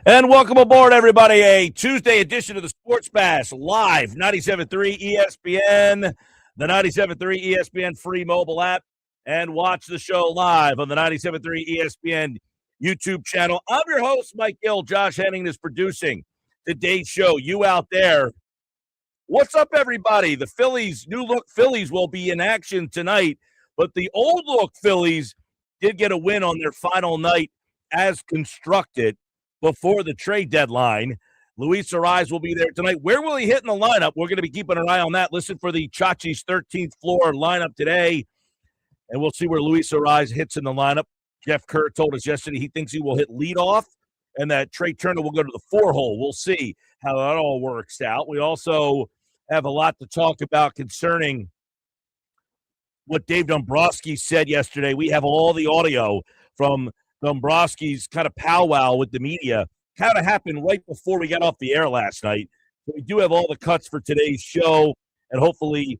And welcome aboard, everybody. A Tuesday edition of the Sports Bash live, 97.3 ESPN, the 97.3 ESPN free mobile app, and watch the show live on the 97.3 ESPN YouTube channel. I'm your host, Mike Gill. Josh Henning is producing today's show. You out there, what's up, everybody? The Phillies, new look Phillies will be in action tonight, but the old look Phillies did get a win on their final night as constructed before the trade deadline. Luis Ariz will be there tonight. Where will he hit in the lineup? We're going to be keeping an eye on that. Listen for the Chachi's 13th floor lineup today, and we'll see where Luis Ariz hits in the lineup. Jeff Kerr told us yesterday he thinks he will hit leadoff and that Trey Turner will go to the 4-hole. We'll see how that all works out. We also have a lot to talk about concerning what Dave Dombrowski said yesterday. We have all the audio from Dombrowski's kind of powwow with the media. Kind of happened right before we got off the air last night. So we do have all the cuts for today's show, and hopefully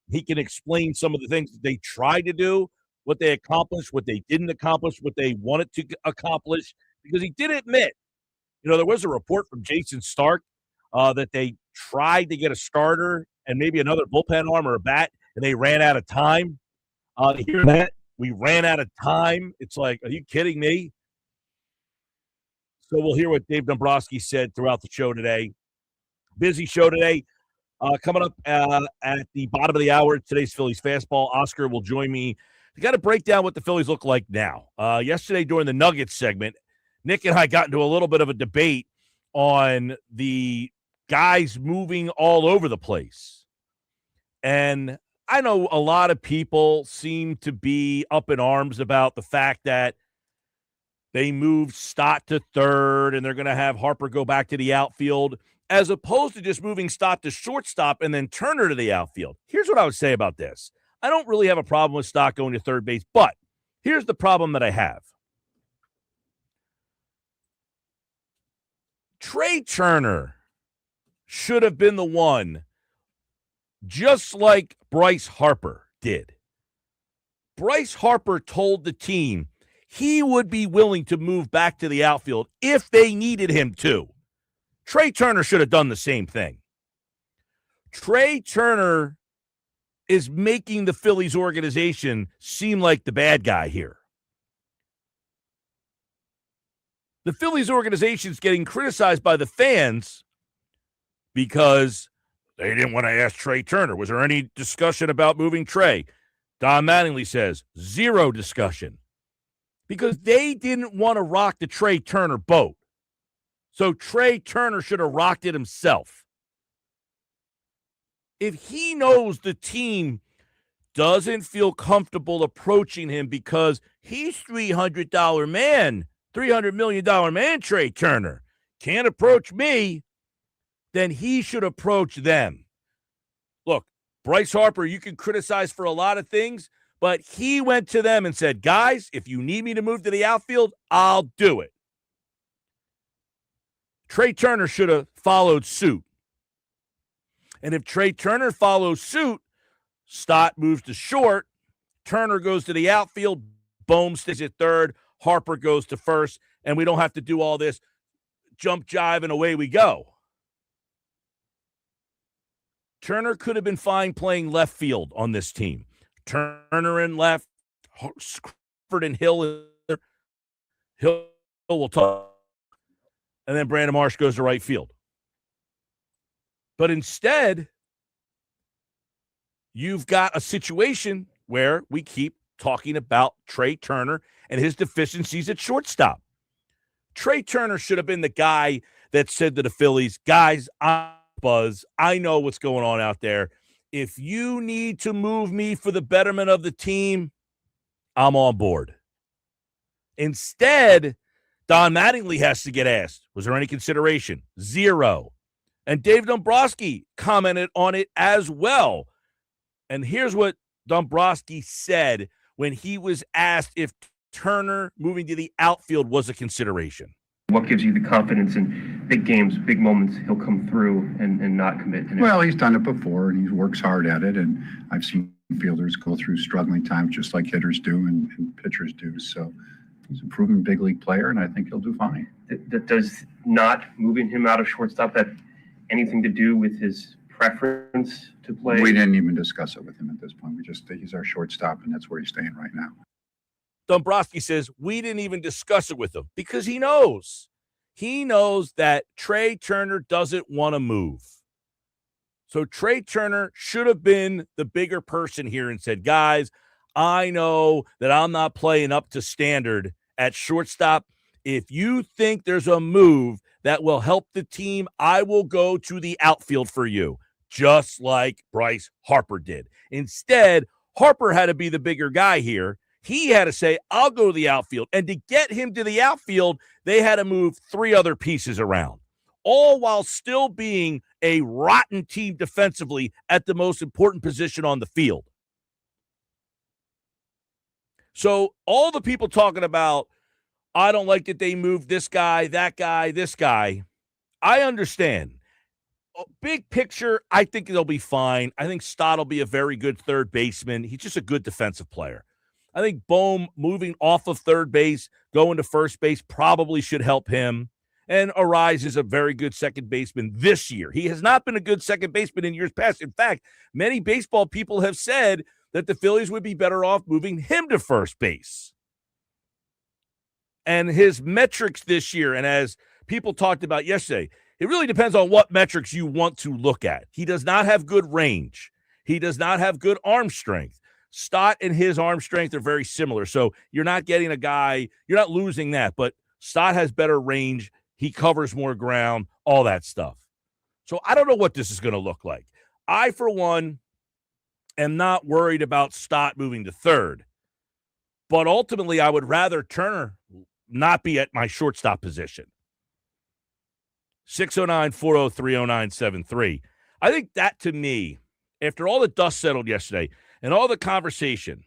he can explain some of the things that they tried to do, what they accomplished, what they didn't accomplish, what they wanted to accomplish, because he did admit, there was a report from Jason Stark that they tried to get a starter and maybe another bullpen arm or a bat, and they ran out of time. To hear that, we ran out of time. It's like, are you kidding me? So we'll hear what Dave Dombrowski said throughout the show today. Busy show today. Coming up at the bottom of the hour, today's Phillies Fastball. Oscar will join me to kind of break down what the Phillies look like now. Yesterday during the Nuggets segment, Nick and I got into a little bit of a debate on the guys moving all over the place. And I know a lot of people seem to be up in arms about the fact that they moved Stott to third and they're going to have Harper go back to the outfield, as opposed to just moving Stott to shortstop and then Turner to the outfield. Here's what I would say about this. I don't really have a problem with Stott going to third base, but here's the problem that I have. Trey Turner should have been the one, just like Bryce Harper did. Bryce Harper told the team he would be willing to move back to the outfield if they needed him to. Trey Turner should have done the same thing. Trey Turner is making the Phillies organization seem like the bad guy here. The Phillies organization is getting criticized by the fans because they didn't want to ask Trey Turner. Was there any discussion about moving Trey? Don Mattingly says, zero discussion. Because they didn't want to rock the Trey Turner boat. So Trey Turner should have rocked it himself. If he knows the team doesn't feel comfortable approaching him because he's $300 man, $300 million man, Trey Turner, can't approach me, then he should approach them. Look, Bryce Harper, you can criticize for a lot of things, but he went to them and said, guys, if you need me to move to the outfield, I'll do it. Trey Turner should have followed suit. And if Trey Turner follows suit, Stott moves to short, Turner goes to the outfield, Bohm stays at third, Harper goes to first, and we don't have to do all this jump jive and away we go. Turner could have been fine playing left field on this team. Turner in left, Crawford and Hill will talk, and then Brandon Marsh goes to right field. But instead, you've got a situation where we keep talking about Trey Turner and his deficiencies at shortstop. Trey Turner should have been the guy that said to the Phillies, guys, I'm Buzz, I know what's going on out there. If you need to move me for the betterment of the team, I'm on board. Instead, Don Mattingly has to get asked, was there any consideration? Zero. And Dave Dombrowski commented on it as well. And here's what Dombrowski said when he was asked if Turner moving to the outfield was a consideration. What gives you the confidence in big games, big moments, he'll come through and not commit? Well, he's done it before, and he works hard at it, and I've seen fielders go through struggling times just like hitters do and pitchers do. So He's a proven big league player, and I think he'll do fine. Does not moving him out of shortstop have anything to do with his preference to play? We didn't even discuss it with him at this point. He's our shortstop, and that's where he's staying right now. Dombrowski says we didn't even discuss it with him because he knows. He knows that Trey Turner doesn't want to move. So Trey Turner should have been the bigger person here and said, guys, I know that I'm not playing up to standard at shortstop. If you think there's a move that will help the team, I will go to the outfield for you, just like Bryce Harper did. Instead, Harper had to be the bigger guy here. He had to say, I'll go to the outfield. And to get him to the outfield, they had to move 3 other pieces around, all while still being a rotten team defensively at the most important position on the field. So all the people talking about, I don't like that they moved this guy, that guy, this guy, I understand. Big picture, I think they'll be fine. I think Stott will be a very good third baseman. He's just a good defensive player. I think Bohm moving off of third base, going to first base probably should help him. And Arise is a very good second baseman this year. He has not been a good second baseman in years past. In fact, many baseball people have said that the Phillies would be better off moving him to first base. And his metrics this year, and as people talked about yesterday, it really depends on what metrics you want to look at. He does not have good range. He does not have good arm strength. Stott and his arm strength are very similar. So you're not getting a guy, you're not losing that, but Stott has better range. He covers more ground, all that stuff. So I don't know what this is going to look like. I, for one, am not worried about Stott moving to third. But ultimately, I would rather Turner not be at my shortstop position. 609-403-0973. I think that, to me, after all the dust settled yesterday and all the conversation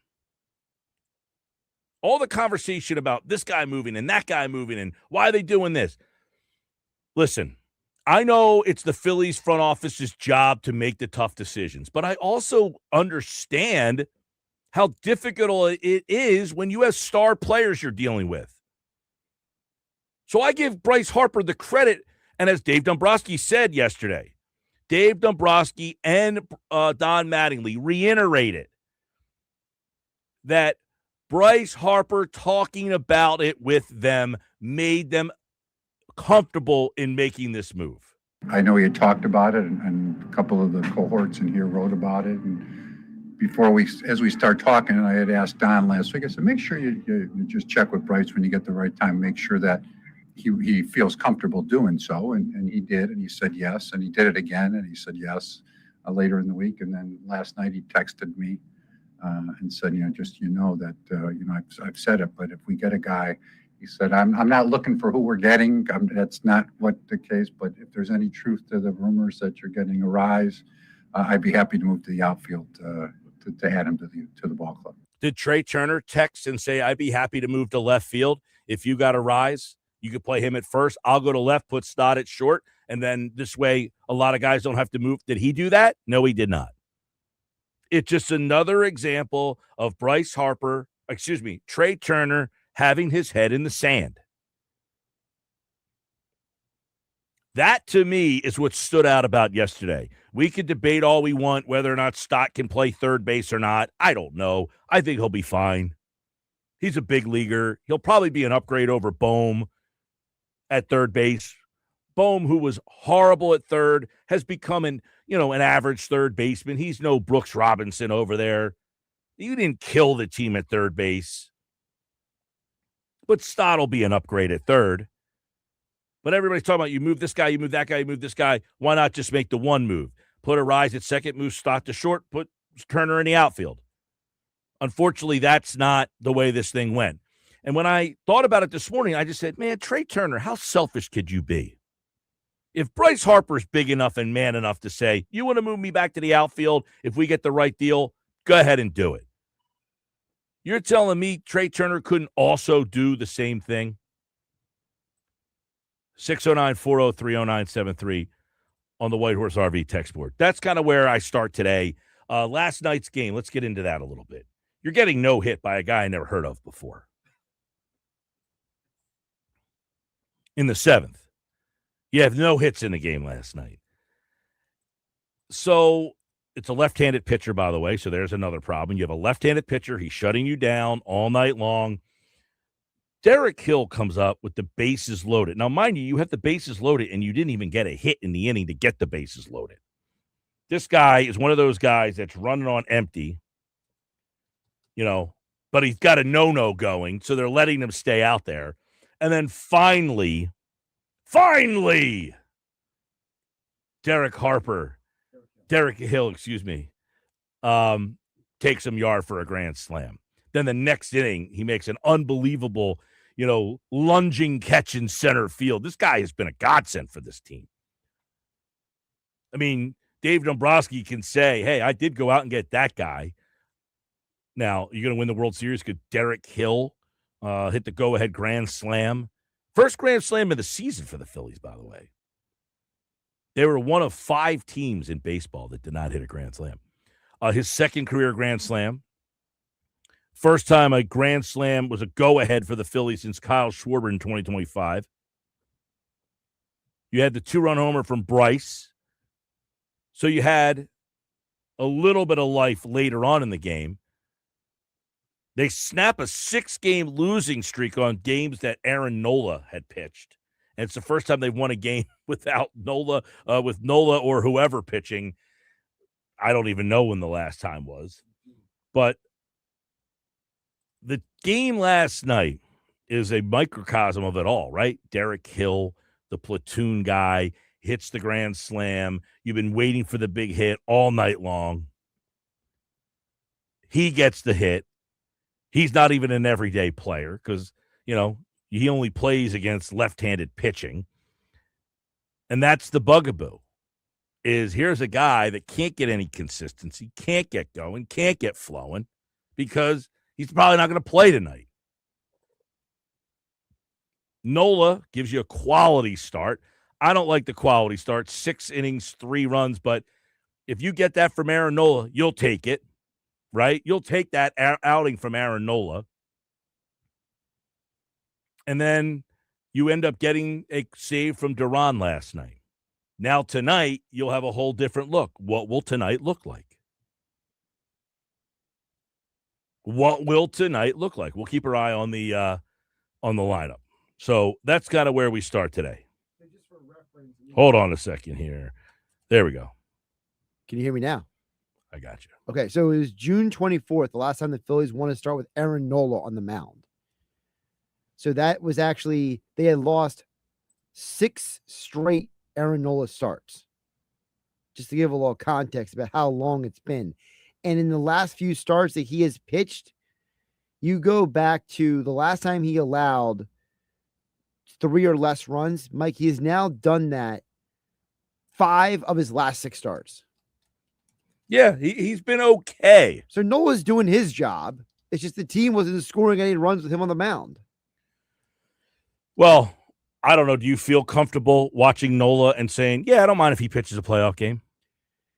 about this guy moving and that guy moving and why are they doing this? Listen, I know it's the Phillies front office's job to make the tough decisions, but I also understand how difficult it is when you have star players you're dealing with. So I give Bryce Harper the credit, and as Dave Dombrowski said yesterday, Dave Dombrowski and Don Mattingly reiterated that Bryce Harper talking about it with them made them comfortable in making this move. I know he had talked about it, and a couple of the cohorts in here wrote about it. And as we start talking, I had asked Don last week, I said, make sure you just check with Bryce when you get the right time, make sure that he feels comfortable doing so. And he did, and he said yes, and he did it again, and he said yes later in the week. And then last night he texted me and said, I've said it, but if we get a guy, he said, I'm not looking for who we're getting. That's not what the case, but if there's any truth to the rumors that you're getting a rise, I'd be happy to move to the outfield to add him to the ball club. Did Trey Turner text and say, I'd be happy to move to left field if you got a rise? You could play him at first. I'll go to left, put Stott at short, and then this way a lot of guys don't have to move. Did he do that? No, he did not. It's just another example of Trey Turner having his head in the sand. That, to me, is what stood out about yesterday. We could debate all we want whether or not Stott can play third base or not. I don't know. I think he'll be fine. He's a big leaguer. He'll probably be an upgrade over Bohm at third base. Bohm, who was horrible at third, has become an average third baseman. He's no Brooks Robinson over there. You didn't kill the team at third base. But Stott will be an upgrade at third. But everybody's talking about you move this guy, you move that guy, you move this guy. Why not just make the one move? Put a rise at second, move Stott to short, put Turner in the outfield. Unfortunately, that's not the way this thing went. And when I thought about it this morning, I just said, man, Trey Turner, how selfish could you be? If Bryce Harper's big enough and man enough to say, you want to move me back to the outfield if we get the right deal, go ahead and do it. You're telling me Trey Turner couldn't also do the same thing? 609-403-0973 on the White Horse RV text board. That's kind of where I start today. Last night's game, let's get into that a little bit. You're getting no hit by a guy I never heard of before. in the 7th. You have no hits in the game last night. So it's a left-handed pitcher, by the way, so there's another problem. You have a left-handed pitcher. He's shutting you down all night long. Derek Hill comes up with the bases loaded. Now, mind you, you have the bases loaded, and you didn't even get a hit in the inning to get the bases loaded. This guy is one of those guys that's running on empty, but he's got a no-no going, so they're letting him stay out there. And then finally, Derek Hill, takes him yard for a grand slam. Then the next inning, he makes an unbelievable, lunging catch in center field. This guy has been a godsend for this team. I mean, Dave Dombrowski can say, hey, I did go out and get that guy. Now, you're going to win the World Series because Derek Hill hit the go-ahead grand slam. First grand slam of the season for the Phillies, by the way. They were one of 5 teams in baseball that did not hit a grand slam. His second career grand slam. First time a grand slam was a go-ahead for the Phillies since Kyle Schwarber in 2025. You had the 2-run homer from Bryce. So you had a little bit of life later on in the game. They snap a 6-game losing streak on games that Aaron Nola had pitched. And it's the first time they've won a game without Nola, with Nola or whoever pitching. I don't even know when the last time was. But the game last night is a microcosm of it all, right? Derek Hill, the platoon guy, hits the grand slam. You've been waiting for the big hit all night long. He gets the hit. He's not even an everyday player because, he only plays against left-handed pitching. And that's the bugaboo, is here's a guy that can't get any consistency, can't get going, can't get flowing because he's probably not going to play tonight. Nola gives you a quality start. I don't like the quality start, 6 innings, 3 runs, but if you get that from Aaron Nola, you'll take it, right? You'll take that outing from Aaron Nola. And then you end up getting a save from Duran last night. Now tonight, you'll have a whole different look. What will tonight look like? What will tonight look like? We'll keep our eye on the lineup. So that's kind of where we start today. Hold on a second here. There we go. Can you hear me now? I got you. Okay, so it was June 24th, the last time the Phillies won to start with Aaron Nola on the mound. So that was actually, they had lost 6 straight Aaron Nola starts. Just to give a little context about how long it's been. And in the last few starts that he has pitched, you go back to the last time he allowed 3 or less runs. Mike, he has now done that 5 of his last 6 starts. Yeah, he's been okay. So Nola's doing his job. It's just the team wasn't scoring any runs with him on the mound. Well, I don't know. Do you feel comfortable watching Nola and saying, yeah, I don't mind if he pitches a playoff game?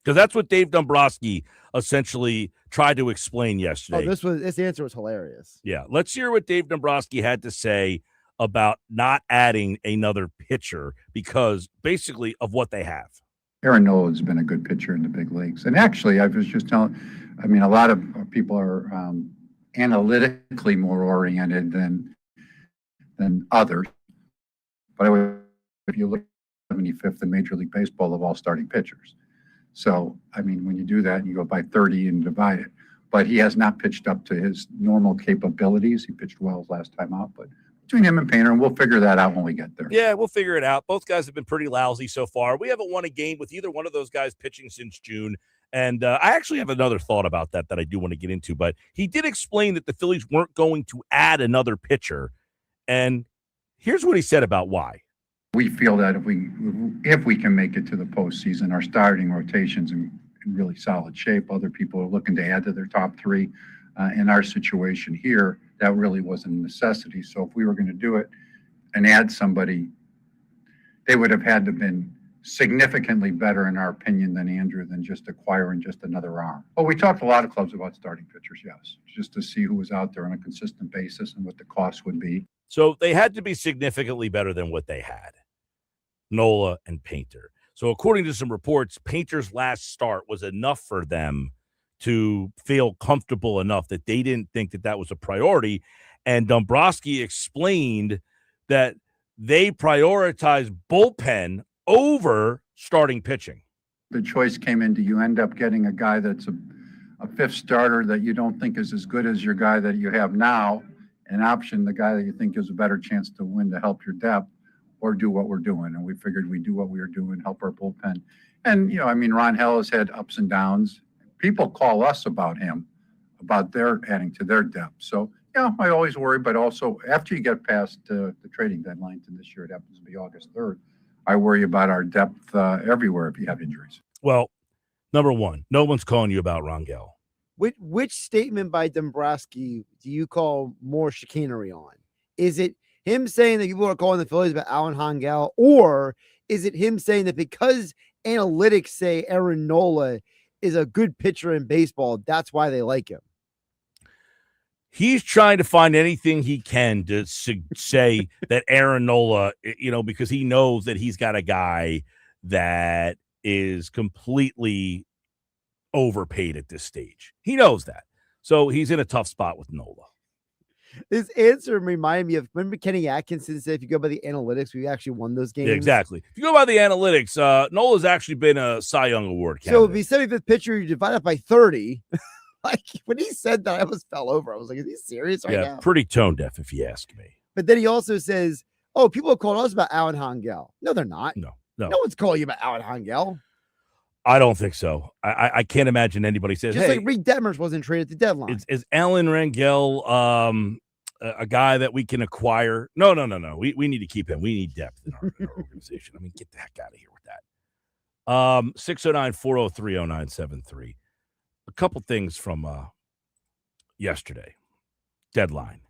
Because that's what Dave Dombrowski essentially tried to explain yesterday. Oh, this answer was hilarious. Yeah. Let's hear what Dave Dombrowski had to say about not adding another pitcher because basically of what they have. Aaron Nola has been a good pitcher in the big leagues. And actually, I was just telling, a lot of people are analytically more oriented than others. But if you look at 75th in Major League Baseball of all starting pitchers. So, when you do that and you go by 30 and divide it. But he has not pitched up to his normal capabilities. He pitched well last time out, but between him and Painter, and we'll figure that out when we get there. Yeah, we'll figure it out. Both guys have been pretty lousy so far. We haven't won a game with either one of those guys pitching since June. And I actually have another thought about that I do want to get into. But he did explain that the Phillies weren't going to add another pitcher. And here's what he said about why. We feel that if we can make it to the postseason, our starting rotation's in really solid shape. Other people are looking to add to their top 3. In our situation here, that really wasn't a necessity. So if we were going to do it and add somebody, they would have had to been significantly better, in our opinion, than Andrew, than just acquiring just another arm. Well, we talked to a lot of clubs about starting pitchers, yes, just to see who was out there on a consistent basis and what the cost would be. So they had to be significantly better than what they had, Nola and Painter. So according to some reports, Painter's last start was enough for them to feel comfortable enough that they didn't think that that was a priority. And Dombrowski explained that they prioritize bullpen over starting pitching. The choice came into, you end up getting a guy that's a fifth starter that you don't think is as good as your guy that you have now, an option, the guy that you think gives a better chance to win to help your depth, or do what we're doing. And we figured we'd do what we were doing, help our bullpen. And, Ron Hell has had ups and downs. People call us about him, about their adding to their depth. So, I always worry, but also after you get past the trading deadline, and this year it happens to be August 3rd, I worry about our depth everywhere if you have injuries. Well, number one, no one's calling you about Rangel. Which statement by Dombrowski do you call more chicanery on? Is it him saying that people are calling the Phillies about Alan Hangel, or is it him saying that because analytics say Aaron Nola is a good pitcher in baseball, that's why they like him? He's trying to find anything he can to say that Aaron Nola, because he knows that he's got a guy that is completely overpaid at this stage. He knows that. So he's in a tough spot with Nola. This answer reminded me of, remember Kenny Atkinson said, if you go by the analytics, we actually won those games. Yeah, exactly. If you go by the analytics, Nola's actually been a Cy Young Award candidate. So if he's 75th pitcher, you divide it by 30. Like, when he said that, I almost fell over. I was like, is he serious right now? Yeah, pretty tone deaf, if you ask me. But then he also says, oh, people are calling us about Alan Hangel. No, they're not. No. No one's calling you about Alan Hangel. I don't think so. I can't imagine anybody says, just hey, like Reed Detmers wasn't traded at the deadline. Is Alan Rangel a guy that we can acquire? No. We need to keep him. We need depth in our organization. I mean, get the heck out of here with that. 609-403-0973. A couple things from yesterday. Deadline.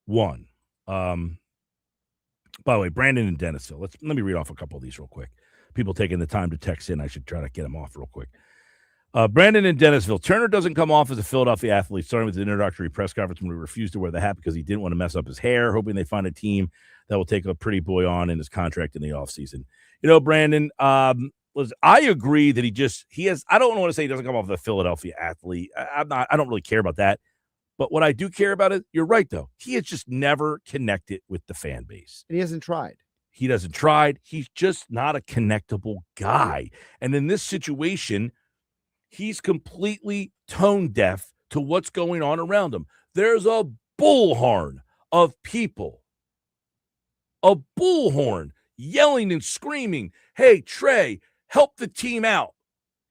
One. By the way, Brandon in Dennisville. Let me read off a couple of these real quick. People taking the time to text in. I should try to get them off real quick. Brandon in Dennisville. Turner doesn't come off as a Philadelphia athlete, starting with the introductory press conference when he refused to wear the hat because he didn't want to mess up his hair, hoping they find a team that will take a pretty boy on in his contract in the offseason. Brandon, I agree that he has, I don't want to say he doesn't come off as a Philadelphia athlete. I don't really care about that. But what I do care about is, you're right, though. He has just never connected with the fan base. And he hasn't tried. He doesn't try. He's just not a connectable guy. And in this situation, he's completely tone deaf to what's going on around him. There's a bullhorn of people, a bullhorn yelling and screaming, hey, Trey, help the team out.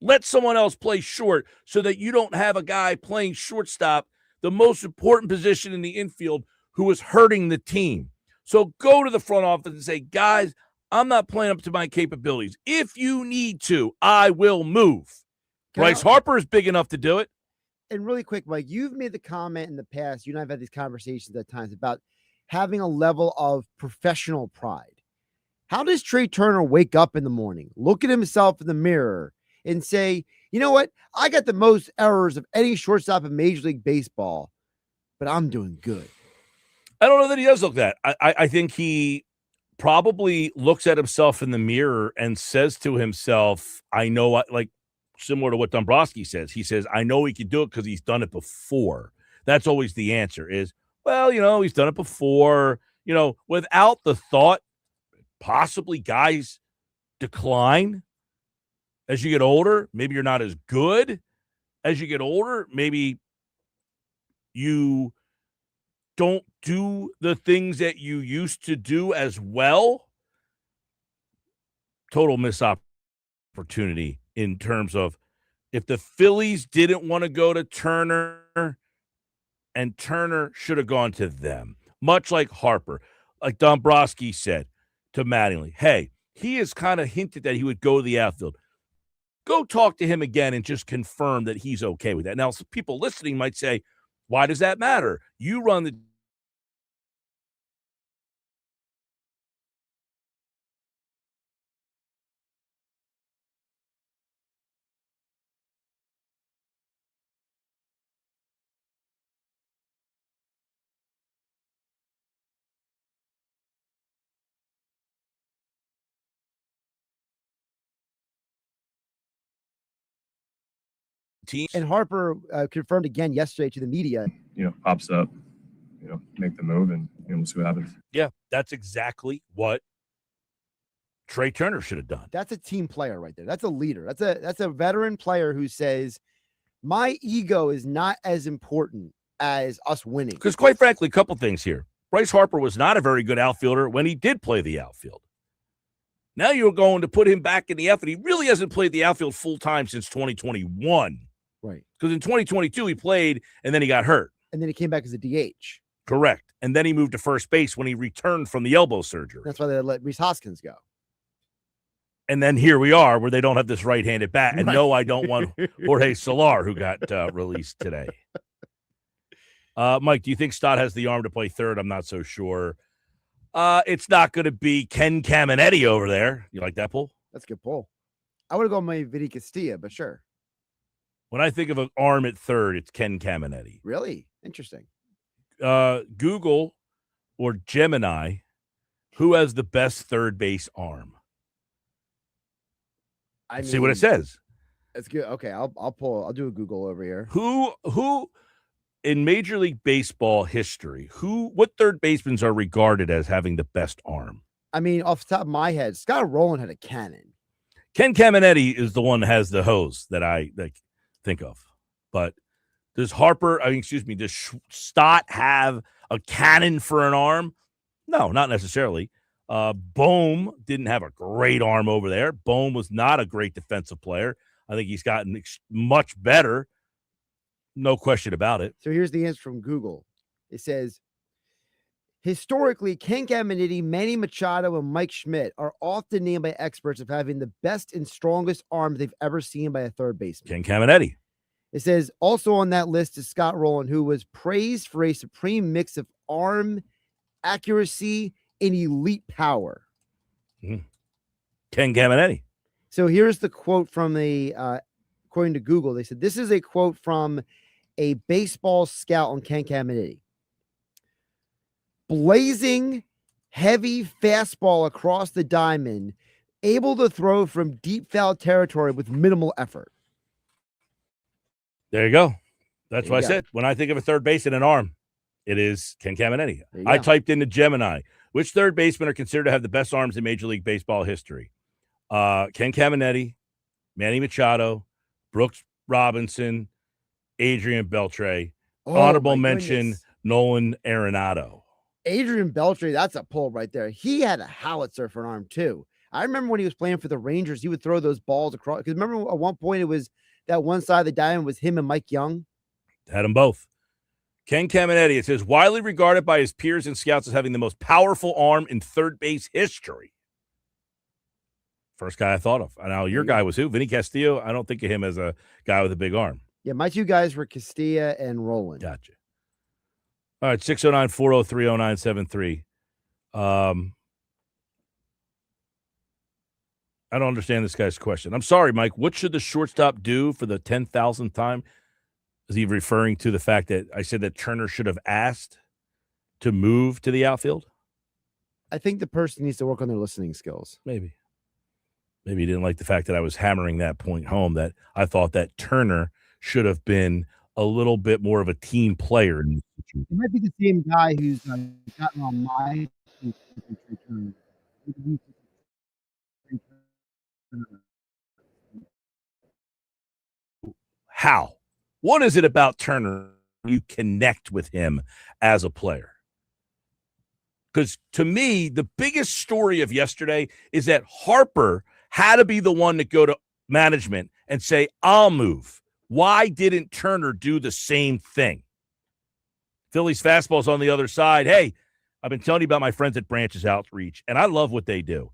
Let someone else play short so that you don't have a guy playing shortstop, the most important position in the infield, who is hurting the team. So go to the front office and say, guys, I'm not playing up to my capabilities. If you need to, I will move. Bryce Harper is big enough to do it. And really quick, Mike, you've made the comment in the past, you and I have had these conversations at times about having a level of professional pride. How does Trey Turner wake up in the morning, look at himself in the mirror, and say, you know what? I got the most errors of any shortstop in Major League Baseball, but I'm doing good. I don't know that he does look that. I think he probably looks at himself in the mirror and says to himself, I know, like similar to what Dombrowski says. He says, I know he can do it because he's done it before. That's always the answer is, well, he's done it before, without the thought, possibly guys decline as you get older. Maybe you're not as good as you get older. Maybe you don't do the things that you used to do as well. Total missed opportunity in terms of, if the Phillies didn't want to go to Turner, and Turner should have gone to them, much like Harper, like Dombrowski said to Mattingly, hey, he has kind of hinted that he would go to the outfield. Go talk to him again and just confirm that he's okay with that. Now, some people listening might say, why does that matter? You run the team. And Harper confirmed again yesterday to the media. Pops up, make the move, and we'll see what happens. Yeah, that's exactly what Trey Turner should have done. That's a team player right there. That's a leader. That's a veteran player who says, my ego is not as important as us winning. Because quite frankly, a couple things here. Bryce Harper was not a very good outfielder when he did play the outfield. Now you're going to put him back in the outfield. He really hasn't played the outfield full-time since 2021. Right. Because in 2022, he played, and then he got hurt. And then he came back as a DH. Correct. And then he moved to first base when he returned from the elbow surgery. That's why they let Rhys Hoskins go. And then here we are where they don't have this right-handed bat. And Right. no, I don't want Jorge Solar, who got released today. Mike, do you think Stott has the arm to play third? I'm not so sure. It's not going to be Ken Caminetti over there. You like that pull? That's a good pull. I would have gone maybe Vinny Castilla, but sure. When I think of an arm at third, it's Ken Caminetti. Really? Interesting. Google or Gemini, who has the best third base arm? See what it says. That's good. Okay, I'll do a Google over here. Who in Major League Baseball history, what third basemen are regarded as having the best arm? I mean, off the top of my head, Scott Rowland had a cannon. Ken Caminetti is the one that has the hose that I think of. But does Stott have a cannon for an arm? No, not necessarily. Bohm didn't have a great arm over there. Bohm was not a great defensive player. I think he's gotten much better. No question about it. So here's the answer from Google. It says, historically, Ken Caminetti, Manny Machado, and Mike Schmidt are often named by experts of having the best and strongest arm they've ever seen by a third baseman. Ken Caminetti. It says also on that list is Scott Rowland, who was praised for a supreme mix of arm accuracy and elite power. Ken Caminetti. So here's the quote from according to Google. They said, this is a quote from a baseball scout on Ken Caminetti. Blazing, heavy fastball across the diamond, able to throw from deep foul territory with minimal effort. There you go. That's There what you I go. said. When I think of a third base and an arm, it is Ken Caminetti. There you I go. typed into Gemini. Which third basemen are considered to have the best arms in Major League Baseball history? Ken Caminetti, Manny Machado, Brooks Robinson, Adrian Beltre. Oh, Honorable my mention, goodness. Nolan Arenado. Adrian Beltre, that's a pull right there. He had a howitzer for an arm too. I remember when he was playing for the Rangers, he would throw those balls across. Because remember at one point it was that one side of the diamond was him and Mike Young. Had them both. Ken Caminetti, it says, widely regarded by his peers and scouts as having the most powerful arm in third base history. First guy I thought of. Now, your guy was who? Vinny Castillo? I don't think of him as a guy with a big arm. Yeah, my two guys were Castilla and Rowland. Gotcha. All right, 609-403-0973. I don't understand this guy's question. I'm sorry, Mike. What should the shortstop do for the 10,000th time? Is he referring to the fact that I said that Turner should have asked to move to the outfield? I think the person needs to work on their listening skills. Maybe he didn't like the fact that I was hammering that point home, that I thought that Turner should have been a little bit more of a team player. It might be the same guy who's gotten on my How? What is it about Turner you connect with him as a player? Because to me, the biggest story of yesterday is that Harper had to be the one to go to management and say, I'll move. Why didn't Turner do the same thing? Phillies Fastball's on the other side. Hey, I've been telling you about my friends at Branches Outreach, and I love what they do.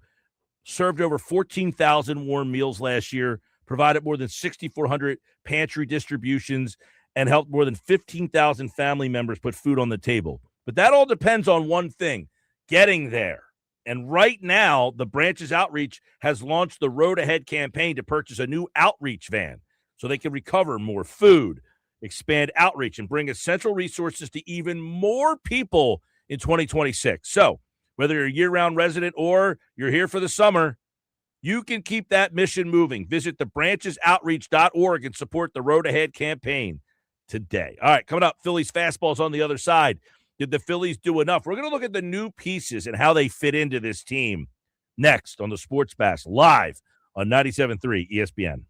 Served over 14,000 warm meals last year, provided more than 6,400 pantry distributions, and helped more than 15,000 family members put food on the table. But that all depends on one thing, getting there. And right now, the Branches Outreach has launched the Road Ahead campaign to purchase a new outreach van so they can recover more food, expand outreach, and bring essential resources to even more people in 2026. So whether you're a year-round resident or you're here for the summer, You can keep that mission moving. Visit thebranchesoutreach.org and support the Road Ahead campaign today. All right, coming up, Phillies Fastballs on the other side. Did the Phillies do enough? We're going to look at the new pieces and how they fit into this team next on the Sports Bash, live on 97.3 ESPN.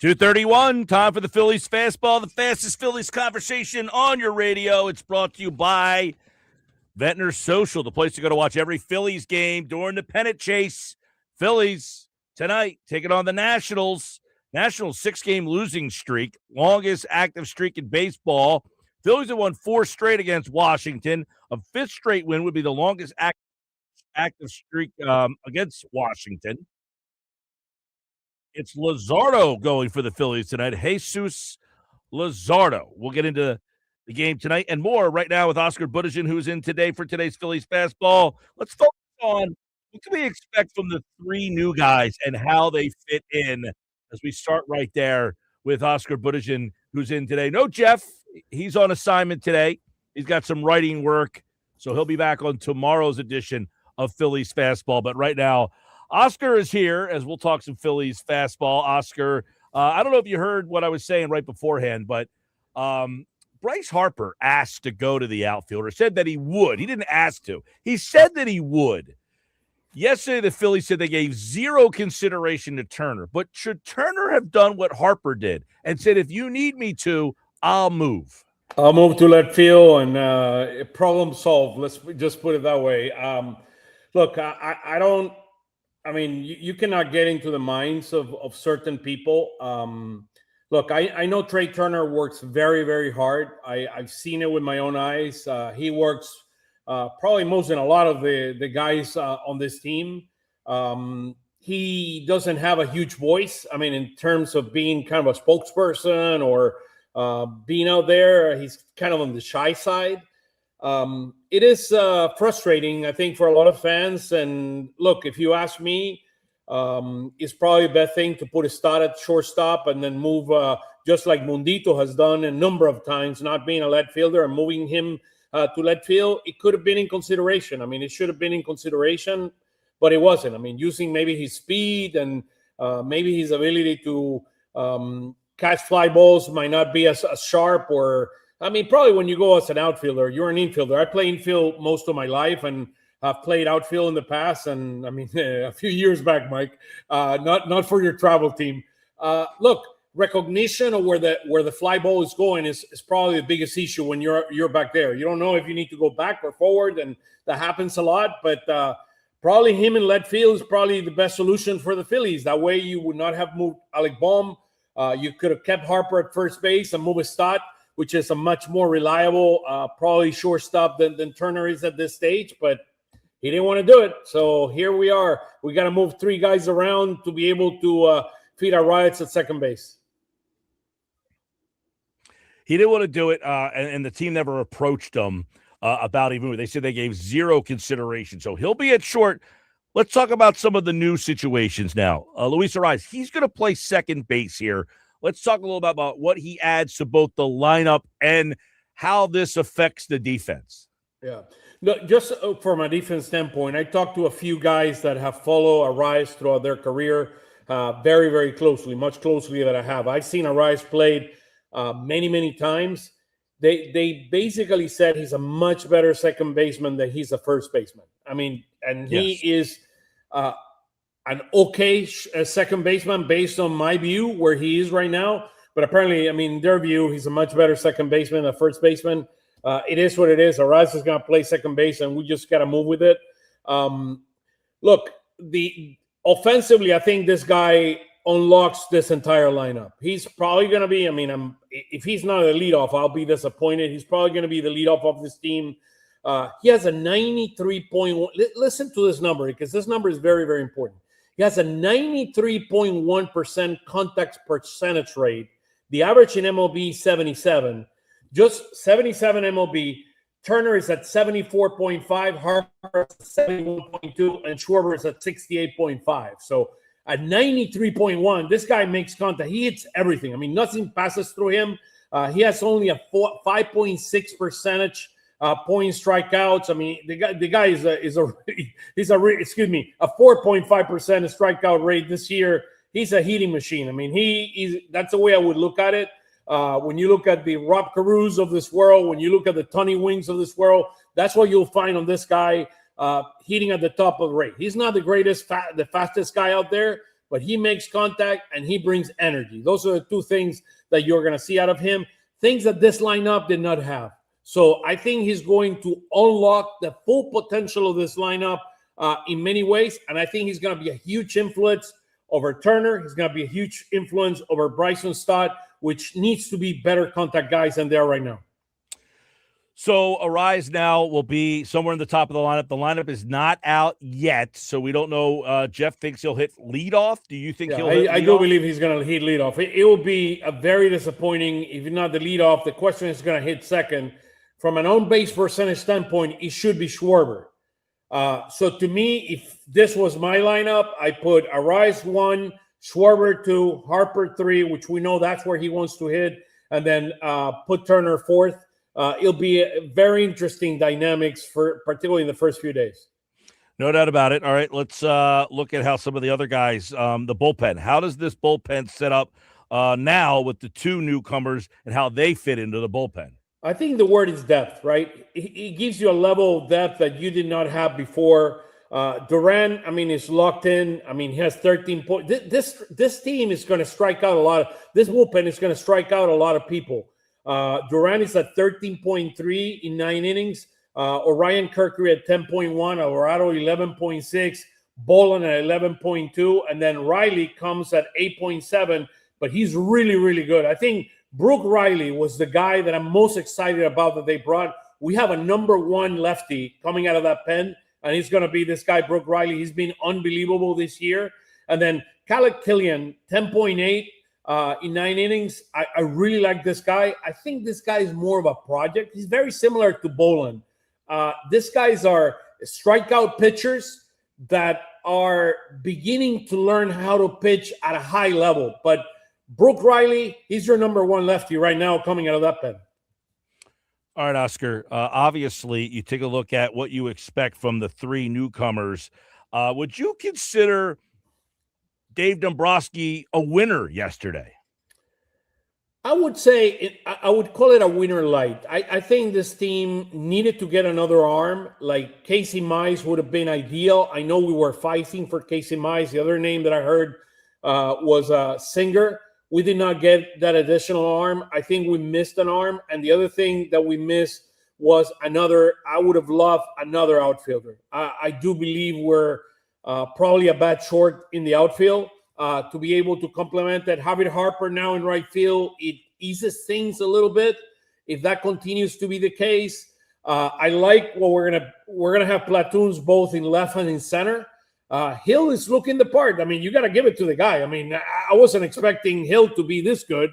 2:31, time for the Phillies Fastball, the fastest Phillies conversation on your radio. It's brought to you by Ventnor Social, the place to go to watch every Phillies game during the pennant chase. Phillies tonight taking on the Nationals. Nationals 6-game losing streak, longest active streak in baseball. Phillies have won 4 straight against Washington. A 5th straight win would be the longest active streak against Washington. It's Luzardo going for the Phillies tonight. Jesus Luzardo. We'll get into the game tonight and more right now with Oscar Budijan, who's in today for today's Phillies Fastball. Let's focus on what can we expect from the 3 new guys and how they fit in as we start right there with Oscar Budijan, who's in today. No Jeff. He's on assignment today. He's got some writing work, so he'll be back on tomorrow's edition of Phillies Fastball. But right now, Oscar is here as we'll talk some Phillies Fastball. Oscar, I don't know if you heard what I was saying right beforehand, but Bryce Harper asked to go to the outfielder, said that he would. He didn't ask to. He said that he would. Yesterday, the Phillies said they gave 0 consideration to Turner, but should Turner have done what Harper did and said, if you need me to, I'll move? I'll move to left field and problem solved. Let's just put it that way. Look, I don't. I mean, you cannot get into the minds of certain people. Look, I know Trey Turner works very, very hard. I've seen it with my own eyes. He works probably most than a lot of the guys on this team. He doesn't have a huge voice. I mean, in terms of being kind of a spokesperson or being out there, he's kind of on the shy side. It is frustrating, I think, for a lot of fans. And look, if you ask me, it's probably the best thing to put a stud at shortstop and then move, just like Mundito has done a number of times, not being a left fielder and moving him to left field. It could have been in consideration. I mean, it should have been in consideration, but it wasn't. I mean, using maybe his speed and maybe his ability to catch fly balls might not be as sharp or – I mean, probably when you go as an outfielder, you're an infielder. I play infield most of my life and I've played outfield in the past. And I mean, a few years back, Mike, not for your travel team. Look, recognition of where the fly ball is going is probably the biggest issue when you're back there. You don't know if you need to go back or forward, and that happens a lot. But probably him in left field is probably the best solution for the Phillies. That way you would not have moved Alec Bohm. You could have kept Harper at first base and moved Stott, which is a much more reliable, probably shortstop than Turner is at this stage, but he didn't want to do it. So here we are. We got to move 3 guys around to be able to feed our riots at second base. He didn't want to do it, and the team never approached him about even. They said they gave 0 consideration. So he'll be at short. Let's talk about some of the new situations now. Luis Arias, he's going to play second base here. Let's talk a little bit about what he adds to both the lineup and how this affects the defense. Yeah. No, just from a defense standpoint, I talked to a few guys that have followed Arias throughout their career very, very closely, much closely than I have. I've seen Arias played many, many times. They basically said he's a much better second baseman than he's a first baseman. I mean, and he is an okay second baseman based on my view where he is right now. But apparently, I mean, in their view, he's a much better second baseman than a first baseman. It is what it is. Arias is going to play second base, and we just got to move with it. Look, offensively, I think this guy unlocks this entire lineup. He's probably going to be, I mean, if he's not a leadoff, I'll be disappointed. He's probably going to be the leadoff of this team. He has a 93.1. Listen to this number because this number is very, very important. He has a 93.1% contact percentage rate. The average in MLB is 77. Just 77 MLB. Turner is at 74.5, Harper at 71.2, and Schwarber is at 68.5. So at 93.1, this guy makes contact. He hits everything. I mean, nothing passes through him. He has only a 5.6 percentage point strikeouts. I mean, the guy is a 4.5% strikeout rate this year. He's a hitting machine. I mean, that's the way I would look at it. When you look at the Rob Carews of this world, when you look at the Tony Wings of this world, that's what you'll find on this guy hitting at the top of the rate. He's not the greatest, the fastest guy out there, but he makes contact and he brings energy. Those are the two things that you're going to see out of him, things that this lineup did not have. So I think he's going to unlock the full potential of this lineup in many ways, and I think he's going to be a huge influence over Turner. He's going to be a huge influence over Bryson Stott, which needs to be better contact guys than they are right now. So Arise now will be somewhere in the top of the lineup. The lineup is not out yet, so we don't know. Jeff thinks he'll hit leadoff. Do you think he'll hit leadoff? I do believe he's going to hit leadoff. It will be a very disappointing if not the leadoff. The question is going to hit second. From an on-base percentage standpoint, it should be Schwarber. So to me, if this was my lineup, I put Arise 1, Schwarber 2, Harper 3, which we know that's where he wants to hit, and then put Turner 4th. It'll be a very interesting dynamics for particularly in the first few days. No doubt about it. All right, let's look at how some of the other guys, the bullpen. How does this bullpen set up now with the two newcomers and how they fit into the bullpen? I think the word is depth, right? It gives you a level of depth that you did not have before. Duran, I mean, is locked in. I mean, he has 13 points. This team is going to strike out a lot. This bullpen is going to strike out a lot of people. Duran is at 13.3 in 9 innings. Orion Kirkry at 10.1. Alvarado 11.6. Boland at 11.2. And then Riley comes at 8.7. But he's really, really good. I think Brooke Riley was the guy that I'm most excited about that they brought. We have a number 1 lefty coming out of that pen, and he's going to be this guy, Brooke Riley. He's been unbelievable this year. And then Callum Killian, 10.8 in 9 innings. I really like this guy. I think this guy is more of a project. He's very similar to Boland. These guys are strikeout pitchers that are beginning to learn how to pitch at a high level. But Brooke Riley, he's your number 1 lefty right now coming out of that pen. All right, Oscar. Obviously, you take a look at what you expect from the 3 newcomers. Would you consider Dave Dombrowski a winner yesterday? I would say I would call it a winner light. I think this team needed to get another arm. Like Casey Mize would have been ideal. I know we were fighting for Casey Mize. The other name that I heard was Singer. We did not get that additional arm. I think we missed an arm. And the other thing that we missed was I would have loved another outfielder. I do believe we're probably a bad short in the outfield to be able to complement that. Javier Harper now in right field, it eases things a little bit. If that continues to be the case, I like what we're gonna have platoons both in left and in center. Hill is looking the part. I mean, you got to give it to the guy. I mean, I wasn't expecting Hill to be this good.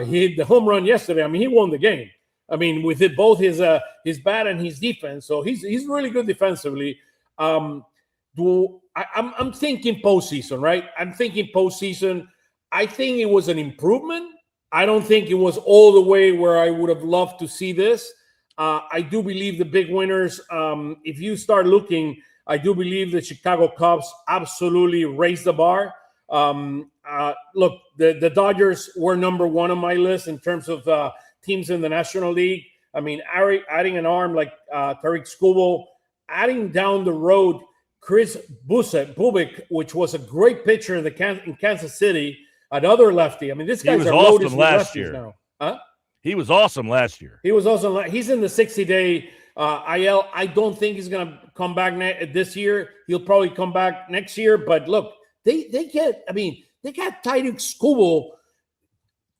He hit the home run yesterday. I mean, he won the game. I mean, with it, both his bat and his defense. So he's really good defensively. I'm thinking postseason, right? I'm thinking postseason. I think it was an improvement. I don't think it was all the way where I would have loved to see this. I do believe the big winners, if you start looking, I do believe the Chicago Cubs absolutely raised the bar. Look, the Dodgers were number 1 on my list in terms of teams in the National League. I mean, adding an arm like Tariq Skubal, adding down the road Chris Bubik, which was a great pitcher in Kansas City, another lefty. I mean, this guy's loaded with lefties now. Huh? He was awesome last year. He was awesome. He's in the 60-day IL. I don't think he's going to come back this year. He'll probably come back next year. But look, they got Tariq Skubal,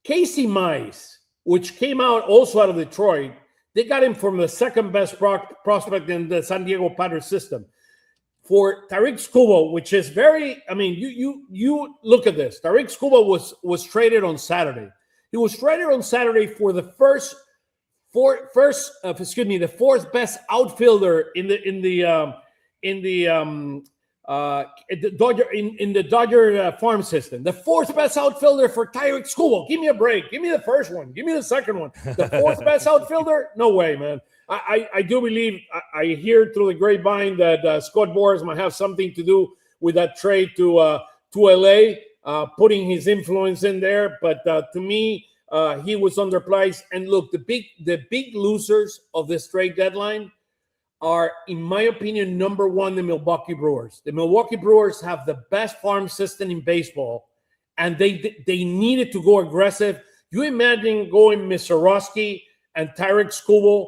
Casey Mize, which came also out of Detroit. They got him from the second best prospect in the San Diego Padres system. For Tariq Skubal, which is very, I mean, you look at this. Tariq Skubal was traded on Saturday. He was traded on Saturday for the the 4th best outfielder in the Dodger farm system. The 4th best outfielder for Tariq Skubal. Give me a break. Give me the first one. Give me the second one. The 4th best outfielder? No way, man. I do believe I hear through the grapevine that Scott Boras might have something to do with that trade to LA, putting his influence in there. But to me, he was underpriced. And look, the big losers of this trade deadline are, in my opinion, number one, the Milwaukee Brewers. The Milwaukee Brewers have the best farm system in baseball, and they needed to go aggressive. You imagine going Missorowski and Tarek Skubal,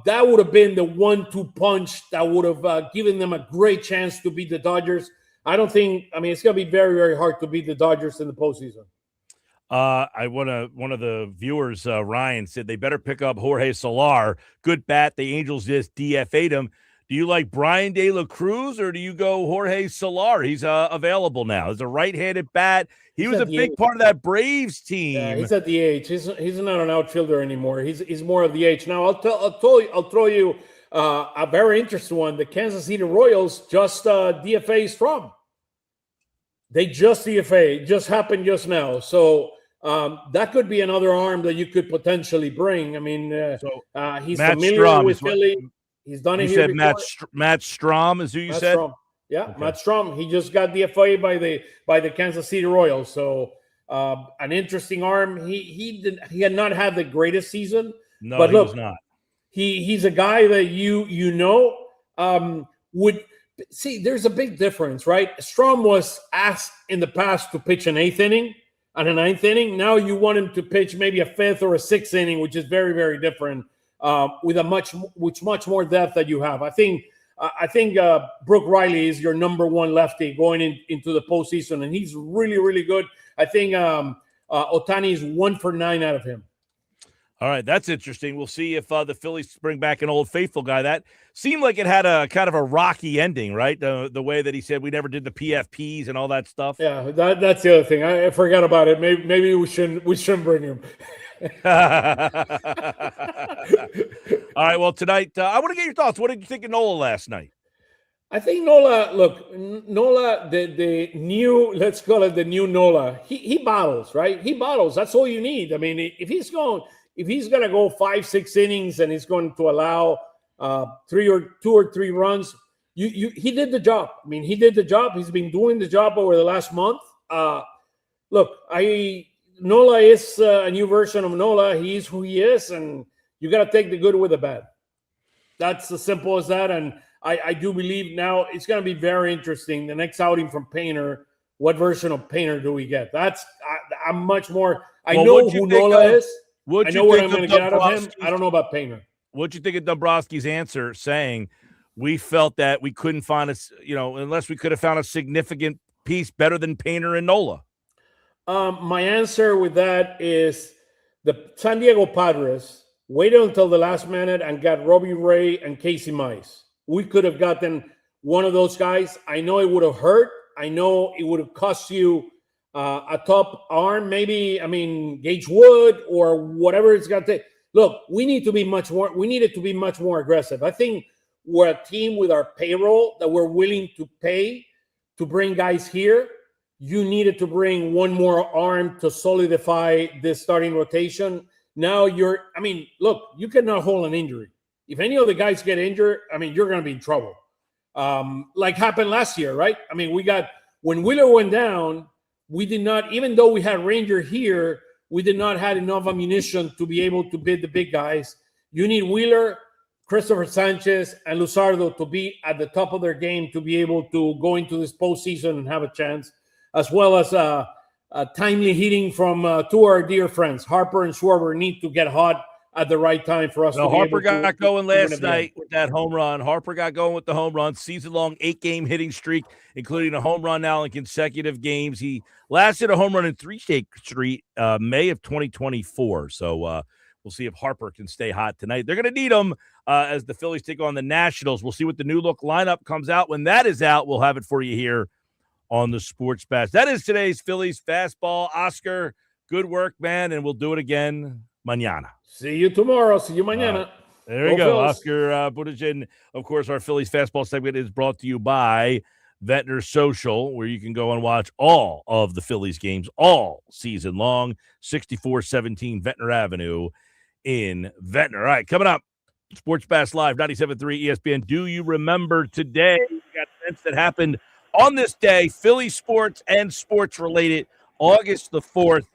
that would have been the 1-2 punch that would have given them a great chance to beat the Dodgers. It's going to be very, very hard to beat the Dodgers in the postseason. One of the viewers, Ryan, said they better pick up Jorge Soler. Good bat. The Angels just DFA'd him. Do you like Brian De La Cruz or do you go Jorge Soler? He's available now. He's a right-handed bat. He was a big part of that Braves team. Yeah, he's at the age. He's not an outfielder anymore. He's more of the age. Now I'll throw you a very interesting one. The Kansas City Royals just DFA Strom. They just DFA. It just happened just now. So that could be another arm that you could potentially bring. He's Matt familiar Strom with Philly. He's done it you here said before. Matt Strom is who you said? Strom. Yeah, Okay. Matt Strom. He just got DFA by the Kansas City Royals. So an interesting arm. He had not had the greatest season. No, but he look, was not. He's a guy that would see. There's a big difference, right? Strom was asked in the past to pitch an 8th inning and a 9th inning. Now you want him to pitch maybe a 5th or a 6th inning, which is very, very different. With much more depth that you have. I think Brooke Riley is your number one lefty going into the postseason, and he's really, really good. I think Ohtani is 1 for 9 out of him. All right, that's interesting. We'll see if the Phillies bring back an old faithful guy. That seemed like it had a kind of a rocky ending, right? The way that he said we never did the PFPs and all that stuff. Yeah, that's the other thing. I forgot about it. Maybe we shouldn't bring him. All right, well, tonight, I want to get your thoughts. What did you think of Nola last night? I think Nola, the new, let's call it the new Nola, he bottles, right? He bottles. That's all you need. If he's going to go 5-6 innings and he's going to allow 2 or 3 runs, he did the job. He did the job. He's been doing the job over the last month. Nola is a new version of Nola. He's who he is, and you got to take the good with the bad. That's as simple as that. And I do believe now it's going to be very interesting. The next outing from Painter, what version of Painter do we get? I'm much more. I know who Nola is. I know what I'm going to get out of him. I don't know about Painter. What'd you think of Dombrowski's answer saying we felt that we couldn't find unless we could have found a significant piece better than Painter and Nola? My answer with that is the San Diego Padres waited until the last minute and got Robbie Ray and Casey Mize. We could have gotten one of those guys. I know it would have hurt. I know it would have cost you a top arm, maybe, Gage Wood or whatever it's got to take. Look, we needed to be much more aggressive. I think we're a team with our payroll that we're willing to pay to bring guys here. You needed to bring one more arm to solidify this starting rotation. Now you cannot hold an injury. If any of the guys get injured, you're going to be in trouble. Like happened last year, right? When Wheeler went down, we did not, even though we had Ranger here, we did not have enough ammunition to be able to beat the big guys. You need Wheeler, Christopher Sanchez, and Luzardo to be at the top of their game to be able to go into this postseason and have a chance, as well as timely hitting from 2 of our dear friends. Harper and Schwarber need to get hot at the right time for us to be Harper able got to going last night with that home run. Harper got going with the home run, season-long 8-game hitting streak, including a home run now in consecutive games. He last hit a home run in 3 straight May of 2024. So we'll see if Harper can stay hot tonight. They're going to need him as the Phillies take on the Nationals. We'll see what the new look lineup comes out. When that is out, we'll have it for you here on the Sports Bash. That is today's Phillies Fastball. Oscar, good work, man, and we'll do it again mañana. See you tomorrow. See you mañana. There you go. Oscar Buttigieg. Of course, our Phillies Fastball segment is brought to you by Ventnor Social, where you can go and watch all of the Phillies games all season long. 6417 Ventnor Avenue in Ventnor. All right, coming up, Sports Bash Live, 97.3 ESPN. Do you remember today? We got events that happened on this day, Philly sports and sports related, August the 4th.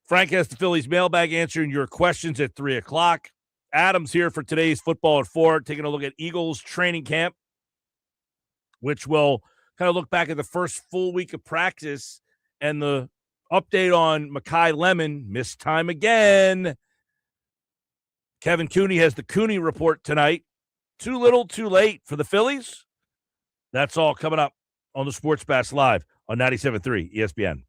Frank has the Phillies mailbag answering your questions at 3 o'clock. Adams here for today's Football at 4, taking a look at Eagles training camp, which will kind of look back at the first full week of practice and the update on Mekhi Lemon, missed time again. Kevin Cooney has the Cooney report tonight. Too little, too late for the Phillies. That's all coming up on the Sports Bash Live on 97.3 ESPN.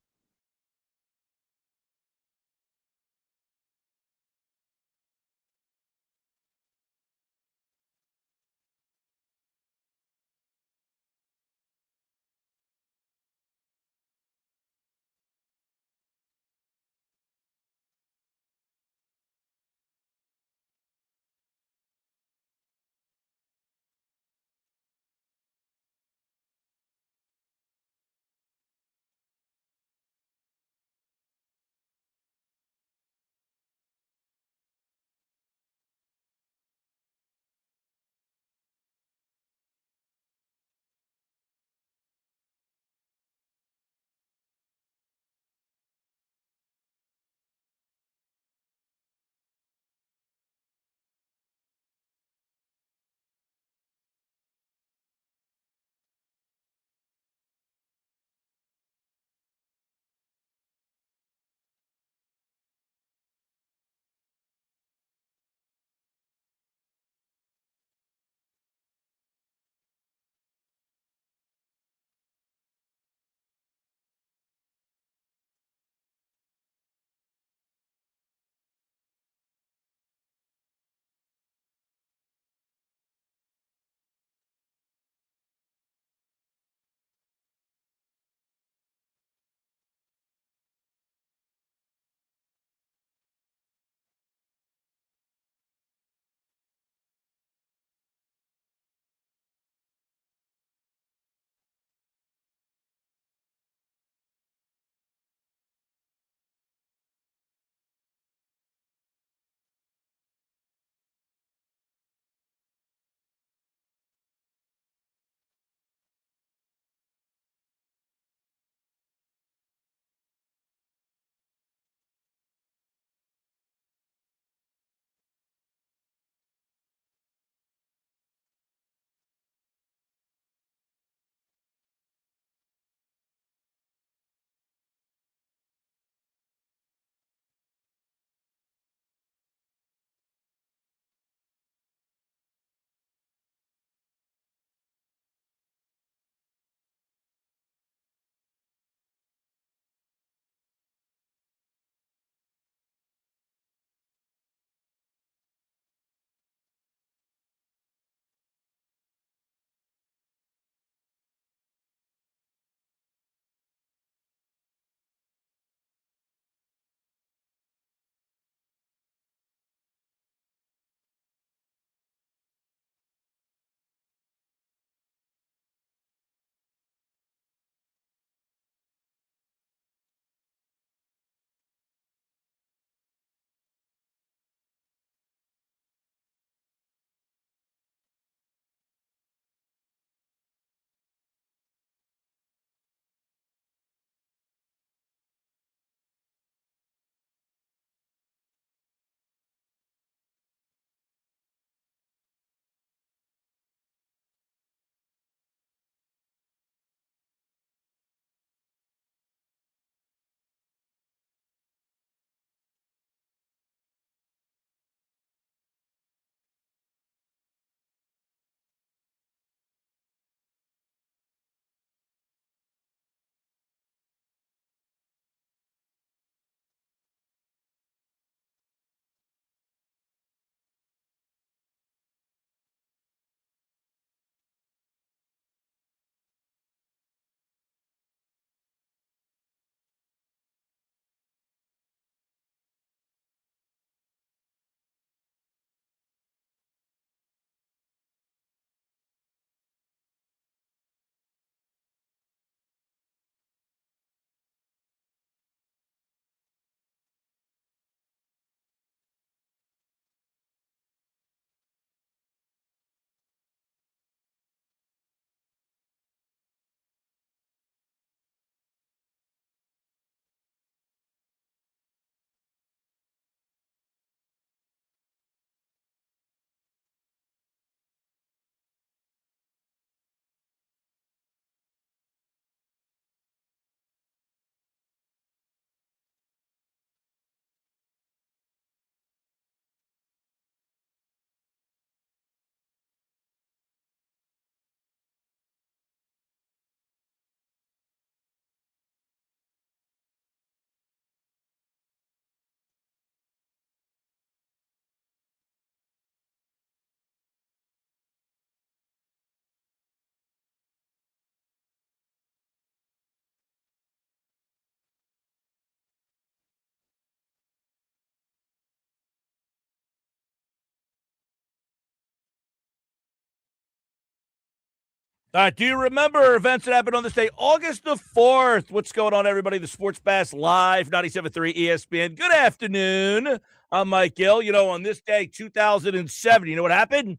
All right, do you remember events that happened on this day, August the 4th? What's going on, everybody? The Sports Bass Live, 97.3 ESPN. Good afternoon. I'm Mike Gill. You know, on this day, 2007, you know what happened?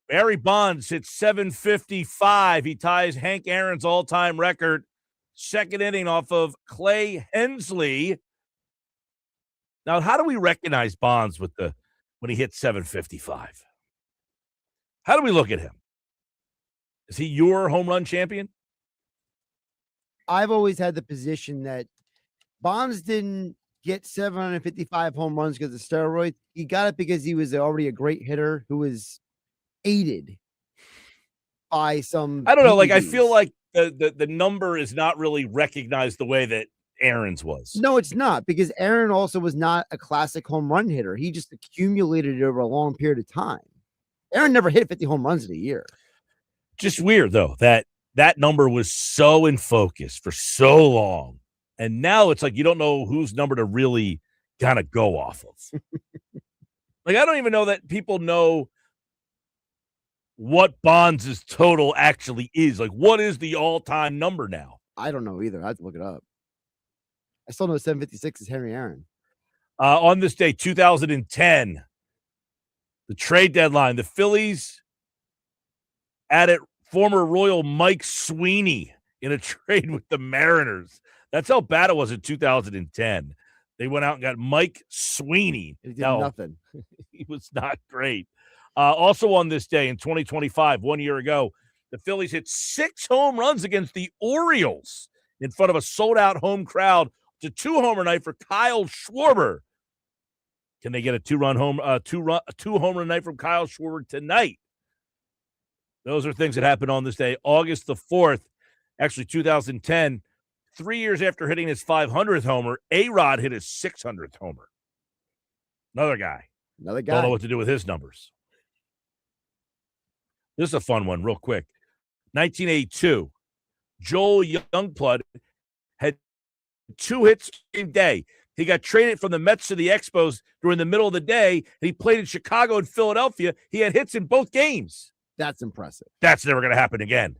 Barry Bonds hit 755. He ties Hank Aaron's all-time record. Second inning off of Clay Hensley. Now, how do we recognize Bonds when he hit 755? How do we look at him? Is he your home run champion? I've always had the position that Bonds didn't get 755 home runs because of steroids. He got it because he was already a great hitter who was aided by some. I don't know. Like, I PEDs. feel like the number is not really recognized the way that Aaron's was. No, it's not, because Aaron also was not a classic home run hitter. He just accumulated it over a long period of time. Aaron never hit 50 home runs in a year. Just weird, though, that number was so in focus for so long. And now it's like you don't know whose number to really kind of go off of. Like, I don't even know that people know what Bonds' total actually is. Like, what is the all-time number now? I don't know either. I have to look it up. I still know 756 is Henry Aaron. On this day, 2010, the trade deadline, the Phillies added former Royal Mike Sweeney in a trade with the Mariners. That's how bad it was in 2010. They went out and got Mike Sweeney. He did nothing. He was not great. Also on this day in 2025, 1 year ago, the Phillies hit 6 home runs against the Orioles in front of a sold-out home crowd. It's a 2-homer night for Kyle Schwarber. Can they get a two home run night from Kyle Schwarber tonight? Those are things that happened on this day, August the 4th, actually 2010. 3 years after hitting his 500th homer, A-Rod hit his 600th homer. Another guy. Another Don't know guy. what to do with his numbers. This is a fun one, real quick. 1982, Joel Youngblood had 2 hits the same day. He got traded from the Mets to the Expos during the middle of the day, and he played in Chicago and Philadelphia. He had hits in both games. That's impressive. That's never going to happen again.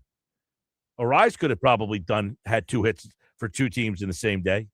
Arise could have probably had 2 hits for 2 teams in the same day.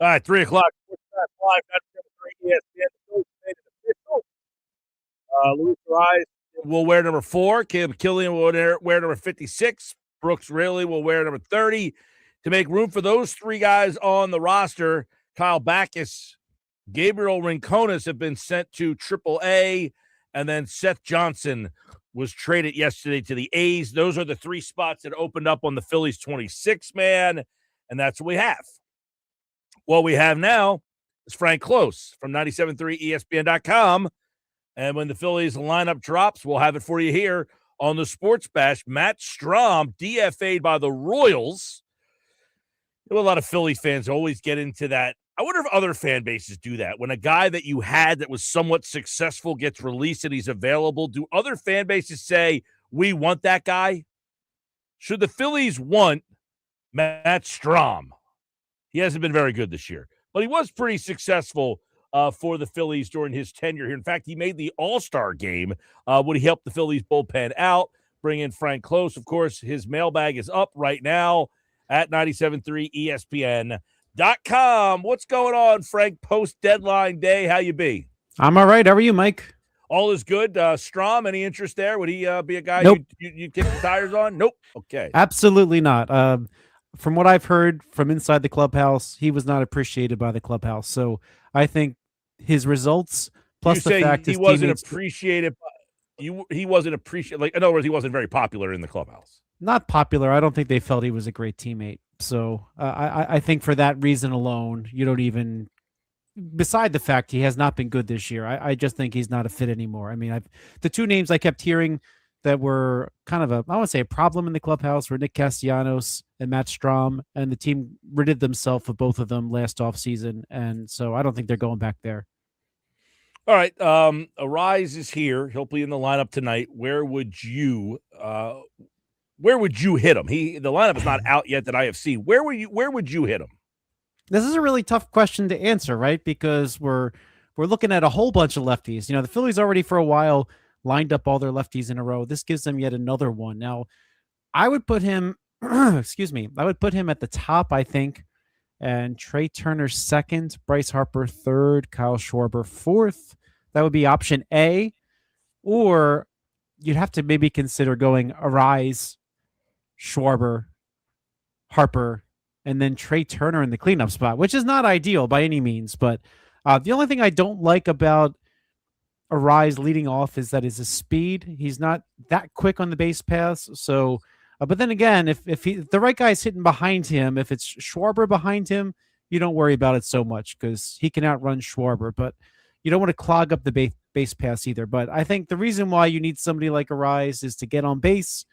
All right, 3 o'clock. Live, 97.3 ESPN. The Phillies made it official. Luis Ariz will wear number 4. Caleb Killian will wear number 56. Brooks Raley will wear number 30. To make room for those 3 guys on the roster, Kyle Backus, Gabriel Rincones have been sent to AAA, and then Seth Johnson was traded yesterday to the A's. Those are the 3 spots that opened up on the Phillies 26-man, and that's what we have. What we have now is Frank Klose from 97.3 ESPN.com, and when the Phillies lineup drops, we'll have it for you here on the Sports Bash. Matt Strahm, DFA'd by the Royals. You know, a lot of Philly fans always get into that. I wonder if other fan bases do that. When a guy that you had that was somewhat successful gets released and he's available, do other fan bases say, we want that guy? Should the Phillies want Matt Strahm? He hasn't been very good this year, but he was pretty successful for the Phillies during his tenure here. In fact, he made the All-Star game when he helped the Phillies bullpen out, bring in Frank Klose. Of course, his mailbag is up right now at 97.3 ESPN.com. What's going on, Frank, post-deadline day? How you be? I'm all right. How are you, Mike? All is good. Strahm, any interest there? Would he be a guy Nope. you'd kick the tires on? Nope. Okay. Absolutely not. From what I've heard from inside the clubhouse, he was not appreciated by the clubhouse. So I think his results plus the fact he wasn't appreciated. He wasn't appreciated. Like, in other words, he wasn't very popular in the clubhouse. Not popular. I don't think they felt he was a great teammate. So I think for that reason alone, you don't even. Beside the fact he has not been good this year, I just think he's not a fit anymore. I mean, the 2 names I kept hearing that were kind of I wouldn't say a problem in the clubhouse were Nick Castellanos and Matt Strahm, and the team ridded themselves of both of them last offseason. And so I don't think they're going back there. All right. Ariz is here. He'll be in the lineup tonight. Where would you hit him? The lineup is not out yet that I have seen. Where would you hit him? This is a really tough question to answer, right? Because we're looking at a whole bunch of lefties. You know, the Phillies already for a while lined up all their lefties in a row. This gives them yet another one. Now, I would put him, excuse me, I would put him at the top, I think, and Trey Turner second, Bryce Harper third, Kyle Schwarber fourth. That would be option A. Or you'd have to maybe consider going Ariz, Schwarber, Harper, and then Trey Turner in the cleanup spot, which is not ideal by any means. But the only thing I don't like about Ariz leading off is that his speed. He's not that quick on the base paths. So, but then again, if the right guy's hitting behind him, if it's Schwarber behind him, you don't worry about it so much because he can outrun Schwarber. But you don't want to clog up the base paths either. But I think the reason why you need somebody like Ariz is to get on base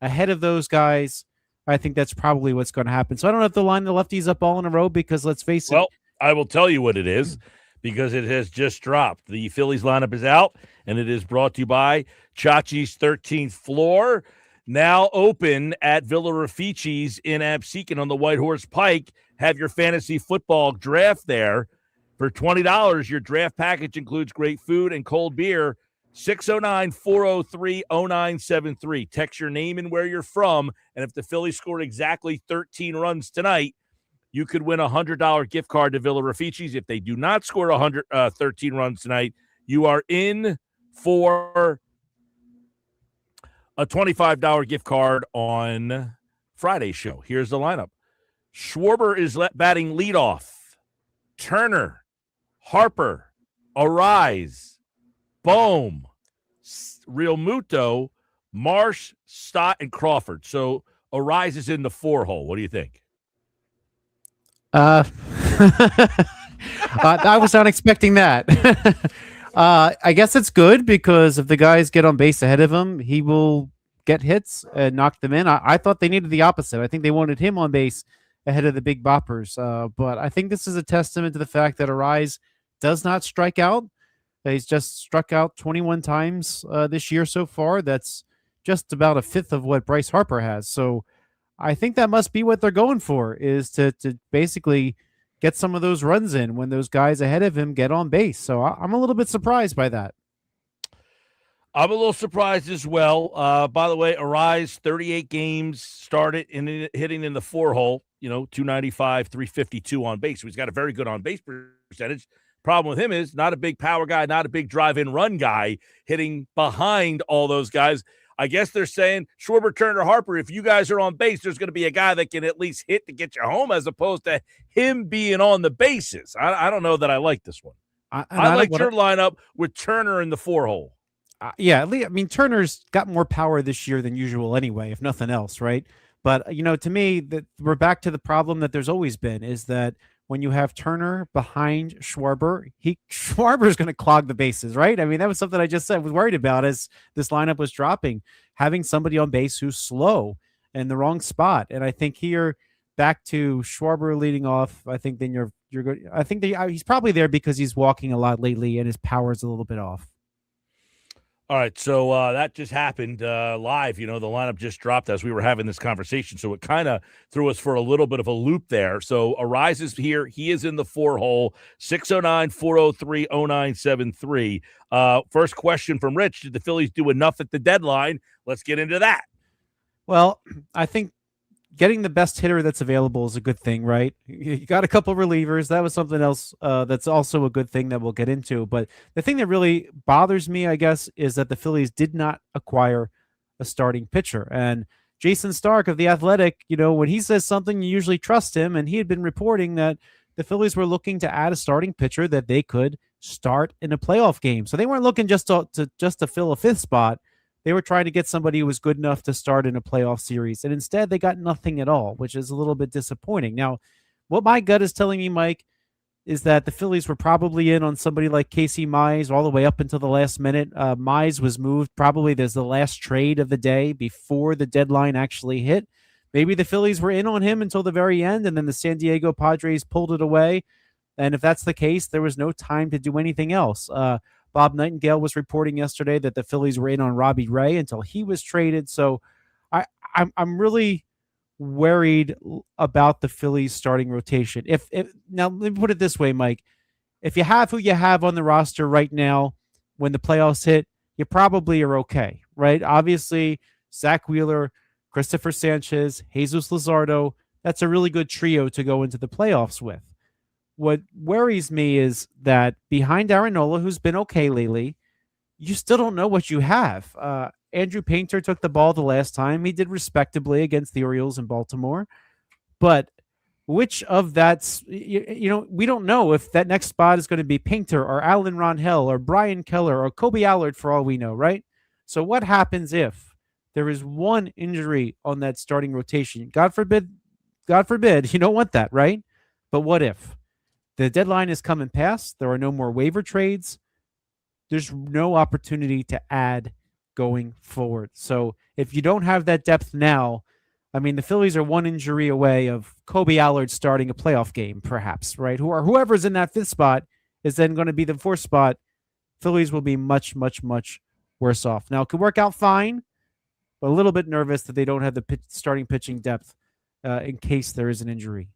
ahead of those guys. I think that's probably what's going to happen. So I don't have to line the lefties up all in a row because let's face it. Well, I will tell you what it is because it has just dropped. The Phillies lineup is out, and it is brought to you by Chachi's 13th Floor, now open at Villa Raffici's in Absecon on the White Horse Pike. Have your fantasy football draft there. For $20, your draft package includes great food and cold beer. 609-403-0973. Text your name and where you're from, and if the Phillies scored exactly 13 runs tonight, you could win a $100 gift card to Villa Raffici's. If they do not score 13 runs tonight, you are in for a $25 gift card on Friday's show. Here's the lineup. Schwarber is batting leadoff. Turner, Harper, Ariz, Bohm, Real Muto, Marsh, Stott, and Crawford. So Ariz is in the 4 hole. What do you think? I was not expecting that. I guess it's good because if the guys get on base ahead of him, he will get hits and knock them in. I thought they needed the opposite. I think they wanted him on base ahead of the big boppers. But I think this is a testament to the fact that Ariz does not strike out. He's just struck out 21 times this year so far. That's just about a fifth of what Bryce Harper has. So I think that must be what they're going for, is to basically get some of those runs in when those guys ahead of him get on base. So I'm a little bit surprised by that. I'm a little surprised as well. By the way, Ariz, 38 games started in hitting in the 4 hole. 295, 352 on base. So he's got a very good on base percentage. Problem with him is not a big power guy, not a big drive-in run guy, hitting behind all those guys. I guess they're saying, Schwarber, Turner, Harper, if you guys are on base, there's going to be a guy that can at least hit to get you home as opposed to him being on the bases. I don't know that I like this one. I like your lineup with Turner in the 4-hole. Yeah, I mean, Turner's got more power this year than usual anyway, if nothing else, right? But, to me, that we're back to the problem that there's always been, is that when you have Turner behind Schwarber, Schwarber's going to clog the bases, right? I mean, that was something I just said was worried about as this lineup was dropping, having somebody on base who's slow in the wrong spot. And I think here, back to Schwarber leading off, I think then you're good. I think he's probably there because he's walking a lot lately and his power is a little bit off. All right, so that just happened live. The lineup just dropped as we were having this conversation, so it kind of threw us for a little bit of a loop there. So Arise is here. He is in the 4-hole, 609-403-0973. First question from Rich, did the Phillies do enough at the deadline? Let's get into that. Well, I think getting the best hitter that's available is a good thing, right? You got a couple relievers. That was something else that's also a good thing that we'll get into. But the thing that really bothers me, I guess, is that the Phillies did not acquire a starting pitcher. And Jason Stark of The Athletic, when he says something, you usually trust him. And he had been reporting that the Phillies were looking to add a starting pitcher that they could start in a playoff game. So they weren't looking just to fill a fifth spot. They were trying to get somebody who was good enough to start in a playoff series. And instead, they got nothing at all, which is a little bit disappointing. Now, what my gut is telling me, Mike, is that the Phillies were probably in on somebody like Casey Mize all the way up until the last minute. Mize was moved probably as the last trade of the day before the deadline actually hit. Maybe the Phillies were in on him until the very end, and then the San Diego Padres pulled it away. And if that's the case, there was no time to do anything else. Bob Nightingale was reporting yesterday that the Phillies were in on Robbie Ray until he was traded. So I'm really worried about the Phillies starting rotation. If now let me put it this way, Mike, if you have who you have on the roster right now, when the playoffs hit, you probably are okay, right? Obviously, Zach Wheeler, Christopher Sanchez, Jesus Luzardo, that's a really good trio to go into the playoffs with. What worries me is that behind Aaron Nola, who's been okay lately, you still don't know what you have. Andrew Painter took the ball the last time. He did respectably against the Orioles in Baltimore. But which of that's, we don't know if that next spot is going to be Painter or Alan Ronhell or Brian Keller or Kobe Allard for all we know, right? So what happens if there is one injury on that starting rotation? God forbid, you don't want that, right? But what if? The deadline is coming past. There are no more waiver trades. There's no opportunity to add going forward. So if you don't have that depth now, I mean, the Phillies are one injury away of Kobe Allard starting a playoff game, perhaps, right? Whoever's in that fifth spot is then going to be the fourth spot. Phillies will be much, much, much worse off. Now, it could work out fine, but a little bit nervous that they don't have the starting pitching depth in case there is an injury.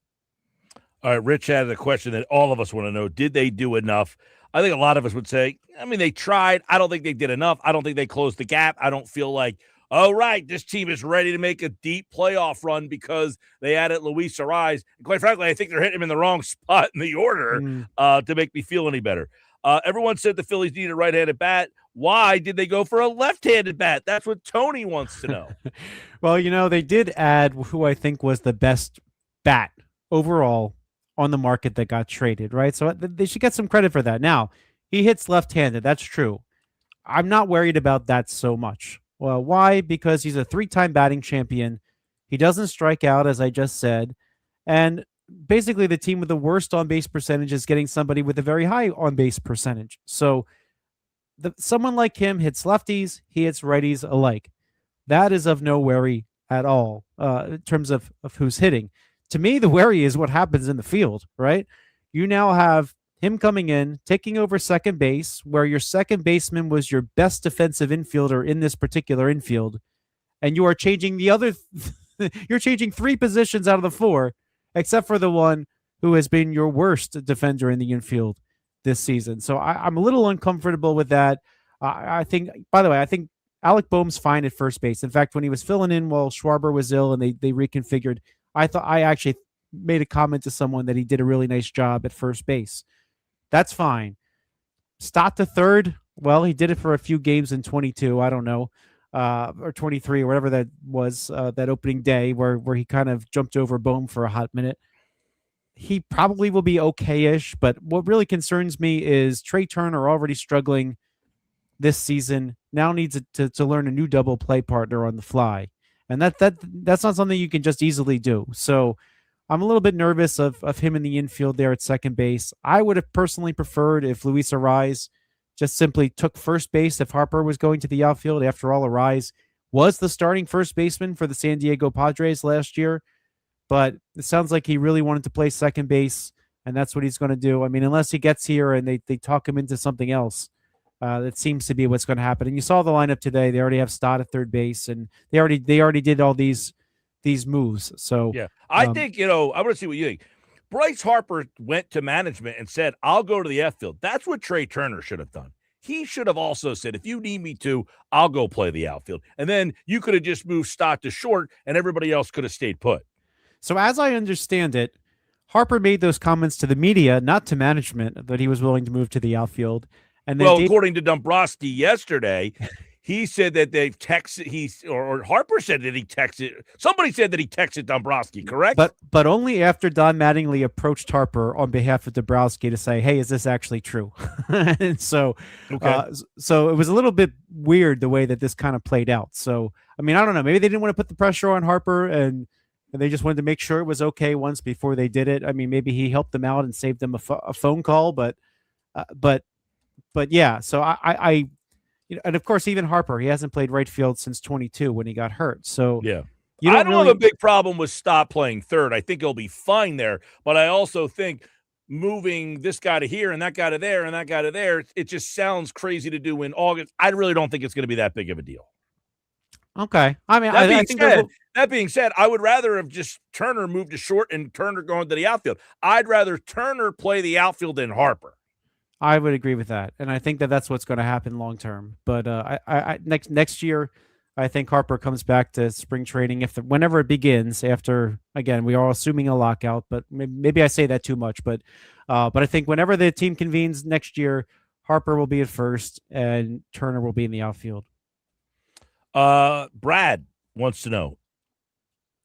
All right, Rich had a question that all of us want to know. Did they do enough? I think a lot of us would say, they tried. I don't think they did enough. I don't think they closed the gap. I don't feel like, this team is ready to make a deep playoff run because they added Luis Arise. And quite frankly, I think they're hitting him in the wrong spot in the order to make me feel any better. Everyone said the Phillies need a right-handed bat. Why did they go for a left-handed bat? That's what Tony wants to know. Well, they did add who I think was the best bat overall on the market that got traded, right? So they should get some credit for that. Now, he hits left-handed. That's true. I'm not worried about that so much. Well, why? Because he's a 3-time batting champion. He doesn't strike out, as I just said. And basically the team with the worst on-base percentage is getting somebody with a very high on-base percentage. So someone like him hits lefties, he hits righties alike. That is of no worry at all in terms of who's hitting. To me, the worry is what happens in the field, right? You now have him coming in, taking over second base, where your second baseman was your best defensive infielder in this particular infield, and you are changing you're changing 3 positions out of the 4, except for the one who has been your worst defender in the infield this season. So I'm a little uncomfortable with that. I think Alec Boehm's fine at first base. In fact, when he was filling in while Schwarber was ill and they reconfigured, I actually made a comment to someone that he did a really nice job at first base. That's fine. Stott to third. Well, he did it for a few games in 22. I don't know, or 23 or whatever that was, that opening day where he kind of jumped over Bohm for a hot minute. He probably will be okay-ish, but what really concerns me is Trey Turner, already struggling this season, now needs to learn a new double play partner on the fly. And that's not something you can just easily do. So I'm a little bit nervous of him in the infield there at second base. I would have personally preferred if Luis Arraez just simply took first base if Harper was going to the outfield. After all, Arraez was the starting first baseman for the San Diego Padres last year, but it sounds like he really wanted to play second base, and that's what he's going to do. I mean, unless he gets here and they talk him into something else, that seems to be what's going to happen. And you saw the lineup today; they already have Stott at third base, and they already did all these moves. So yeah, I think I want to see what you think. Bryce Harper went to management and said, "I'll go to the F field." That's what Trey Turner should have done. He should have also said, "If you need me to, I'll go play the outfield." And then you could have just moved Stott to short, and everybody else could have stayed put. So as I understand it, Harper made those comments to the media, not to management, that he was willing to move to the outfield. And then according to Dombrowski yesterday, he said that they've texted. Or Harper said that he texted. Somebody said that he texted Dombrowski, correct? But only after Don Mattingly approached Harper on behalf of Dombrowski to say, "Hey, is this actually true?" And so, so it was a little bit weird the way that this kind of played out. So, I mean, I don't know. Maybe they didn't want to put the pressure on Harper, and they just wanted to make sure it was okay once before they did it. I mean, maybe he helped them out and saved them a phone call, but yeah. So I and of course, even Harper, he hasn't played right field since 22 when he got hurt. So yeah, I don't have a big problem with Stott playing third. I think he'll be fine there. But I also think moving this guy to here and that guy to there and that guy to there, it just sounds crazy to do in August. I really don't think it's going to be that big of a deal. Okay. I mean, that being said, I would rather have just Turner moved to short and Turner going to the outfield. I'd rather Turner play the outfield than Harper. I would agree with that, and I think that that's what's going to happen long term. But next year, I think Harper comes back to spring training whenever it begins. After, again, we are assuming a lockout, but maybe I say that too much. But I think whenever the team convenes next year, Harper will be at first, and Turner will be in the outfield. Brad wants to know,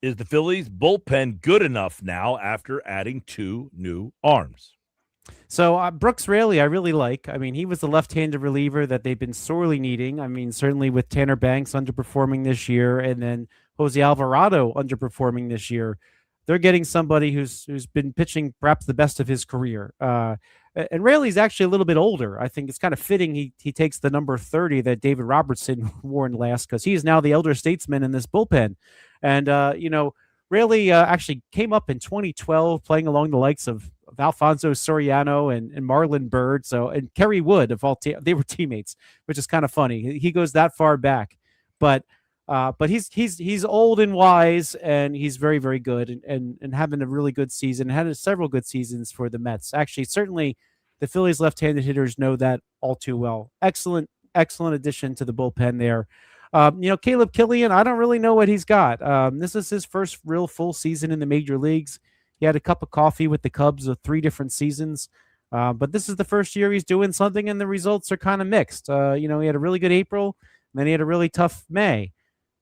is the Phillies bullpen good enough now after adding 2 new arms? So Brooks Raley, I really like. I mean, he was the left-handed reliever that they've been sorely needing. I mean, certainly with Tanner Banks underperforming this year and then Jose Alvarado underperforming this year, they're getting somebody who's been pitching perhaps the best of his career. And Raley's actually a little bit older. I think it's kind of fitting he takes the number 30 that David Robertson wore in last, because he is now the elder statesman in this bullpen. And, Raley actually came up in 2012 playing along the likes of Alfonso Soriano and Marlon Byrd. And Kerry Wood they were teammates, which is kind of funny. He goes that far back, but he's old and wise, and he's very, very good and having a really good season. Had several good seasons for the Mets. Actually, certainly the Phillies left-handed hitters know that all too well. Excellent addition to the bullpen there. Caleb Killian, I don't really know what he's got. This is his first real full season in the major leagues. He had a cup of coffee with the Cubs of 3 different seasons. But this is the first year he's doing something, and the results are kind of mixed. He had a really good April, and then he had a really tough May.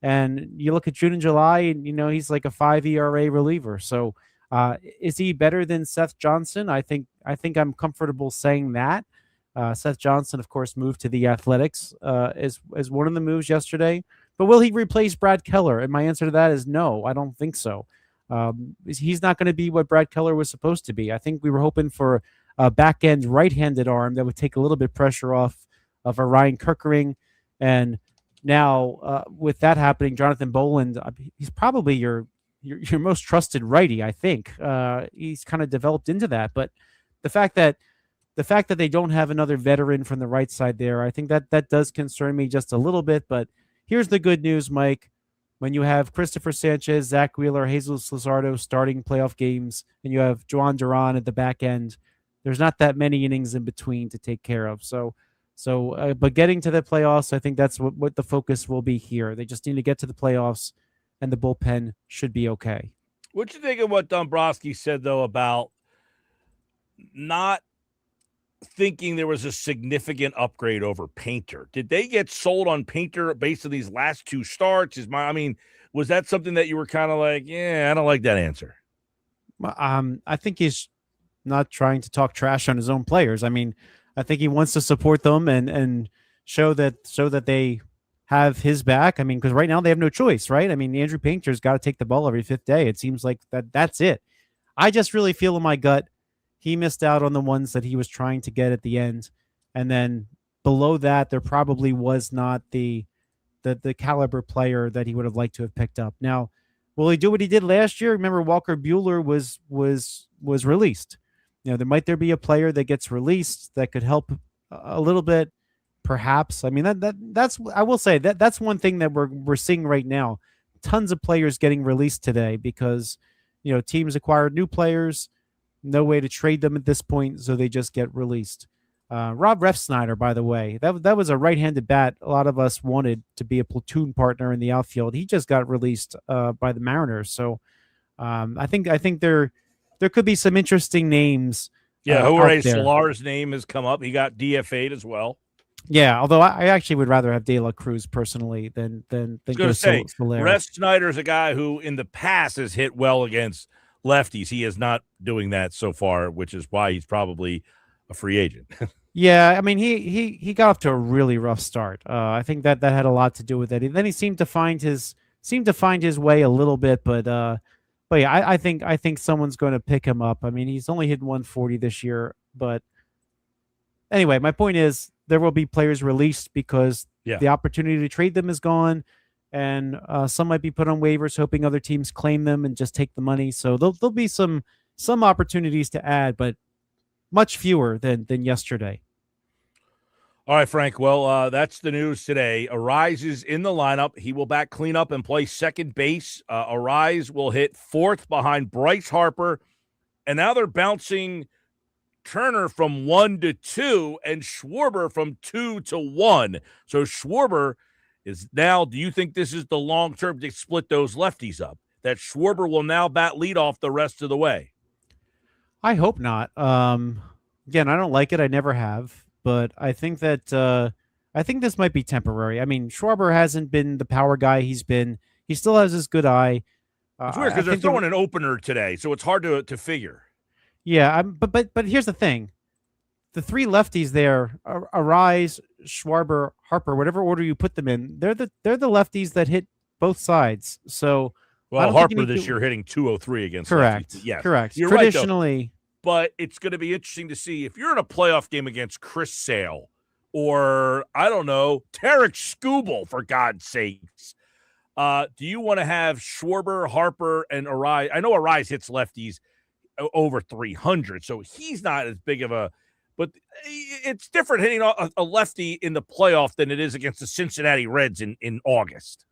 And you look at June and July, and, he's like a 5 ERA reliever. So is he better than Seth Johnson? I think I'm comfortable saying that. Seth Johnson, of course, moved to the Athletics as one of the moves yesterday. But will he replace Brad Keller? And my answer to that is no, I don't think so. He's not going to be what Brad Keller was supposed to be. I think we were hoping for a back-end right-handed arm that would take a little bit pressure off of a Ryan Kerkering. And now with that happening, Jonathan Boland, he's probably your most trusted righty, I think. He's kind of developed into that. But the fact that they don't have another veteran from the right side there, I think that does concern me just a little bit. But here's the good news, Mike. When you have Christopher Sanchez, Zach Wheeler, Jesus Luzardo starting playoff games, and you have Juan Duran at the back end, there's not that many innings in between to take care of. But getting to the playoffs, I think that's what the focus will be here. They just need to get to the playoffs, and the bullpen should be okay. What you think of what Dombrowski said, though, about not thinking there was a significant upgrade over Painter? Did they get sold on Painter based on these last two starts? Was that something that you were kind of like, yeah, I don't like that answer? I think he's not trying to talk trash on his own players. I mean, I think he wants to support them and show that they have his back. I mean, because right now they have no choice, right? I mean, Andrew Painter's got to take the ball every fifth day. It seems like that's it. I just really feel in my gut he missed out on the ones that he was trying to get at the end, and then below that there probably was not the caliber player that he would have liked to have picked up. Now, will he do what he did last year? Remember, Walker Buehler was released. You know, there be a player that gets released that could help a little bit, perhaps. I mean, that's I will say that's one thing that we're seeing right now. Tons of players getting released today because, you know, teams acquired new players, no way to trade them at this point, so they just get released. Rob Refsnyder, by the way, that was a right-handed bat. A lot of us wanted to be a platoon partner in the outfield. He just got released by the Mariners. So I think there could be some interesting names. Yeah, Jorge Solar's name has come up. He got DFA'd as well. Yeah, although I actually would rather have De La Cruz personally than I was going to say, Refsnyder is a guy who in the past has hit well against lefties. He is not doing that so far, which is why he's probably a free agent. Yeah, I mean he got off to a really rough start. I think that had a lot to do with it. Then he seemed to find his way a little bit, but yeah, I think someone's going to pick him up. I mean, he's only hit 140 this year, but anyway, my point is there will be players released because the opportunity to trade them is gone, and some might be put on waivers, hoping other teams claim them and just take the money. So there'll be some opportunities to add, but much fewer than yesterday. All right, Frank. Well, that's the news today. Arise is in the lineup. He will back clean up and play second base. Arise will hit fourth behind Bryce Harper, and now they're bouncing Turner from 1 to 2 and Schwarber from 2 to 1. So Schwarber is now, do you think this is the long term to split those lefties up? That Schwarber will now bat leadoff the rest of the way? I hope not. Again, I don't like it. I never have, but I think that I think this might be temporary. I mean, Schwarber hasn't been the power guy he still has his good eye. It's weird because they're throwing an opener today, so it's hard to figure. Yeah, but here's the thing. The three lefties there, Arise, Schwarber, Harper, whatever order you put them in, they're the lefties that hit both sides. So Harper this year hitting 203 against correct. lefties. Yes. Correct. You're traditionally, right, but it's going to be interesting to see if you're in a playoff game against Chris Sale or I don't know, Tarek Skubal, for God's sakes. Do you want to have Schwarber, Harper, and Arise? I know Arise hits lefties over 300, so he's not as big of a, but it's different hitting a lefty in the playoff than it is against the Cincinnati Reds in August.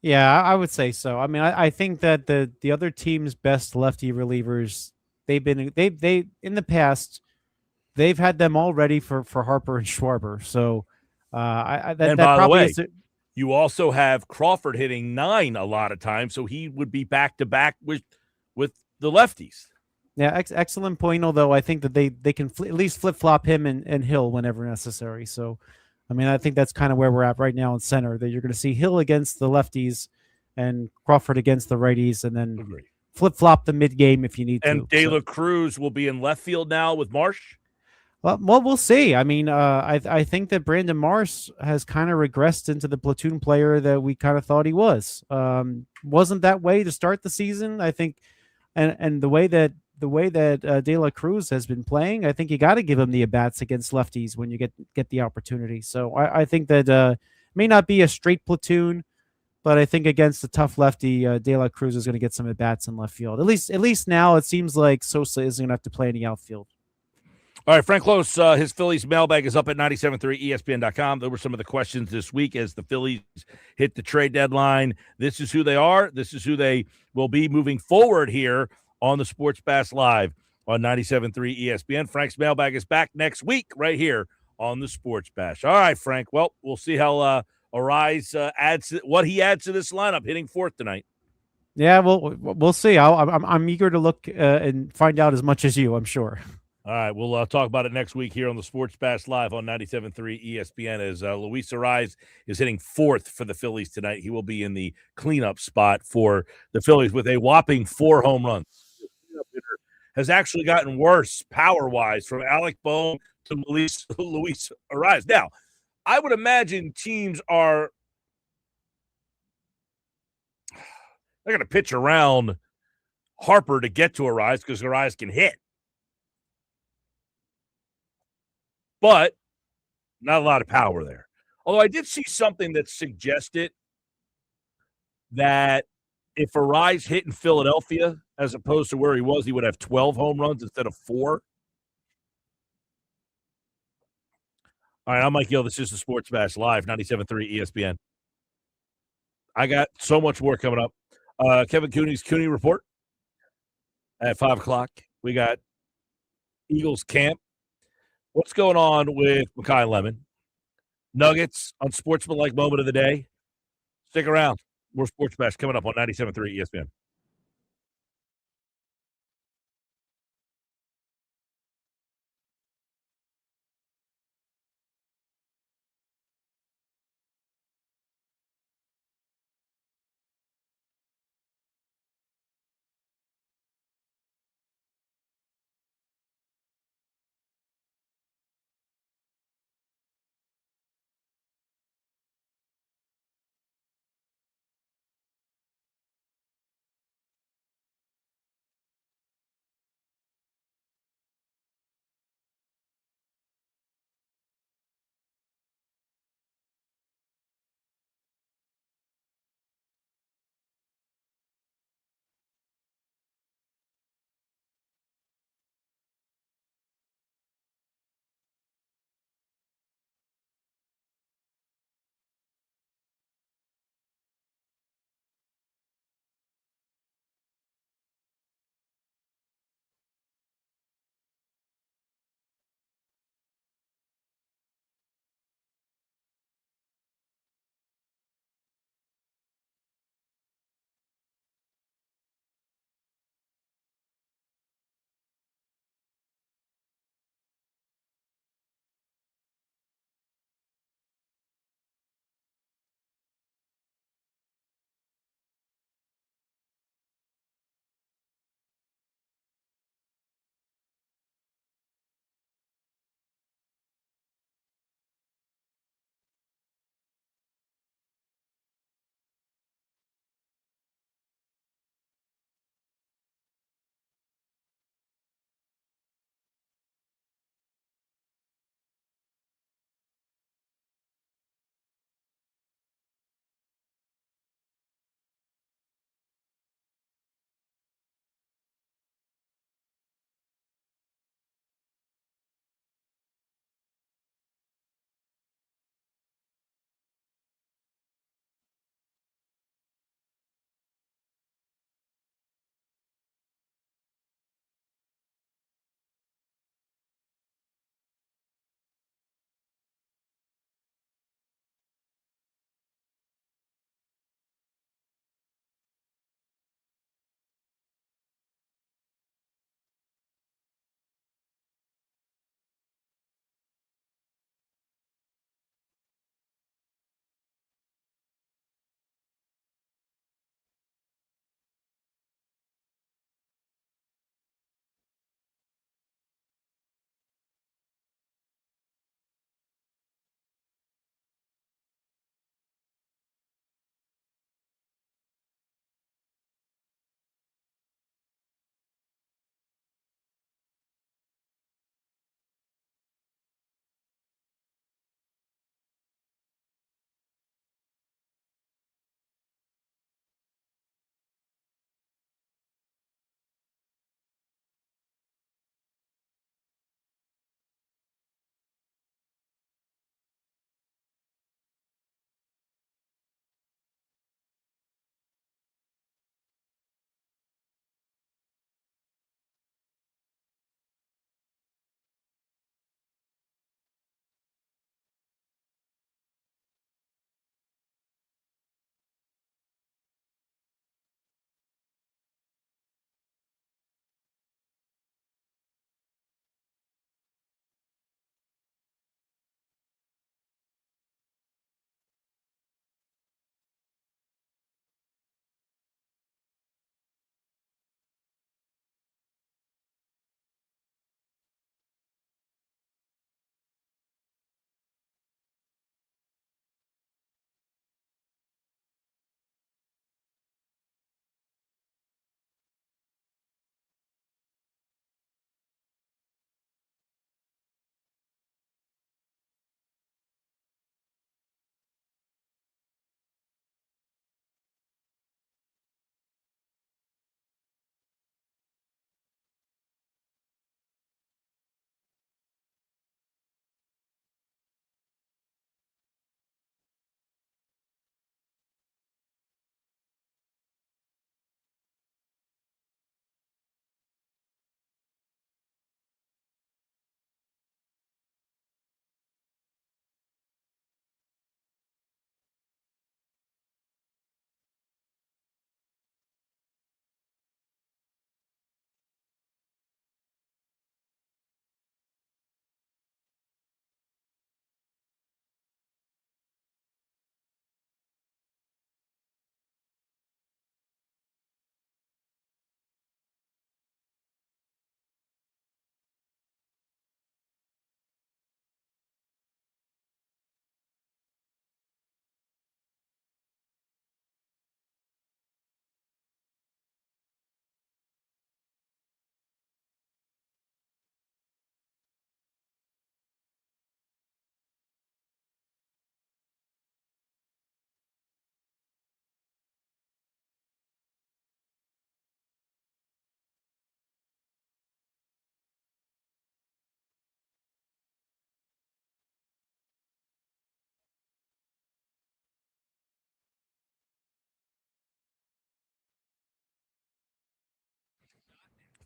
Yeah, I would say so. I mean, I think that the other team's best lefty relievers, they in the past, they've had them all ready for Harper and Schwarber. So and by the way, you also have Crawford hitting 9 a lot of times, so he would be back to back with the lefties. Yeah, excellent point. Although I think that they can at least flip flop him and Hill whenever necessary. So, I mean, I think that's kind of where we're at right now in center. That you're going to see Hill against the lefties and Crawford against the righties, and then flip flop the mid game if you need to. And De La Cruz will be in left field now with Marsh. Well, we'll see. I mean, I think that Brandon Marsh has kind of regressed into the platoon player that we kind of thought he was. Wasn't that way to start the season, I think. And the way that De La Cruz has been playing, I think you got to give him the at-bats against lefties when you get the opportunity. So I think that it may not be a straight platoon, but I think against a tough lefty, De La Cruz is going to get some at-bats in left field. At least now it seems like Sosa isn't going to have to play in the outfield. All right, Frank Klose, his Phillies mailbag is up at 97.3ESPN.com. There were some of the questions this week as the Phillies hit the trade deadline. This is who they are. This is who they will be moving forward here on the Sports Bash Live on 97.3 ESPN. Frank's mailbag is back next week right here on the Sports Bash. All right, Frank. Well, we'll see how Arise adds to this lineup, hitting fourth tonight. Yeah, well, we'll see. I'm eager to look and find out as much as you. I'm sure. All right, we'll talk about it next week here on the Sports Bash Live on 97.3 ESPN as Luis Arraez is hitting fourth for the Phillies tonight. He will be in the cleanup spot for the Phillies with a whopping 4 home runs. The cleanup hitter has actually gotten worse power-wise from Alec Bohm to Luis Arraez. Now, I would imagine teams are they're going to pitch around Harper to get to Arraez because Arraez can hit. But not a lot of power there. Although I did see something that suggested that if Arraez hit in Philadelphia as opposed to where he was, he would have 12 home runs instead of 4. All right, I'm Mike Gill. This is the Sports Bash Live, 97.3 ESPN. I got so much more coming up. Kevin Cooney's Cooney Report at 5 o'clock. We got Eagles camp. What's going on with Makai Lemon? Nuggets, Unsportsmanlike Moment of the Day. Stick around. More Sports Bash coming up on 97.3 ESPN.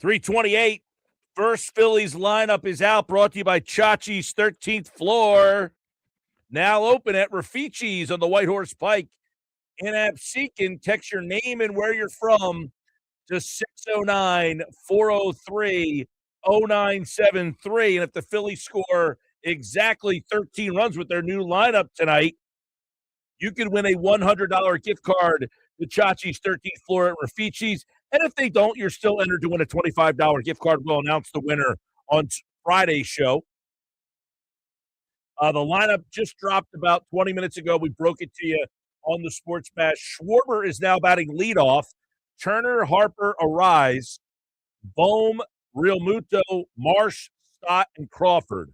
328. First Phillies lineup is out, brought to you by Chachi's 13th Floor. Now open at Rafici's on the White Horse Pike in Absecon. Text your name and where you're from to 609-403-0973. And if the Phillies score exactly 13 runs with their new lineup tonight, you can win a $100 gift card to Chachi's 13th Floor at Rafici's. And if they don't, you're still entered to win a $25 gift card. We'll announce the winner on Friday's show. The lineup just dropped about 20 minutes ago. We broke it to you on the Sports Bash. Schwarber is now batting leadoff. Turner, Harper, Arise, Bohm, Real Muto, Marsh, Stott, and Crawford.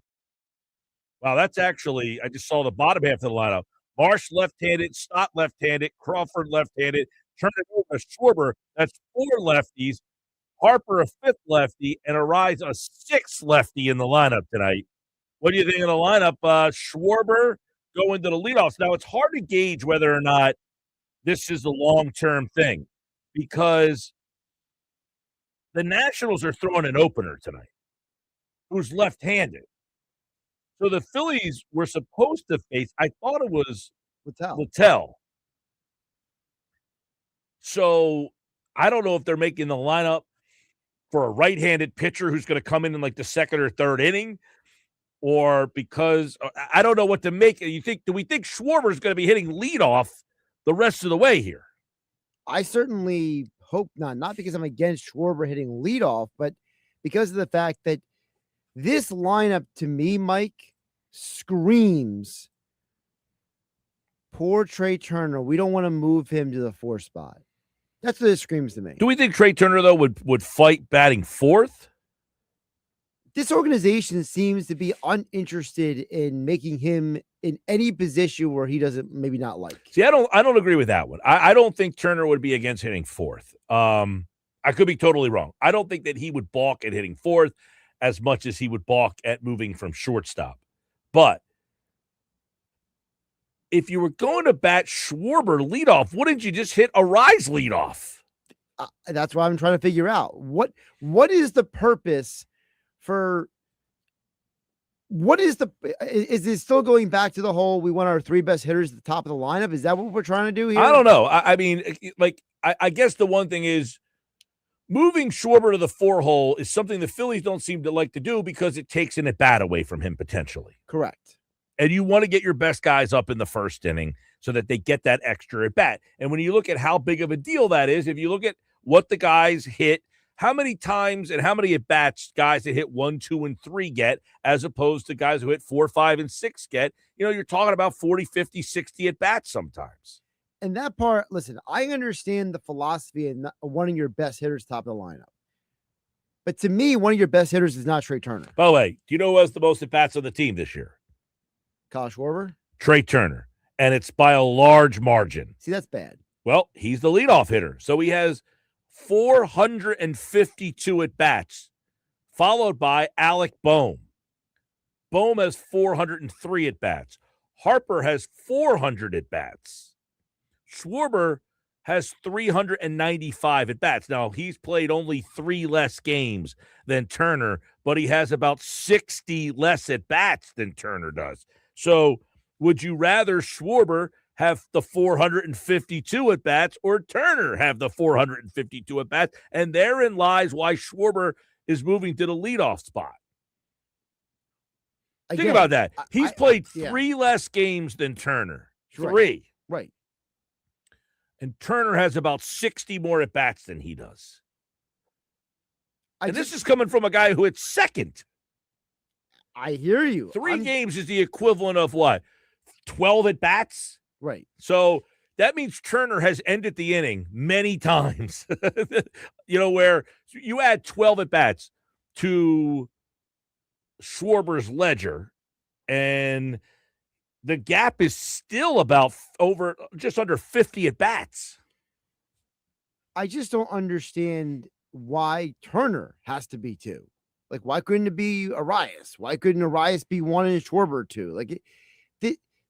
Wow, that's actually, I just saw the bottom half of the lineup. Marsh left-handed, Stott left-handed, Crawford left-handed, Turner over Schwarber. That's 4 lefties. Harper a 5th lefty, and Arise a 6th lefty in the lineup tonight. What do you think of the lineup? Schwarber going to the leadoffs. Now, it's hard to gauge whether or not this is a long-term thing because the Nationals are throwing an opener tonight who's left-handed. So the Phillies were supposed to face, I thought it was Littell. So I don't know if they're making the lineup for a right-handed pitcher who's going to come in like the 2nd or 3rd inning, or because I don't know what to make. Do we think Schwarber is going to be hitting leadoff the rest of the way here? I certainly hope not. Not because I'm against Schwarber hitting leadoff, but because of the fact that this lineup to me, Mike, screams poor Trey Turner. We don't want to move him to the 4th spot. That's what it screams to me. Do we think Trey Turner, though, would fight batting 4th? This organization seems to be uninterested in making him in any position where he doesn't maybe not like. See, I don't agree with that one. I don't think Turner would be against hitting 4th. I could be totally wrong. I don't think that he would balk at hitting 4th as much as he would balk at moving from shortstop. But if you were going to bat Schwarber leadoff, wouldn't you just hit Arise leadoff? That's what I'm trying to figure out. What is the purpose for? Is it still going back to the whole we want our 3 best hitters at the top of the lineup? Is that what we're trying to do here? I don't know. I mean, I guess the one thing is moving Schwarber to the 4 hole is something the Phillies don't seem to like to do because it takes an at-bat away from him potentially. Correct. And you want to get your best guys up in the 1st inning so that they get that extra at-bat. And when you look at how big of a deal that is, if you look at what the guys hit, how many times and how many at-bats guys that hit 1, 2, and 3 get, as opposed to guys who hit 4, 5, and 6 get, you're talking about 40, 50, 60 at-bats sometimes. And that part, listen, I understand the philosophy in wanting your best hitters top of the lineup. But to me, one of your best hitters is not Trey Turner. By the way, do you know who has the most at-bats on the team this year? Kyle Schwarber? Trey Turner. And it's by a large margin. See, that's bad. Well, he's the leadoff hitter. So he has 452 at-bats, followed by Alec Bohm. Bohm has 403 at-bats. Harper has 400 at-bats. Schwarber has 395 at-bats. Now, he's played only 3 less games than Turner, but he has about 60 less at-bats than Turner does. So would you rather Schwarber have the 452 at-bats or Turner have the 452 at-bats? And therein lies why Schwarber is moving to the leadoff spot. Think about that. He's played 3 less games than Turner. 3. Right. And Turner has about 60 more at-bats than he does. This is coming from a guy who hit 2nd. I hear you. 3 games is the equivalent of what? 12 at-bats? Right. So that means Turner has ended the inning many times. Where you add 12 at-bats to Schwarber's ledger, and the gap is still about just under 50 at-bats. I just don't understand why Turner has to be 2. Like, why couldn't it be Arias? Why couldn't Arias be 1 and Schwarber 2? Like,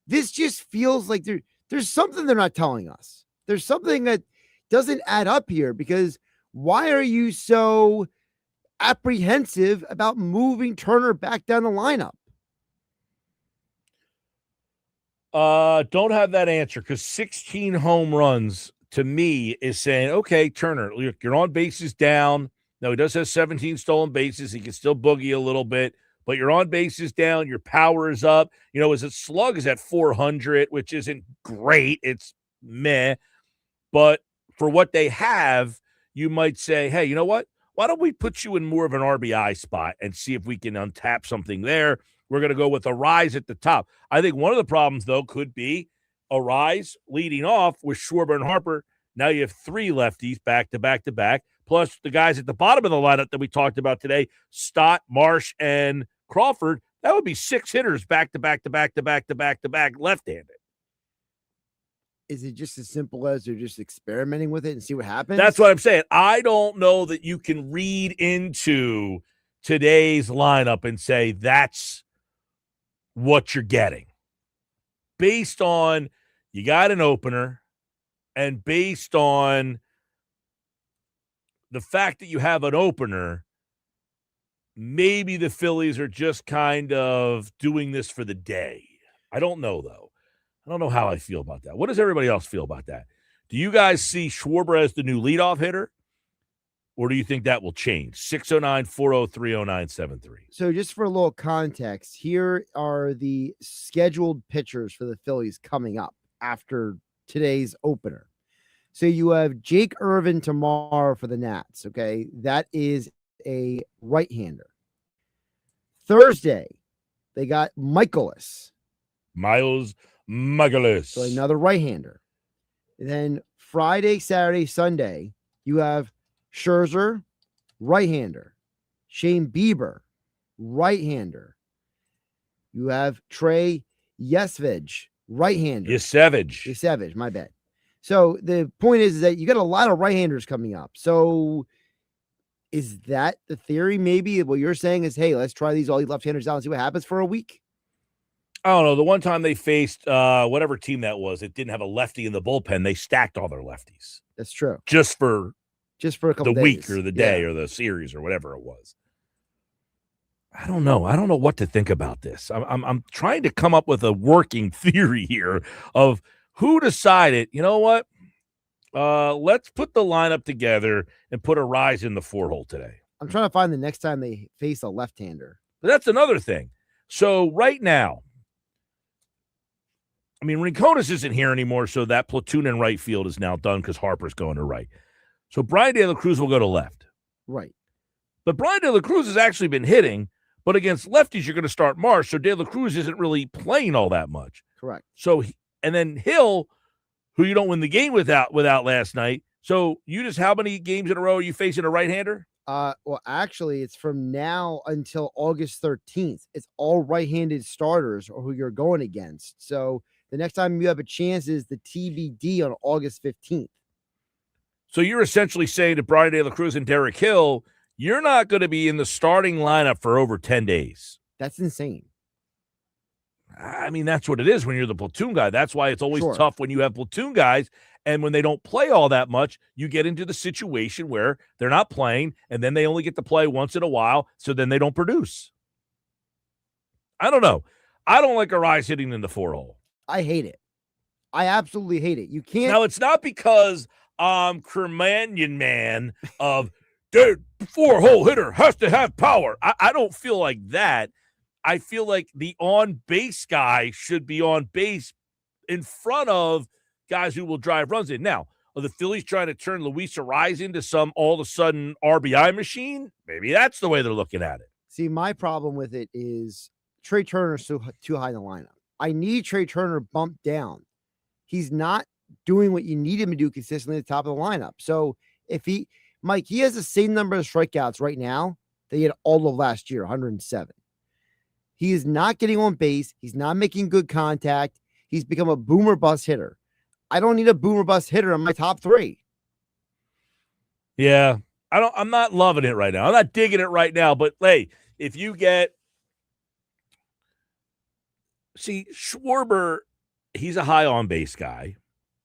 this just feels like there's something they're not telling us. There's something that doesn't add up here, because why are you so apprehensive about moving Turner back down the lineup? Don't have that answer, because 16 home runs to me is saying, okay, Turner, look, you're on bases down. Now, he does have 17 stolen bases. He can still boogie a little bit, but you're on bases down. Your power is up. His slug is at 400, which isn't great. It's meh. But for what they have, you might say, hey, you know what? Why don't we put you in more of an RBI spot and see if we can untap something there? We're going to go with a rise at the top. I think one of the problems, though, could be a rise leading off with Schwarber and Harper. Now you have 3 lefties back to back to back, plus the guys at the bottom of the lineup that we talked about today, Stott, Marsh, and Crawford. That would be 6 hitters back to back to back to back to back to back left-handed. Is it just as simple as they're just experimenting with it and see what happens? That's what I'm saying. I don't know that you can read into today's lineup and say that's what you're getting. Based on you got an opener, and based on the fact that you have an opener, maybe the Phillies are just kind of doing this for the day. I don't know, though. I don't know how I feel about that. What does everybody else feel about that? Do you guys see Schwarber as the new leadoff hitter, or do you think that will change? 609-403-0973. So just for a little context, here are the scheduled pitchers for the Phillies coming up after today's opener. So you have Jake Irvin tomorrow for the Nats, okay? That is a right-hander. Thursday, they got Miles Mikolas. So another right-hander. Then Friday, Saturday, Sunday, you have Scherzer, right-hander. Shane Bieber, right-hander. You have Trey Yesvich, right-hander. Yesevich, my bad. So the point is that you got a lot of right-handers coming up. So is that the theory? Maybe what you're saying is, hey, let's try all these left-handers out and see what happens for a week? I don't know. The one time they faced whatever team that was, it didn't have a lefty in the bullpen. They stacked all their lefties. That's true. Just for a couple the days. week or the day or the series or whatever it was. I don't know. I don't know what to think about this. I'm trying to come up with a working theory here of who decided, you know what? Let's put the lineup together and put a rise in the 4-hole today. I'm trying to find the next time they face a left-hander. But that's another thing. So right now, I mean, Rincones isn't here anymore, so that platoon in right field is now done because Harper's going to right. So Brian De La Cruz will go to left. Right. But Brian De La Cruz has actually been hitting, but against lefties, you're going to start Marsh, so De La Cruz isn't really playing all that much. Correct. So, and then Hill, who you don't win the game without last night. So you just, how many games in a row are you facing a right-hander? Well, actually, it's from now until August 13th. It's all right-handed starters or who you're going against. So the next time you have a chance is the TBD on August 15th. So you're essentially saying to Brian De La Cruz and Derek Hill, you're not going to be in the starting lineup for over 10 days. That's insane. I mean, that's what it is when you're the platoon guy. That's why it's always tough when you have platoon guys. And when they don't play all that much, you get into the situation where they're not playing, and then they only get to play once in a while, so then they don't produce. I don't know. I don't like a rise hitting in the 4-hole. I hate it. I absolutely hate it. You can't. Now, it's not because I'm Kermanian man of, dude, 4-hole hitter has to have power. I don't feel like that. I feel like the on-base guy should be on base in front of guys who will drive runs in. Now, are the Phillies trying to turn Luis Arraez into some all-of-a-sudden RBI machine? Maybe that's the way they're looking at it. See, my problem with it is Trey Turner's too high in the lineup. I need Trey Turner bumped down. He's not doing what you need him to do consistently at the top of the lineup. So if he has the same number of strikeouts right now that he had all of last year, 107. He is not getting on base. He's not making good contact. He's become a boomer bust hitter. I don't need a boomer bust hitter in my top 3. Yeah. I'm not loving it right now. I'm not digging it right now, but hey, if you get Schwarber, he's a high on base guy.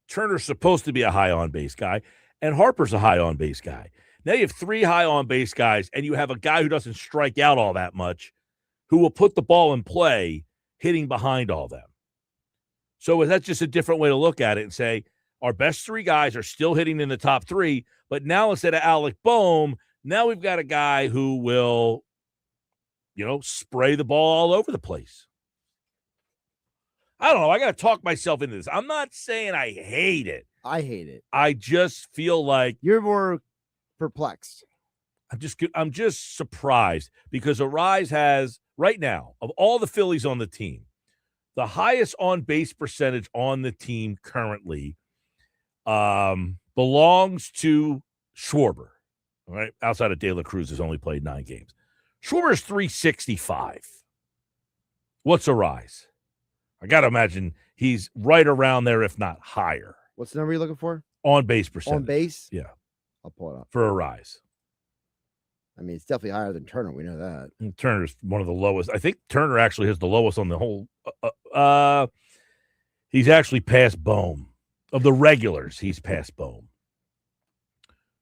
Turner's supposed to be a high on base guy, and Harper's a high on base guy. Now you have 3 high on base guys, and you have a guy who doesn't strike out all that much, who will put the ball in play, hitting behind all them. So that's just a different way to look at it and say, our best 3 guys are still hitting in the top 3, but now instead of Alec Boehm, now we've got a guy who will, spray the ball all over the place. I don't know. I got to talk myself into this. I'm not saying I hate it. I hate it. I just feel like You're more perplexed. I'm just surprised because Arise has, right now, of all the Phillies on the team, the highest on-base percentage on the team currently belongs to Schwarber, right? Outside of De La Cruz, has only played 9 games. Schwarber's 365. What's Arise? I got to imagine he's right around there, if not higher. What's the number you're looking for? On-base percentage. On base? Yeah. I'll pull it up. For Arise. I mean, it's definitely higher than Turner. We know that. And Turner's one of the lowest. I think Turner actually has the lowest on the whole. He's actually past Boehm. Of the regulars, he's past Boehm.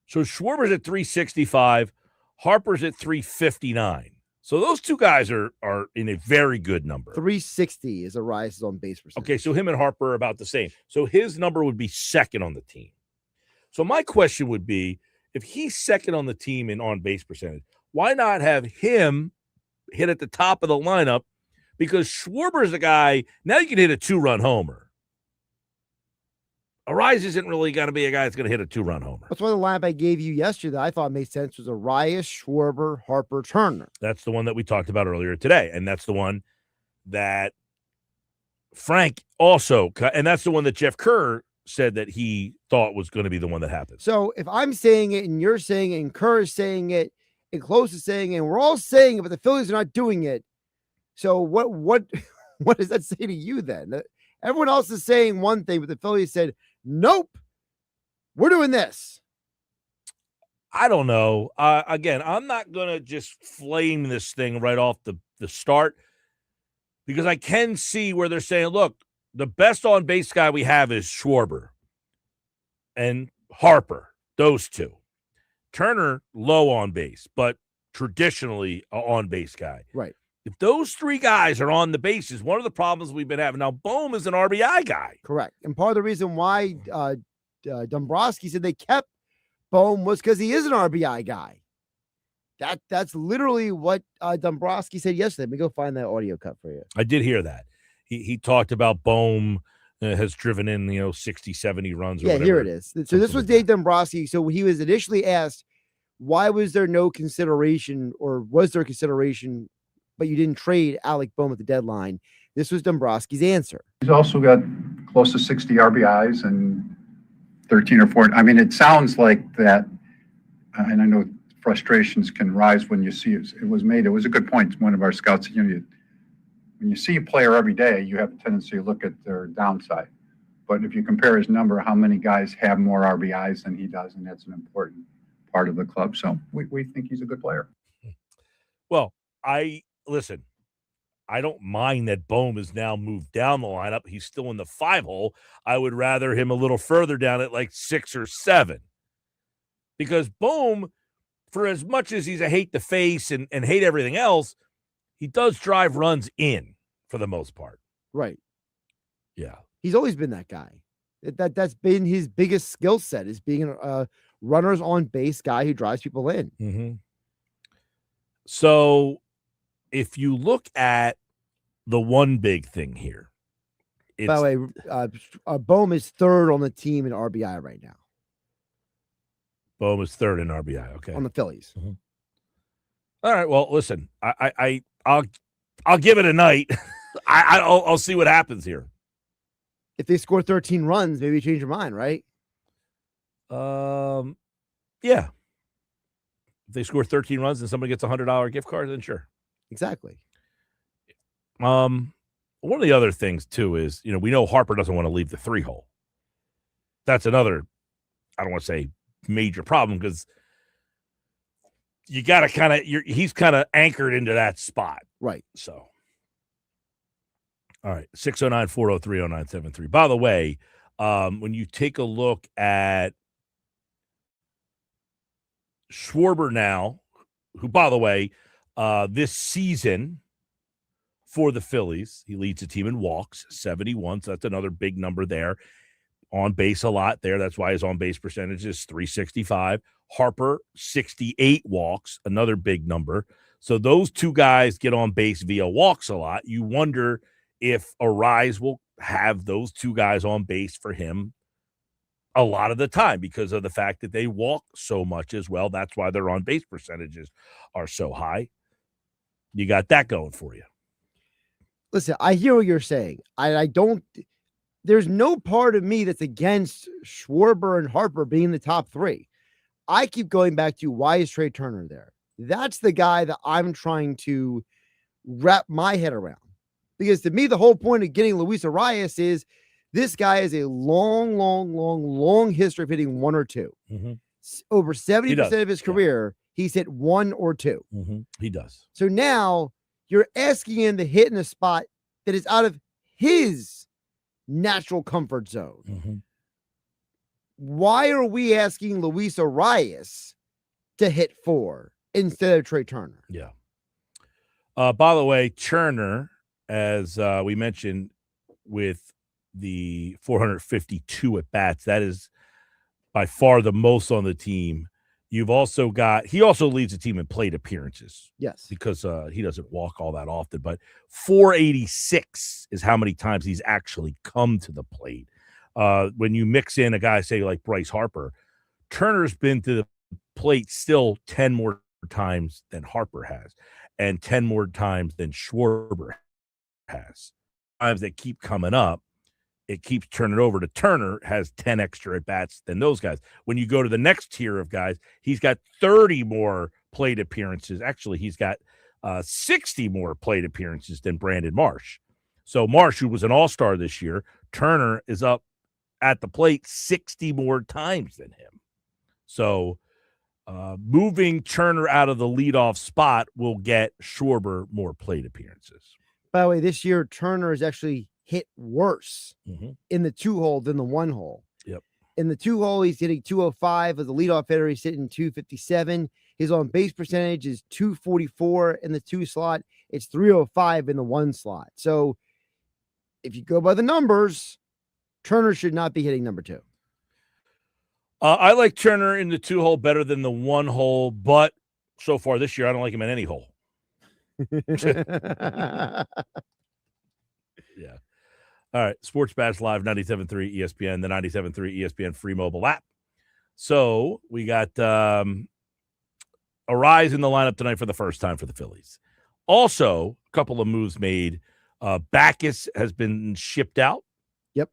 So Schwarber's at 365. Harper's at 359. So those 2 guys are in a very good number. 360 is Arise's on base percentage. Okay, so him and Harper are about the same. So his number would be second on the team. So my question would be, if he's second on the team in on-base percentage, why not have him hit at the top of the lineup? Because Schwarber's a guy, now you can hit a 2-run homer. Arise isn't really going to be a guy that's going to hit a 2-run homer. That's why the lineup I gave you yesterday I thought made sense was Arias, Schwarber, Harper, Turner. That's the one that we talked about earlier today, and that's the one that Frank also, and that's the one that Jeff Kerr said that he thought was going to be the one that happened. So if I'm saying it and you're saying it and Kerr is saying it and Klose is saying it and we're all saying it, but the Phillies are not doing it. So what does that say to you then? Everyone else is saying one thing, but the Phillies said, nope, we're doing this. I don't know. Again, I'm not going to just flame this thing right off the start because I can see where they're saying, look, the best on-base guy we have is Schwarber and Harper, those 2. Turner, low on base, but traditionally an on-base guy. Right. If those 3 guys are on the bases, one of the problems we've been having. Now, Boehm is an RBI guy. Correct. And part of the reason why Dombrowski said they kept Boehm was because he is an RBI guy. That's literally what Dombrowski said yesterday. Let me go find that audio cut for you. I did hear that. He talked about Boehm has driven in, 60, 70 runs or whatever. Here it is. So this was Dave Dombrowski. So he was initially asked, why was there no consideration or was there consideration, but you didn't trade Alec Boehm at the deadline? This was Dombrowski's answer. He's also got close to 60 RBIs and 13 or 14. I mean, it sounds like that, and I know frustrations can rise when you see it. It was a good point. One of our scouts, when you see a player every day, you have a tendency to look at their downside. But if you compare his number, how many guys have more RBIs than he does, and that's an important part of the club. So we think he's a good player. Well, listen, I don't mind that Boehm has now moved down the lineup. He's still in the 5 hole. I would rather him a little further down at like 6 or 7. Because Boehm, for as much as he's a hate the face and hate everything else, he does drive runs in for the most part. Right. Yeah. He's always been that guy. That's been his biggest skill set, is being a runners on base guy who drives people in. Mm-hmm. So if you look at the one big thing here, by the way, Boehm is 3rd on the team in RBI right now. Boehm is 3rd in RBI. Okay. On the Phillies. Mm-hmm. All right. Well, listen, I'll give it a night. I'll see what happens here. If they score 13 runs, maybe you change your mind, right? Yeah. If they score 13 runs and somebody gets a $100 gift card, then sure. Exactly. One of the other things too is, we know Harper doesn't want to leave the 3 hole. That's another, I don't want to say major problem, because you got to he's kind of anchored into that spot. Right. So, all right. 609-403-0973. By the way, when you take a look at Schwarber now, who, by the way, this season for the Phillies, he leads the team in walks, 71. So that's another big number there. On base a lot there. That's why his on base percentage is 365. Harper, 68 walks, another big number. So those two guys get on base via walks a lot. You wonder if Arise will have those two guys on base for him a lot of the time because of the fact that they walk so much as well. That's why their on base percentages are so high. You got that going for you. Listen, I hear what you're saying. I don't. There's no part of me that's against Schwarber and Harper being the top three. I keep going back to why is Trey Turner there? That's the guy that I'm trying to wrap my head around. Because to me, the whole point of getting Luis Arias is this guy has a long history of hitting one or two. Mm-hmm. Over 70% of his career, he's hit one or two. Mm-hmm. He does. So now you're asking him to hit in a spot that is out of his natural comfort zone. Mm-hmm. Why are we asking Luis Arias to hit 4 instead of Trey Turner? Yeah. By the way, Turner, as we mentioned, with the 452 at bats, that is by far the most on the team. You've also got, he also leads the team in plate appearances. Yes. Because he doesn't walk all that often, but 486 is how many times he's actually come to the plate. When you mix in a guy, say, like Bryce Harper, Turner's been to the plate still 10 more times than Harper has, and 10 more times than Schwarber has. Times that keep coming up, it keeps turning over to Turner, has 10 extra at-bats than those guys. When you go to the next tier of guys, he's got 30 more plate appearances. Actually, he's got 60 more plate appearances than Brandon Marsh. So Marsh, who was an all-star this year, Turner is up at the plate 60 more times than him. So moving Turner out of the leadoff spot will get Schwarber more plate appearances. By the way, this year, Turner has actually hit worse in the 2-hole than the 1-hole. Yep. In the 2-hole, he's hitting 205. As a leadoff hitter, he's hitting 257. His on base percentage is 244 in the 2 slot. It's 305 in the 1 slot. So if you go by the numbers, Turner should not be hitting number 2. I like Turner in the 2-hole better than the 1-hole, but so far this year, I don't like him in any hole. Yeah. All right. Sports Bash Live, 97.3 ESPN, the 97.3 ESPN free mobile app. So we got Arise in the lineup tonight for the first time for the Phillies. Also, a couple of moves made. Backus has been shipped out. Yep.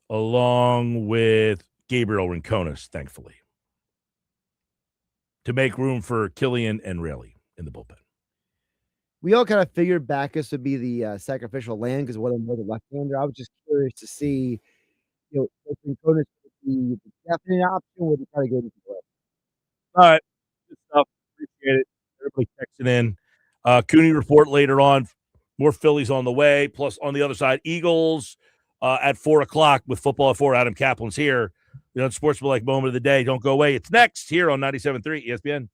Along with Gabriel Rincones, thankfully, to make room for Killian and Rayleigh in the bullpen. We all kind of figured Backus would be the sacrificial lamb because what I'm the left-hander. I was just curious to see, if Rincones would be the definite option, would he try to go to the left? All right. Good stuff. Appreciate it. Everybody texting in. Cooney report later on. More Phillies on the way. Plus, on the other side, Eagles at 4 o'clock with football at 4. Adam Kaplan's here. The Unsportsmanlike Moment of the day. Don't go away. It's next here on 97.3 ESPN.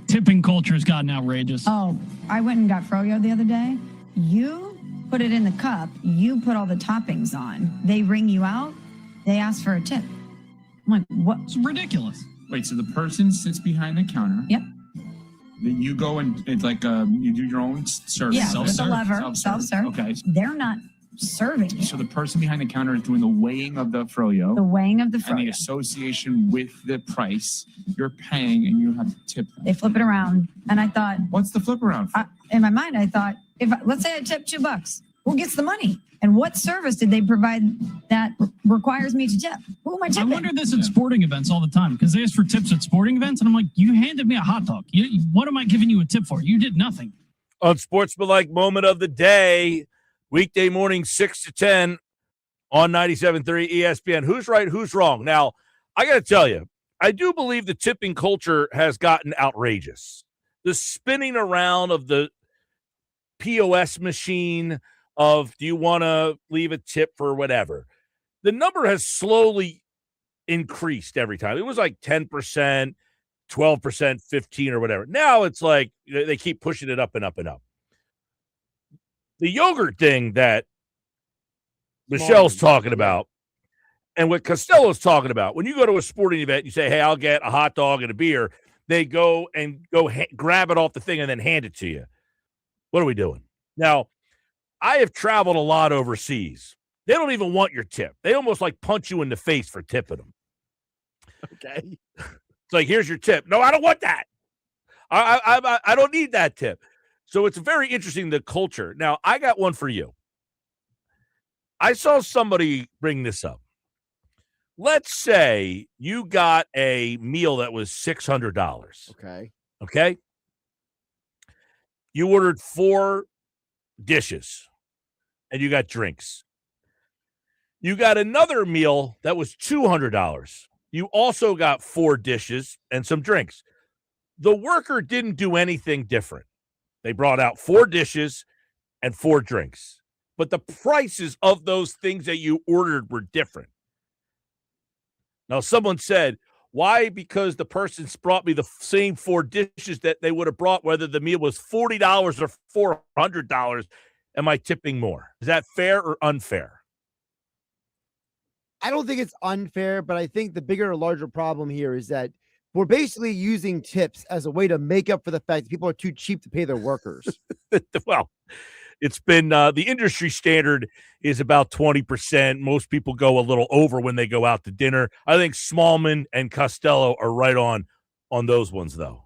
tipping culture has gotten outrageous. Oh, I went and got froyo the other day. You put it in the cup. You put all the toppings on. They ring you out. They ask for a tip. I'm like, what? It's ridiculous. Wait, so the person sits behind the counter. Yep. Then you go and it's like you do your own service. Yeah, with the lever, self-serve. Okay. They're not serving you. So the person behind the counter is doing the weighing of the froyo. The weighing of the And the froyo. association with the price you're paying, and you have to tip them. They flip it around, and I thought, What's the flip around for? in my mind, I thought, let's say I tip $2, who gets the money? And what service did they provide that requires me to tip? Who am I I tipping? wonder this at sporting events all the time because they ask for tips at sporting events, and I'm like, you handed me a hot dog. What am I giving you a tip for? You did nothing. Unsportsmanlike moment of the day, weekday morning 6 to 10 on 97.3 ESPN. Who's right, who's wrong? Now, I got to tell you, I do believe the tipping culture has gotten outrageous. The spinning around of the POS machine of, do you want to leave a tip for whatever? The number has slowly increased every time. It was like 10%, 12%, 15 or whatever. Now it's like they keep pushing it up and up and up. The yogurt thing that Michelle's talking about and what Costello's talking about, when you go to a sporting event, you say, hey, I'll get a hot dog and a beer. They go grab it off the thing and then hand it to you. What are we doing? Now, I have traveled a lot overseas. They don't even want your tip. They almost like punch you in the face for tipping them. Okay. It's like, here's your tip. No, I don't want that. I don't need that tip. So it's very interesting, the culture. Now, I got one for you. I saw somebody bring this up. Let's say you got a meal that was $600. Okay. Okay? You ordered 4 dishes and you got drinks. You got another meal that was $200. You also got 4 dishes and some drinks. The worker didn't do anything different. They brought out 4 dishes and 4 drinks. But the prices of those things that you ordered were different. Now, someone said, why? Because the person brought me the same 4 dishes that they would have brought, whether the meal was $40 or $400. Am I tipping more? Is that fair or unfair? I don't think it's unfair, but I think the bigger or larger problem here is that we're basically using tips as a way to make up for the fact that people are too cheap to pay their workers. Well, it's been the industry standard is about 20%. Most people go a little over when they go out to dinner. I think Smallman and Costello are right on those ones, though.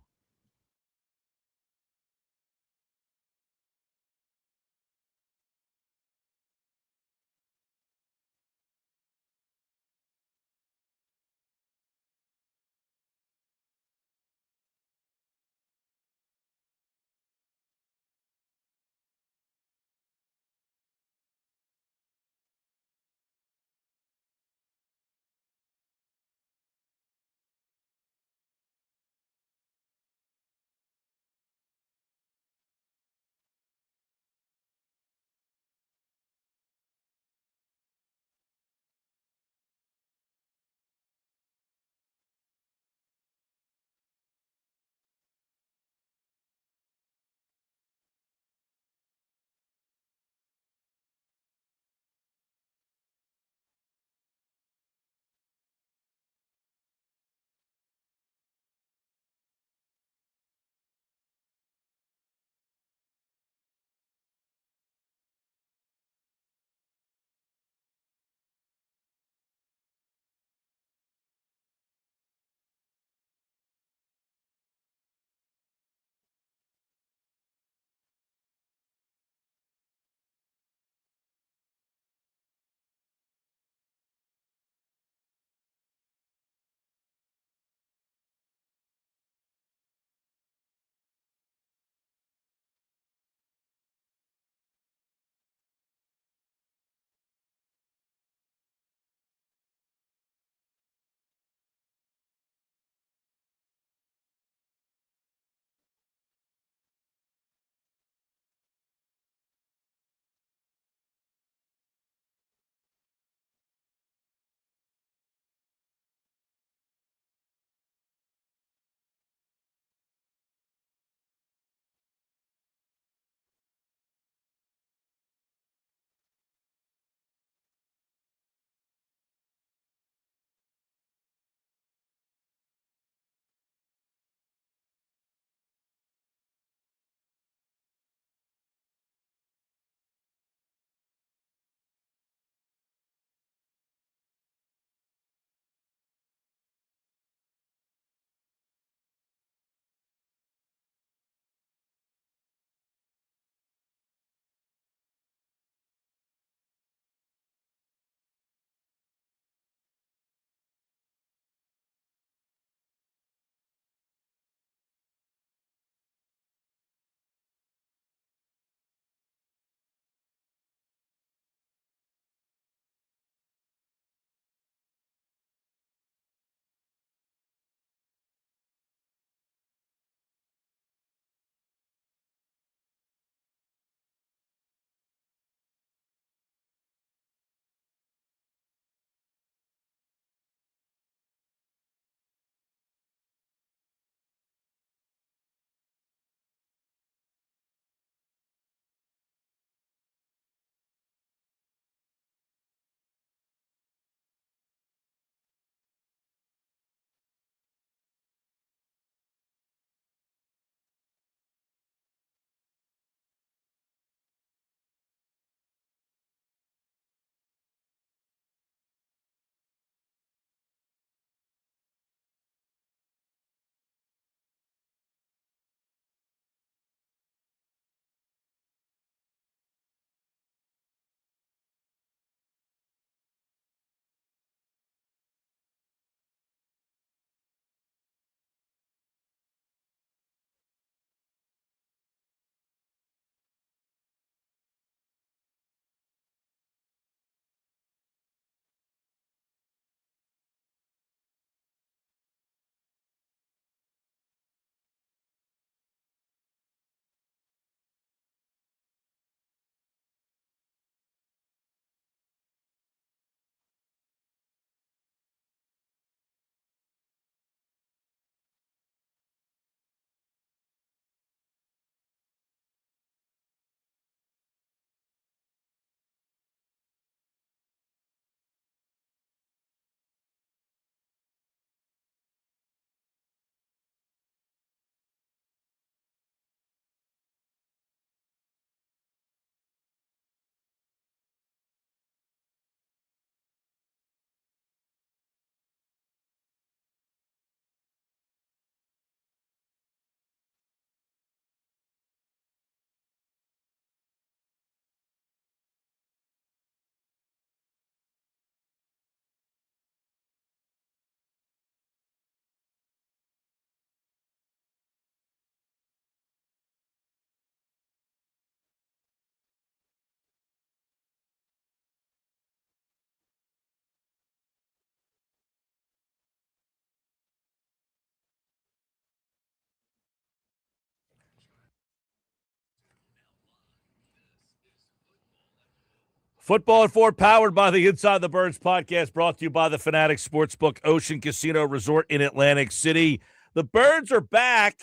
Football at 4, powered by the Inside the Birds podcast, brought to you by the Fanatics Sportsbook Ocean Casino Resort in Atlantic City. The Birds are back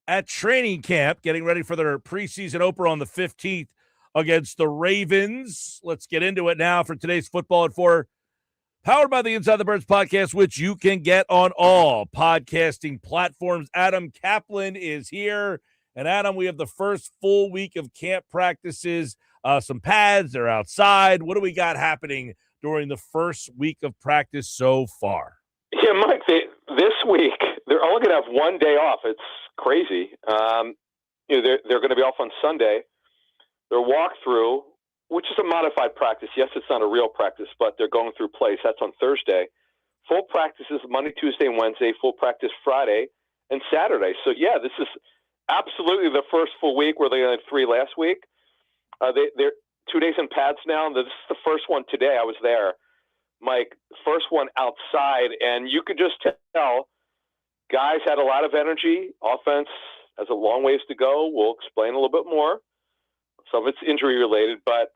at training camp, getting ready for their preseason opener on the 15th against the Ravens. Let's get into it now for today's Football at 4, powered by the Inside the Birds podcast, which you can get on all podcasting platforms. Adam Caplan is here. And Adam, we have the first full week of camp practices. Some pads, they're outside. What do we got happening during the first week of practice so far? Yeah, Mike, this week, they're only going to have one day off. It's crazy. They're going to be off on Sunday. Their walkthrough, which is a modified practice. Yes, it's not a real practice, but they're going through plays. That's on Thursday. Full practice is Monday, Tuesday, and Wednesday. Full practice Friday and Saturday. So, yeah, this is absolutely the first full week where they had 3 last week. They're 2 days in pads now. This is the first one today. I was there, Mike. First one outside, and you could just tell guys had a lot of energy. Offense has a long ways to go. We'll explain a little bit more. Some of it's injury related, but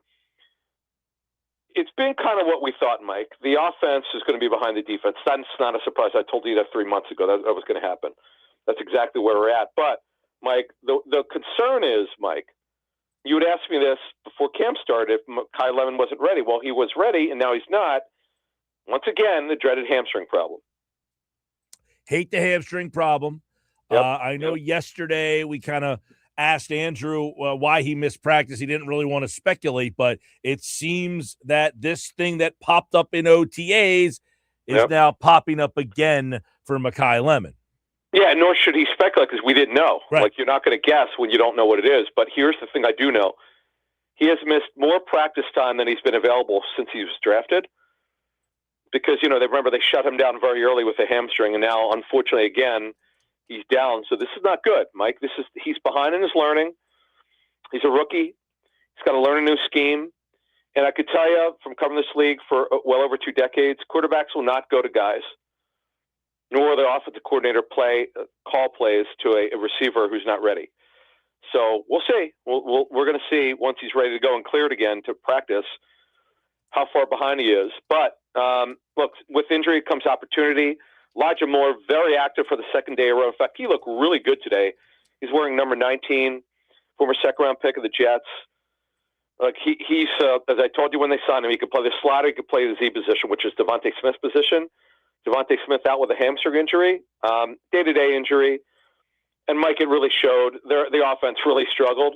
it's been kind of what we thought, Mike. The offense is going to be behind the defense. That's not a surprise. I told you that 3 months ago. That was going to happen. That's exactly where we're at. But, Mike, the concern is, Mike, you would ask me this before camp started if Kai Lemon wasn't ready. Well, he was ready, and now he's not. Once again, the dreaded hamstring problem. Hate the hamstring problem. Yep. I know yesterday we kind of asked Andrew why he missed practice. He didn't really want to speculate, but it seems that this thing that popped up in OTAs is now popping up again for Makai Lemon. Yeah, nor should he speculate because we didn't know. Right. Like, you're not going to guess when you don't know what it is. But here's the thing I do know. He has missed more practice time than he's been available since he was drafted. Because, they shut him down very early with a hamstring. And now, unfortunately, again, he's down. So this is not good, Mike. He's behind in his learning. He's a rookie. He's got to learn a new scheme. And I could tell you from covering this league for well over 2 decades, quarterbacks will not go to guys, nor will the offensive coordinator call plays to a receiver who's not ready. So we'll see. We're going to see once he's ready to go and cleared again to practice how far behind he is. But look, with injury comes opportunity. Elijah Moore, very active for the second day in a row. In fact, he looked really good today. He's wearing number 19, former second-round pick of the Jets. Like he's as I told you when they signed him, he could play the slaughter, he could play the Z position, which is Devontae Smith's position. Devontae Smith out with a hamstring injury, day-to-day injury. And, Mike, it really showed. The offense really struggled.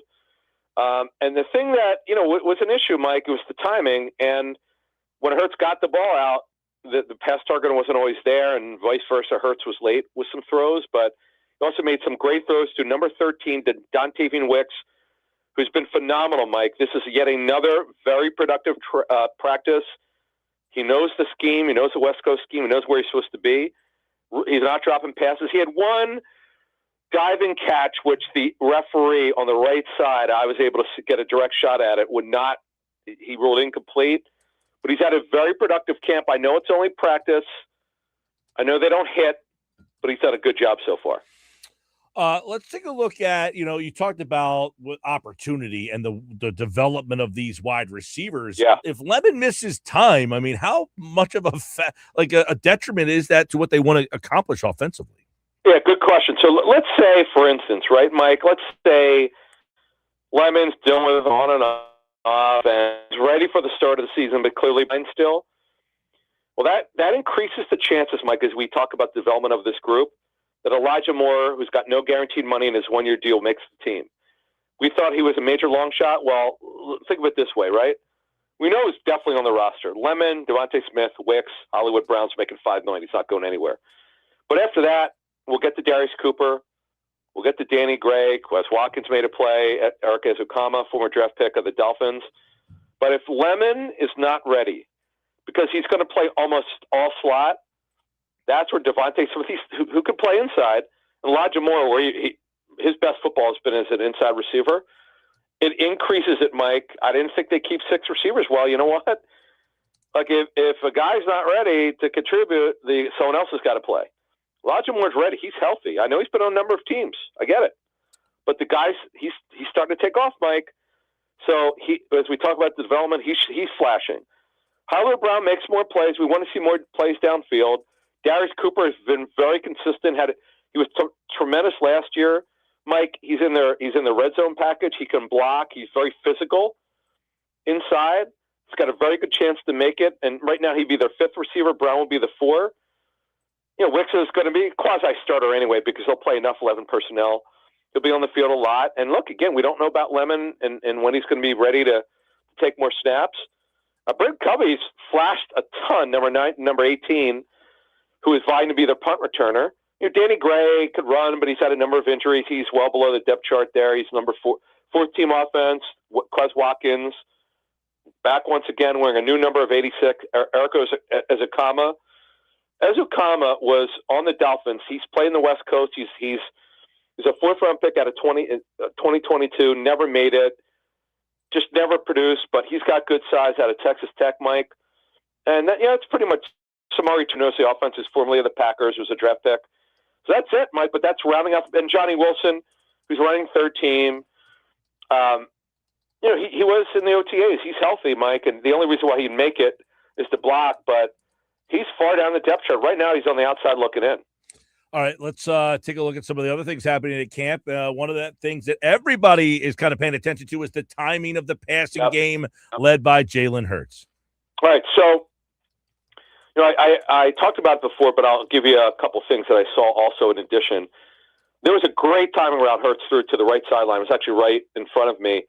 And the thing that, was an issue, Mike, it was the timing. And when Hurts got the ball out, the pass target wasn't always there, and vice versa. Hurts was late with some throws, but he also made some great throws to number 13, to Dontavian Wicks, who's been phenomenal, Mike. This is yet another very productive practice. He knows the scheme. He knows the West Coast scheme. He knows where he's supposed to be. He's not dropping passes. He had one diving catch, which the referee on the right side, I was able to get a direct shot at it, he ruled incomplete. But he's had a very productive camp. I know it's only practice. I know they don't hit, but he's done a good job so far. Let's take a look at, you talked about opportunity and the development of these wide receivers. Yeah. If Lemon misses time, how much of a detriment is that to what they want to accomplish offensively? Yeah, good question. So let's say, for instance, right, Mike, let's say Lemon's dealing with on and off and is ready for the start of the season, but clearly behind still. Well, that increases the chances, Mike, as we talk about the development of this group, that Elijah Moore, who's got no guaranteed money in his 1-year deal, makes the team. We thought he was a major long shot. Well, think of it this way, right? We know he's definitely on the roster. Lemon, Devontae Smith, Wicks, Hollywood Brown's making $5 million. He's not going anywhere. But after that, we'll get to Darius Cooper. We'll get to Danny Gray. Wes Watkins made a play. Eric Ezukama, former draft pick of the Dolphins. But if Lemon is not ready, because he's going to play almost all slot, that's where Devontae Smith, who can play inside, and Elijah Moore, where his best football has been as an inside receiver, it increases it, Mike. I didn't think they keep 6 receivers. Well, you know what? Like, if a guy's not ready to contribute, someone else has got to play. Elijah Moore's ready. He's healthy. I know he's been on a number of teams. I get it. But the guy's he's starting to take off, Mike. So as we talk about the development, he's flashing. Hollywood Brown makes more plays. We want to see more plays downfield. Darius Cooper has been very consistent. He was tremendous last year. Mike, he's in the red zone package. He can block. He's very physical inside. He's got a very good chance to make it. And right now he'd be their fifth receiver. Brown will be the 4. Wicks is going to be quasi-starter anyway because he'll play enough 11 personnel. He'll be on the field a lot. And look, again, we don't know about Lemon and when he's going to be ready to take more snaps. Brent Covey's flashed a ton, number 18, who is vying to be their punt returner. Danny Gray could run, but he's had a number of injuries. He's well below the depth chart there. He's number 4th team offense. Quez Watkins back once again wearing a new number of 86. Eric Ezukama. Ezukama was on the Dolphins. He's played in the West Coast. He's a 4th-round pick out of 2022. Never made it. Just never produced, but he's got good size out of Texas Tech, Mike. And it's pretty much Samari Tunosi, the offense is formerly of the Packers, was a draft pick. So that's it, Mike, but that's rounding up. And Johnny Wilson, who's running 3rd team. He was in the OTAs. He's healthy, Mike, and the only reason why he'd make it is to block, but he's far down the depth chart. Right now, he's on the outside looking in. All right, let's take a look at some of the other things happening at camp. One of the things that everybody is kind of paying attention to is the timing of the passing game led by Jalen Hurts. All right, so I talked about it before, but I'll give you a couple things that I saw also in addition. There was a great timing route Hurts threw to the right sideline. It was actually right in front of me.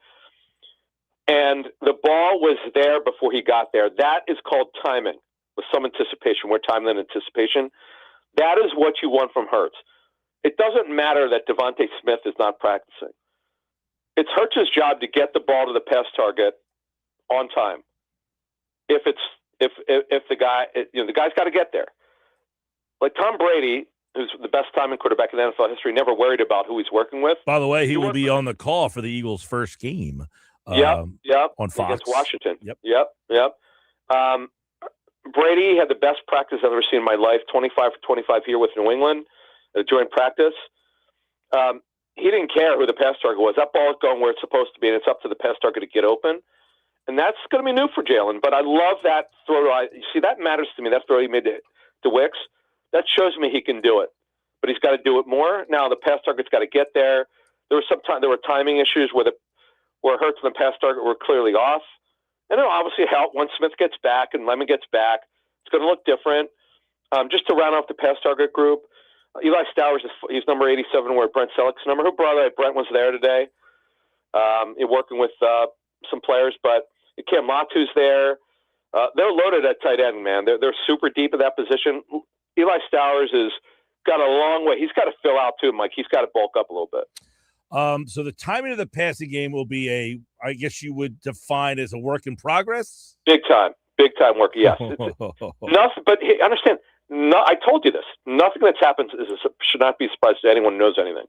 And the ball was there before he got there. That is called timing with some anticipation. More time than anticipation. That is what you want from Hurts. It doesn't matter that Devontae Smith is not practicing. It's Hurts' job to get the ball to the pass target on time. If the guy's got to get there. Like Tom Brady, who's the best timing quarterback in NFL history, never worried about who he's working with. By the way, he will be on the call for the Eagles' first game. On Fox against Washington. Yep. Brady had the best practice I've ever seen in my life, 25 for 25 here with New England during practice. He didn't care who the pass target was. That ball is going where it's supposed to be, and it's up to the pass target to get open. And that's going to be new for Jalen. But I love that throw. You see, that matters to me, that throw he made to Wicks. That shows me he can do it. But he's got to do it more. Now, the pass target's got to get there. There were timing issues where Hurts and the pass target were clearly off. And it'll obviously help once Smith gets back and Lemon gets back. It's going to look different. Just to round off the pass target group, Eli Stowers, he's number 87, where Brent Selleck's number. Brent was there today. Working with some players, but Cam Latu's there. They're loaded at tight end, man. They're super deep at that position. Eli Stowers has got a long way. He's got to fill out too, Mike. He's got to bulk up a little bit. So the timing of the passing game will be I guess you would define as a work in progress? Big time work, yes. Nothing, but understand, I told you this. Nothing that's happened should not be a surprise to anyone who knows anything.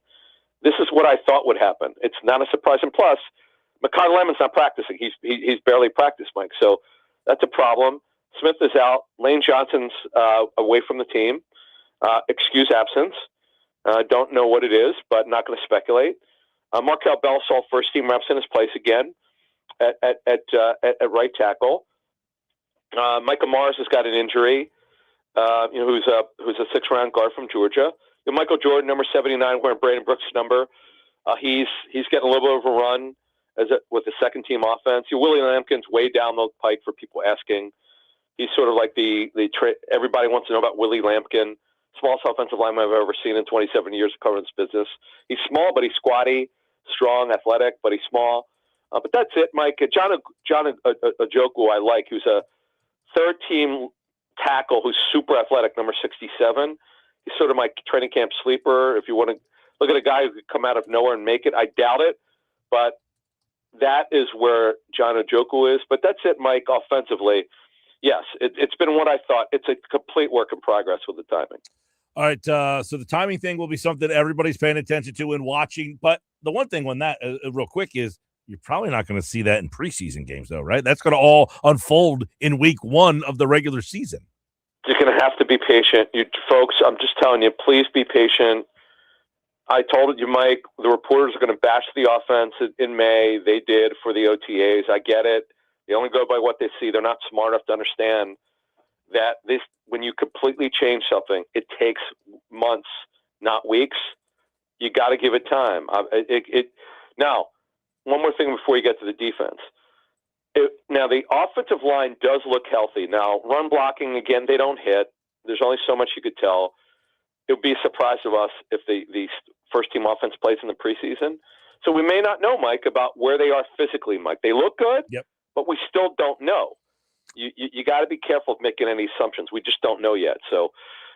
This is what I thought would happen. It's not a surprise. And plus, McConnell Lemon's not practicing. He's barely practiced, Mike. So that's a problem. Smith is out. Lane Johnson's away from the team. Excuse absence. Don't know what it is, but not going to speculate. Markel Bell saw first team reps in his place again at right tackle. Micah Morris has got an injury. Who's a 6th-round guard from Georgia. Michael Jordan, number 79, wearing Brandon Brooks' number. He's getting a little bit of a run with the 2nd team offense. Willie Lampkin's way down the pike for people asking. He's sort of like everybody wants to know about Willie Lampkin. Smallest offensive lineman I've ever seen in 27 years of covering this business. He's small, but he's squatty, strong, athletic, but he's small. But that's it, Mike. John Ojoku, I like, who's a 3rd team tackle who's super athletic, number 67. He's sort of my training camp sleeper. If you want to look at a guy who could come out of nowhere and make it, I doubt it. But that is where John Ojoku is. But that's it, Mike, offensively. Yes, it's been what I thought. It's a complete work in progress with the timing. All right, so the timing thing will be something everybody's paying attention to and watching. But the one thing on that, real quick, is you're probably not going to see that in preseason games, though, right? That's going to all unfold in week 1 of the regular season. You're going to have to be patient. You folks, I'm just telling you, please be patient. I told you, Mike, the reporters are going to bash the offense in May. They did for the OTAs. I get it. They only go by what they see. They're not smart enough to understand that when you completely change something, it takes months, not weeks. You got to give it time. Now, one more thing before you get to the defense. Now, the offensive line does look healthy. Now, run blocking, again, they don't hit. There's only so much you could tell. It would be a surprise to us if the first-team offense plays in the preseason. So we may not know, Mike, about where they are physically, Mike. They look good, but we still don't know. You got to be careful of making any assumptions. We just don't know yet. So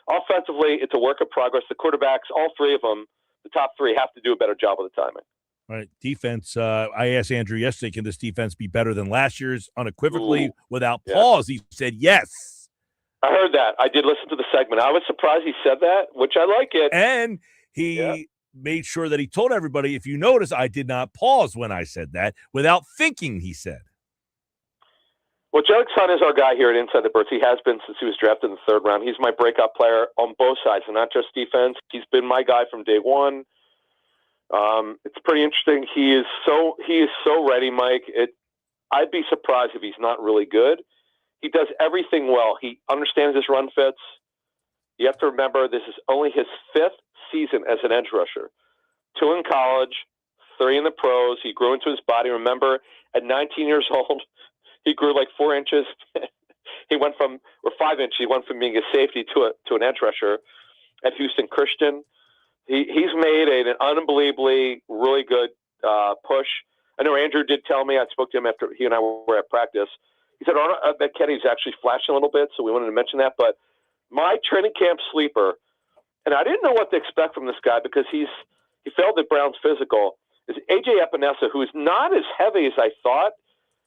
offensively, it's a work in progress. The quarterbacks, all three of them, the top three, have to do a better job of the timing. All right, defense. I asked Andrew yesterday, can this defense be better than last year's? Unequivocally, without pause, he said yes. I heard that. I did listen to the segment. I was surprised he said that, which I like it. And he made sure that he told everybody, if you notice, I did not pause when I said that. Without thinking, he said. Well, Jellick's son is our guy here at Inside the Birds. He has been since he was drafted in the third round. He's my breakout player on both sides, and not just defense. He's been my guy from day one. It's pretty interesting. He is so ready, Mike. I'd be surprised if he's not really good. He does everything well. He understands his run fits. You have to remember, this is only his 5th season as an edge rusher. 2 in college, 3 in the pros. He grew into his body. Remember, at 19 years old, he grew like 4 inches. He went from, or 5 inches, he went from being a safety to an edge rusher at Houston Christian. He's made an unbelievably really good push. I know Andrew did tell me, I spoke to him after he and I were at practice. He said, I bet Kenny's actually flashing a little bit, so we wanted to mention that. But my training camp sleeper, and I didn't know what to expect from this guy because he failed at Brown's physical, is A.J. Epinesa, who is not as heavy as I thought.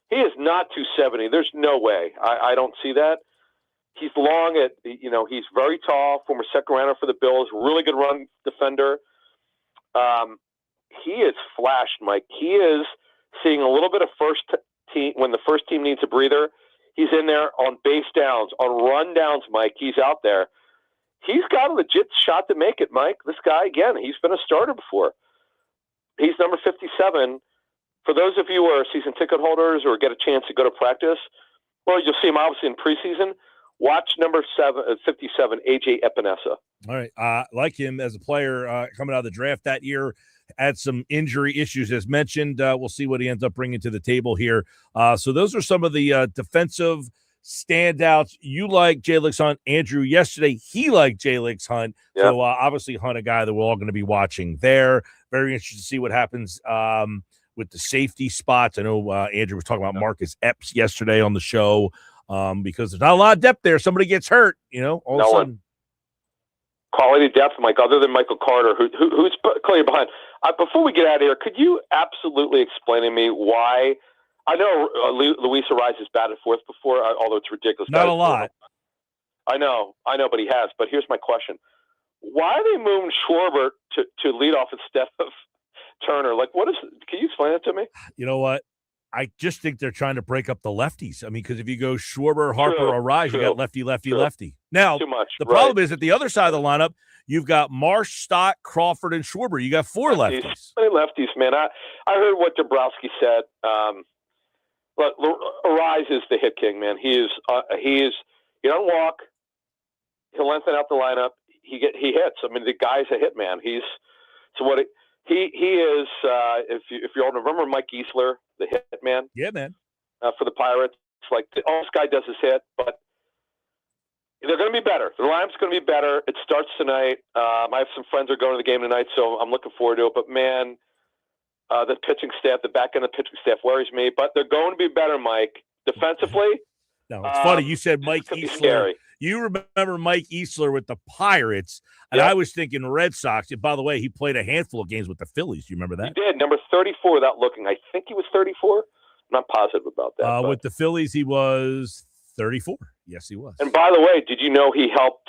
He is not 270. There's no way. I don't see that. He's long he's very tall, former second rounder for the Bills, really good run defender. He is flashed, Mike. He is seeing a little bit of first team when the first team needs a breather. He's in there on base downs, on run downs, Mike. He's out there. He's got a legit shot to make it, Mike. This guy, again, he's been a starter before. He's number 57. For those of you who are season ticket holders or get a chance to go to practice, well, you'll see him obviously in preseason. Watch number 57, A.J. Epinesa. All right. Like him as a player coming out of the draft that year, had some injury issues as mentioned. We'll see what he ends up bringing to the table here. So those are some of the defensive standouts. You like Jalix Hunt. Andrew, yesterday, he liked Jalix Hunt. Yep. So obviously Hunt, a guy that we're all going to be watching there. Very interested to see what happens with the safety spots. I know Andrew was talking about Marcus Epps yesterday on the show. Because there's not a lot of depth there. Somebody gets hurt, all of a sudden. Quality depth, Mike, other than Michael Carter, who's clearly behind. Before we get out of here, could you absolutely explain to me why? I know Luis Ariz has batted fourth before, although it's ridiculous. Not a lot. I know, but he has. But here's my question. Why are they moving Schwarber to lead off instead of Turner? Can you explain that to me? You know what? I just think they're trying to break up the lefties. I mean, because if you go Schwarber, Harper, or Ariz, you got lefty. Now, the problem is at the other side of the lineup, you've got Marsh, Stott, Crawford, and Schwarber. You got 4 lefties. Lefties, man. I heard what Dombrowski said. But Ariz is the hit king, man. He is. He don't walk. He'll lengthen out the lineup. He hits. I mean, the guy's a hit man. He is. If you all remember Mike Easler, the hit man. Yeah, man. For the Pirates, it's like all this guy does is hit, but they're going to be better. The lineup's going to be better. It starts tonight. I have some friends who are going to the game tonight, so I'm looking forward to it. But man, the pitching staff, the back end of the pitching staff worries me. But they're going to be better, Mike. Defensively. No, it's funny. You said Mike Easler. You remember Mike Easler with the Pirates, and I was thinking Red Sox. And by the way, he played a handful of games with the Phillies. Do you remember that? He did. Number 34 without looking. I think he was 34. I'm not positive about that. With the Phillies, he was 34. Yes, he was. And by the way, did you know he helped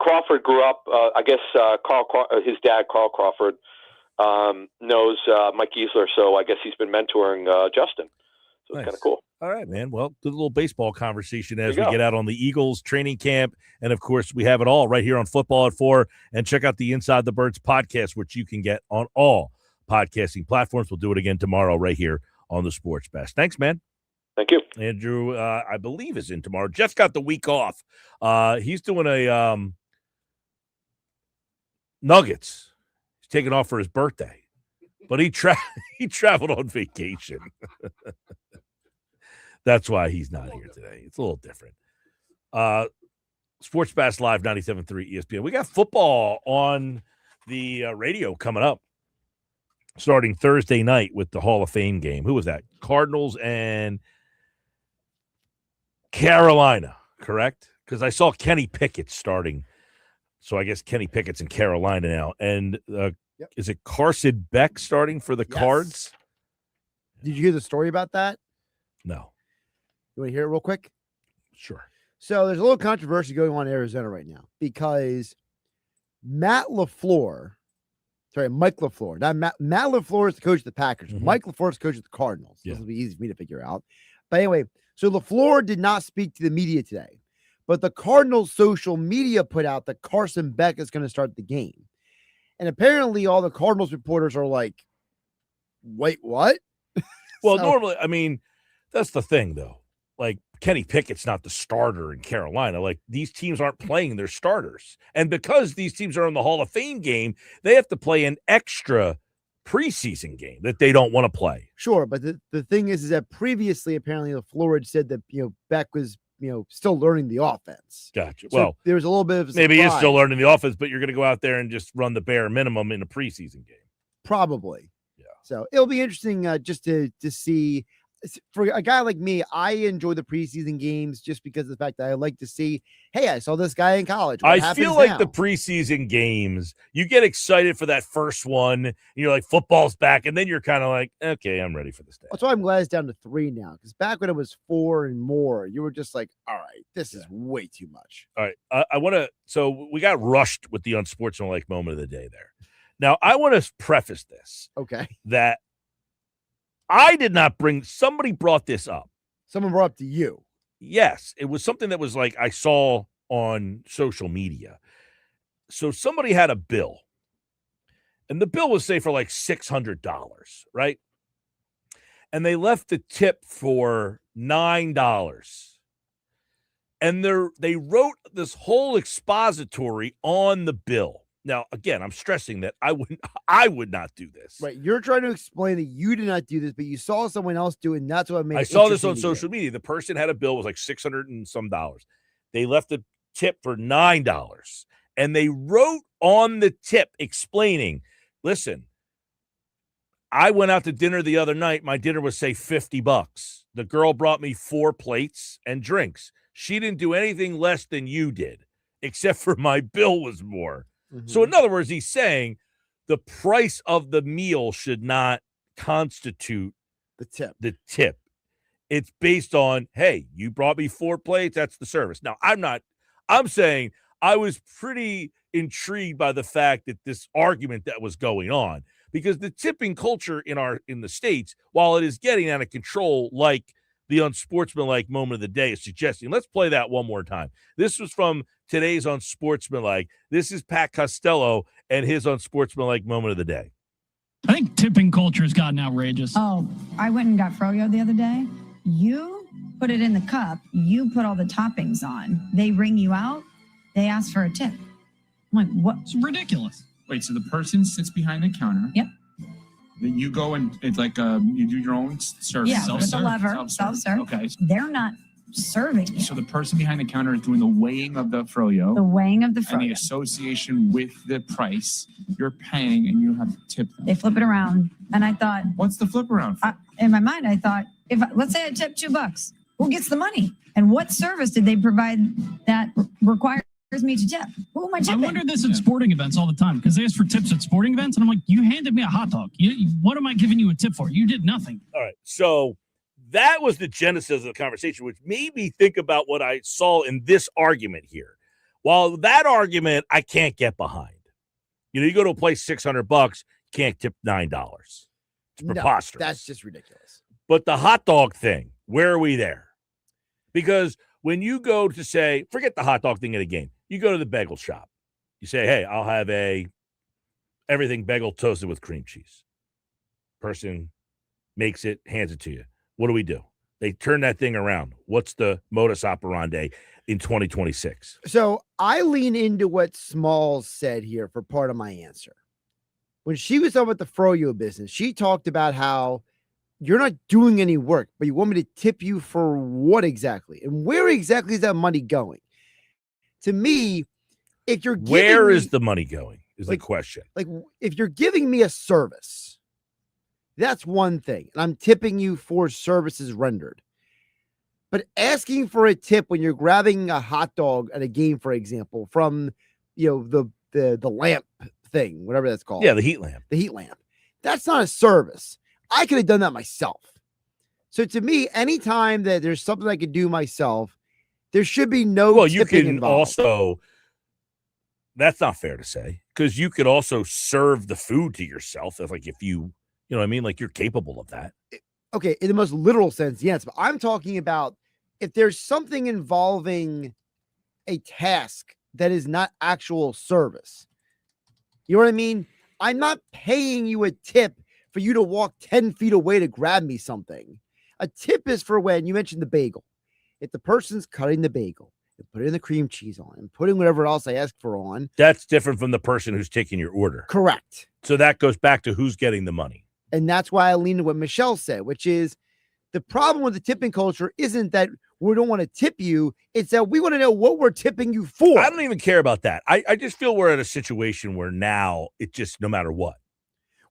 Crawford grew up, his dad, Carl Crawford, knows Mike Easler, so I guess he's been mentoring Justin. So Nice. it's kind of cool. All right, man. Well, good little baseball conversation as we There you go. get out on the Eagles training camp. And, of course, we have it all right here on Football at 4. And check out the Inside the Birds podcast, which you can get on all podcasting platforms. We'll do it again tomorrow right here on the Sports Bash. Thanks, man. Thank you. Andrew, I believe, is in tomorrow. Jeff's got the week off. He's doing a Nuggets. He's taking off for his birthday. But he traveled on vacation. That's why he's not here today. It's a little different. Sports Bash Live 97.3 ESPN. We got football on the radio coming up starting Thursday night with the Hall of Fame game. Who was that? Cardinals and Carolina, correct? Because I saw Kenny Pickett starting. So I guess Kenny Pickett's in Carolina now. And is it Carson Beck starting for the Cards? Did you hear the story about that? No. You want to hear it real quick? Sure. So there's a little controversy going on in Arizona right now because Mike LaFleur, not Matt LaFleur is the coach of the Packers. Mm-hmm. Mike LaFleur is the coach of the Cardinals. Yeah. This will be easy for me to figure out. But anyway, so LaFleur did not speak to the media today, but the Cardinals social media put out that Carson Beck is going to start the game. And apparently all the Cardinals reporters are like, wait, what? Well, normally, I mean, that's the thing, though. Like, Kenny Pickett's not the starter in Carolina. Like, these teams aren't playing their starters. And because these teams are in the Hall of Fame game, they have to play an extra preseason game that they don't want to play. Sure, but the thing is that previously, apparently, LaFleur had said that, Beck was, still learning the offense. Gotcha. So well, there was a little bit of a maybe he's surprise. still learning the offense, but you're going to go out there and just run the bare minimum in a preseason game. Probably. Yeah. So it'll be interesting just to see. For a guy like me, I enjoy the preseason games just because of the fact that I like to see, hey, I saw this guy in college. What I happens feel like now? the preseason games, you get excited for that first one. And you're like, football's back. And then you're kind of like, okay, I'm ready for this day. That's why I'm glad it's down to 3 now. Because back when it was 4 and more, you were just like, all right, this is way too much. All right. I want to, so we got rushed with the unsportsmanlike moment of the day there. Now, I want to preface this. Okay. That I did not bring, somebody brought this up. Someone brought up to you. Yes. It was something that was like, I saw on social media. So somebody had a bill. And the bill was, say, for like $600, right? And they left the tip for $9. And they wrote this whole expository on the bill. Now, again, I'm stressing that I would not do this. Right. You're trying to explain that you did not do this, but you saw someone else do it, and that's what made it I saw this interesting on to social media. The person had a bill, it was like $600 and some dollars. They left the tip for $9. And they wrote on the tip explaining, listen, I went out to dinner the other night. My dinner was, say, $50. The girl brought me 4 plates and drinks. She didn't do anything less than you did, except for my bill was more. Mm-hmm. So in other words, he's saying the price of the meal should not constitute the tip. It's based on, hey, you brought me 4 plates. That's the service. Now, I'm saying I was pretty intrigued by the fact that this argument that was going on, because the tipping culture in the States, while it is getting out of control, like the unsportsmanlike moment of the day is suggesting. Let's play that one more time. This was from today's Unsportsmanlike. This is Pat Costello and his unsportsmanlike moment of the day. I think tipping culture has gotten outrageous. Oh, I went and got froyo the other day. You put it in the cup. You put all the toppings on. They ring you out. They ask for a tip. I'm like, what? It's ridiculous. Wait, so the person sits behind the counter. Yep. Then you go and it's like you do your own service. Yeah, with the lever, self-serve. Okay. They're not serving you. So the person behind the counter is doing the weighing of the froyo. The weighing of the And the froyo. association with the price you're paying, and you have to tip them. They flip it around, and I thought, what's the flip around for? in my mind, I thought, let's say I tip $2, who gets the money? And what service did they provide that requires me to tip? Who am I I tipping? wonder this at sporting events all the time because they ask for tips at sporting events, and I'm like, you handed me a hot dog. What am I giving you a tip for? You did nothing. All right. So that was the genesis of the conversation, which made me think about what I saw in this argument here. While that argument I can't get behind. You go to a place $600, you can't tip $9. It's preposterous. No, that's just ridiculous. But the hot dog thing, where are we there? Because when you go to say, forget the hot dog thing at a game, you go to the bagel shop. You say, hey, I'll have everything bagel toasted with cream cheese. Person makes it, hands it to you. What do? They turn that thing around. What's the modus operandi in 2026? So I lean into what Smalls said here for part of my answer. When she was talking about the froyo business, she talked about how you're not doing any work, but you want me to tip you for what exactly? And where exactly is that money going? To me, if you're where is the money going is the question. Like if you're giving me a service, that's one thing. And I'm tipping you for services rendered. But asking for a tip when you're grabbing a hot dog at a game, for example, from the lamp thing, whatever that's called. Yeah, the heat lamp. The heat lamp. That's not a service. I could have done that myself. So to me, anytime that there's something I could do myself, there should be no you tipping can involved. Also, that's not fair to say, because you could also serve the food to yourself if you know what I mean? Like you're capable of that. Okay, in the most literal sense, yes. But I'm talking about if there's something involving a task that is not actual service. You know what I mean? I'm not paying you a tip for you to walk 10 feet away to grab me something. A tip is for when you mentioned the bagel. If the person's cutting the bagel and putting the cream cheese on and putting whatever else I asked for on. That's different from the person who's taking your order. Correct. So that goes back to who's getting the money. And that's why I lean to what Michelle said, which is the problem with the tipping culture isn't that we don't want to tip you. It's that we want to know what we're tipping you for. I don't even care about that. I just feel we're at a situation where now it just, no matter what.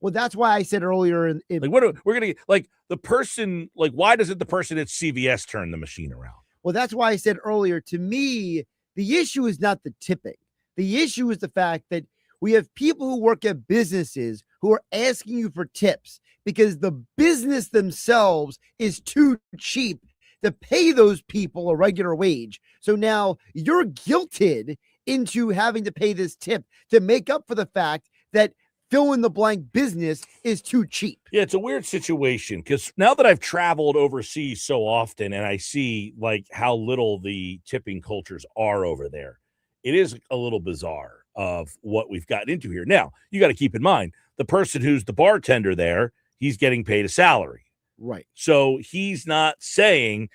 Well, that's why I said earlier like what we're going to get, like the person, like why doesn't the person at CVS turn the machine around? Well, that's why I said earlier, to me, the issue is not the tipping. The issue is the fact that we have people who work at businesses who are asking you for tips because the business themselves is too cheap to pay those people a regular wage. So now you're guilted into having to pay this tip to make up for the fact that fill in the blank business is too cheap. Yeah, it's a weird situation because now that I've traveled overseas so often and I see like how little the tipping cultures are over there, it is a little bizarre of what we've gotten into here. Now, you got to keep in mind the person who's the bartender there, he's getting paid a salary. Right. So he's not saying,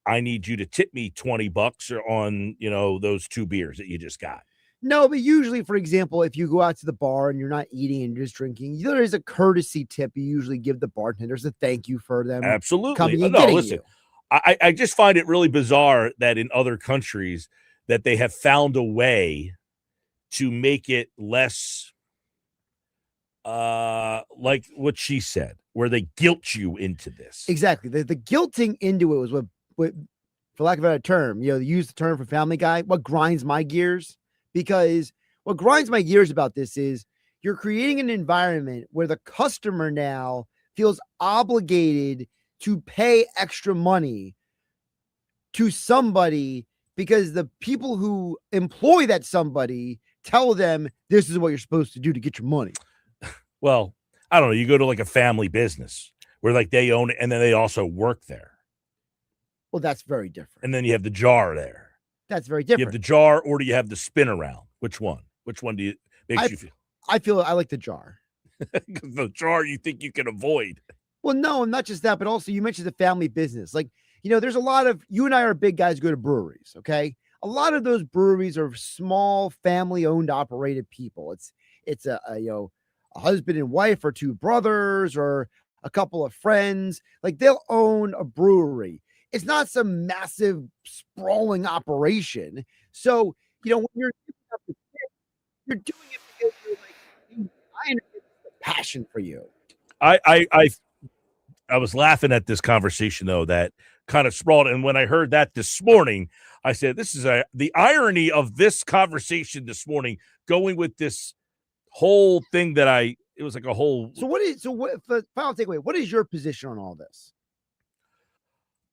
I need you to tip me $20 on, those 2 beers that you just got. No, but usually, for example, if you go out to the bar and you're not eating and you're just drinking, there is a courtesy tip you usually give the bartenders a thank you for them. Absolutely. Coming and no, getting listen, you. I just find it really bizarre that in other countries that they have found a way to make it less like what she said, where they guilt you into this. Exactly. The guilting into it was what, for lack of a better term, use the term for Family Guy, what grinds my gears. Because what grinds my gears about this is you're creating an environment where the customer now feels obligated to pay extra money to somebody because the people who employ that somebody tell them this is what you're supposed to do to get your money. Well, I don't know. You go to like a family business where like they own it and then they also work there. Well, that's very different. And then you have the jar there. That's very different. You have the jar or do you have the spin around? Which one? Which one do you makes you feel? I like the jar. Because the jar you think you can avoid. Well, no, not just that, but also you mentioned the family business. Like, there's a lot of, you and I are big guys who go to breweries, okay? A lot of those breweries are small family-owned operated people. It's a husband and wife or 2 brothers or a couple of friends. Like they'll own a brewery. It's not some massive sprawling operation. So, when you're doing it because you're like, I understand the passion for you. I was laughing at this conversation though that kind of sprawled, and when I heard that this morning, I said, "This is the irony of this conversation this morning, going with this whole thing that it was like a whole." So what? Final takeaway. What is your position on all this?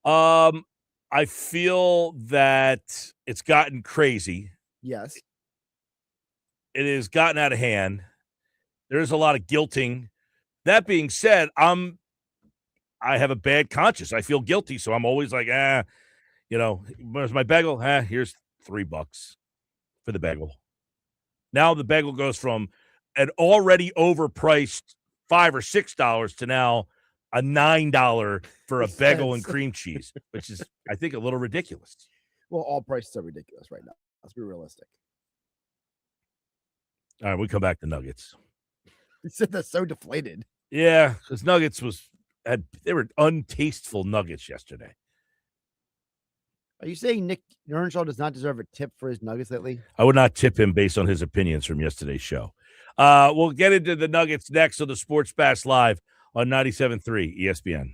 I feel that it's gotten crazy. Yes. It has gotten out of hand. There's a lot of guilting. That being said, I'm I have a bad conscience. I feel guilty, so I'm always like, where's my bagel? Here's $3 for the bagel. Now the bagel goes from an already overpriced $5 or $6 to now a $9 for a bagel and cream cheese, which is, I think, a little ridiculous. Well, all prices are ridiculous right now. Let's be realistic. All right, we come back to Nuggets. You said that's so deflated. Yeah, because Nuggets they were untasteful Nuggets yesterday. Are you saying Nick Earnshaw does not deserve a tip for his Nuggets lately? I would not tip him based on his opinions from yesterday's show. We'll get into the Nuggets next on the Sports Bash Live on 97.3 ESPN.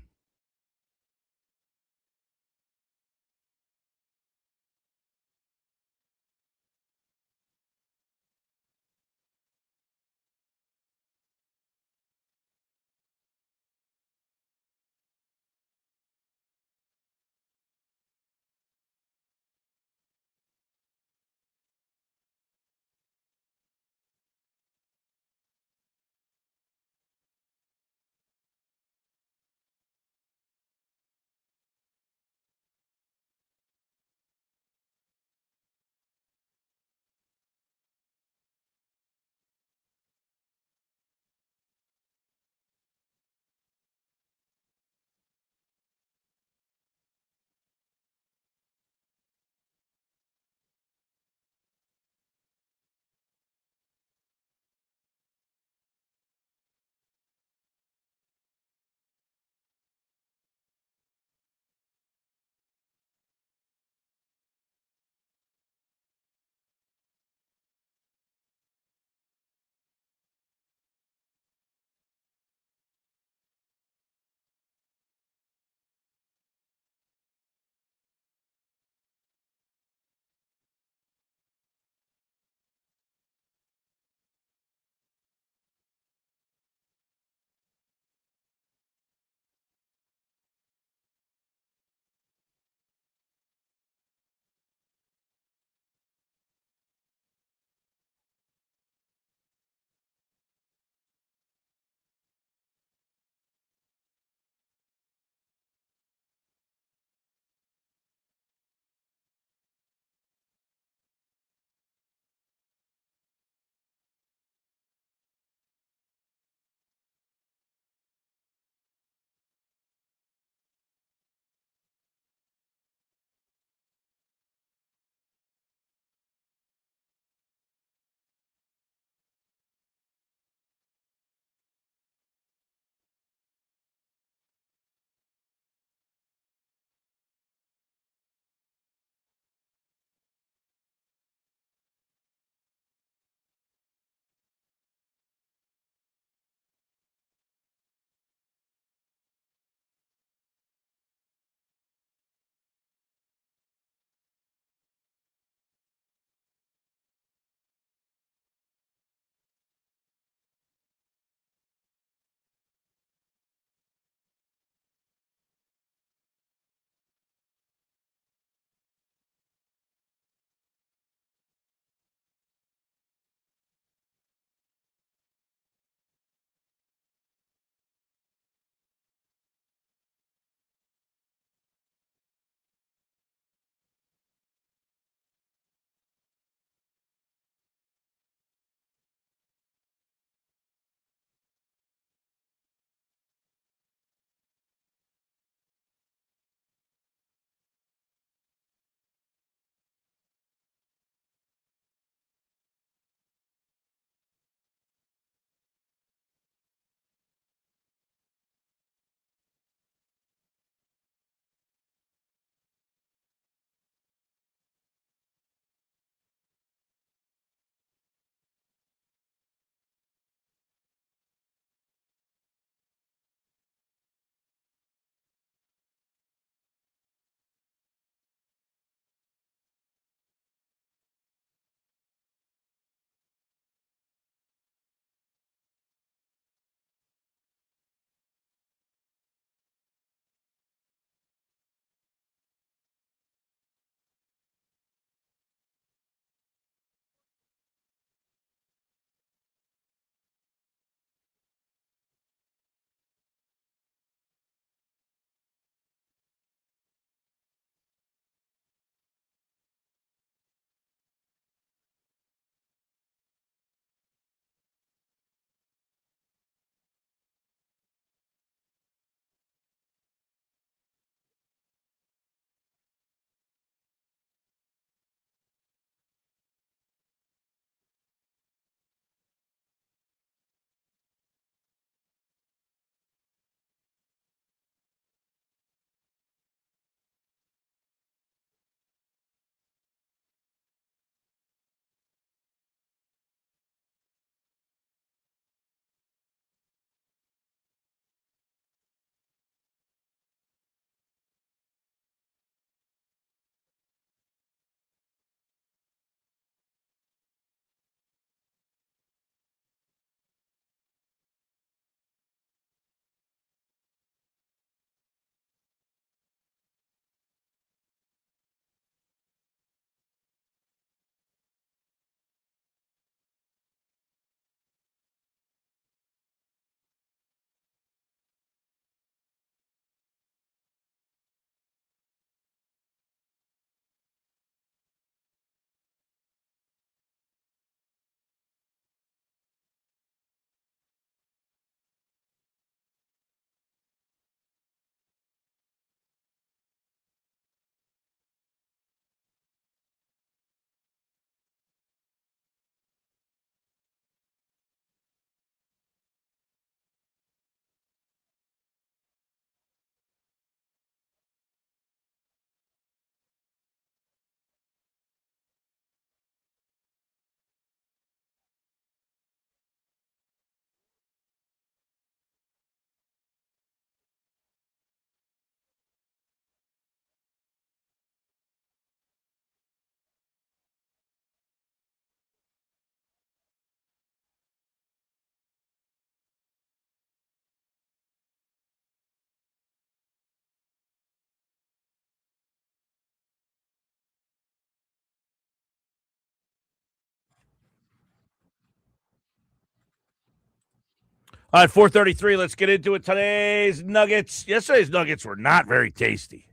All right, 4:33. Let's get into it. Today's Nuggets. Yesterday's Nuggets were not very tasty.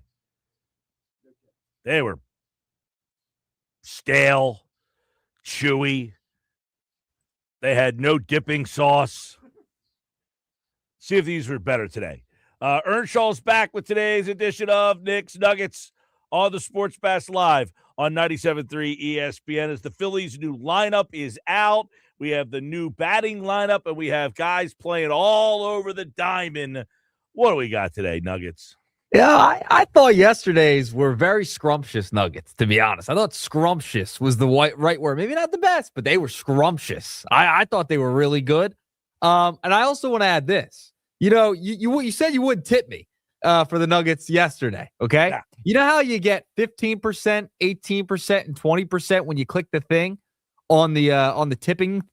They were stale, chewy. They had no dipping sauce. See if these were better today. Earnshaw's back with today's edition of Knicks Nuggets on the Sports Bash Live on 97.3 ESPN. As the Phillies' new lineup is out, we have the new batting lineup, and we have guys playing all over the diamond. What do we got today, Nuggets? Yeah, I thought yesterday's were very scrumptious Nuggets, to be honest. I thought scrumptious was the right word. Maybe not the best, but they were scrumptious. I thought they were really good. And I also want to add this. You know, you said you wouldn't tip me for the Nuggets yesterday, okay? Yeah. You know how you get 15%, 18%, and 20% when you click the thing on the tipping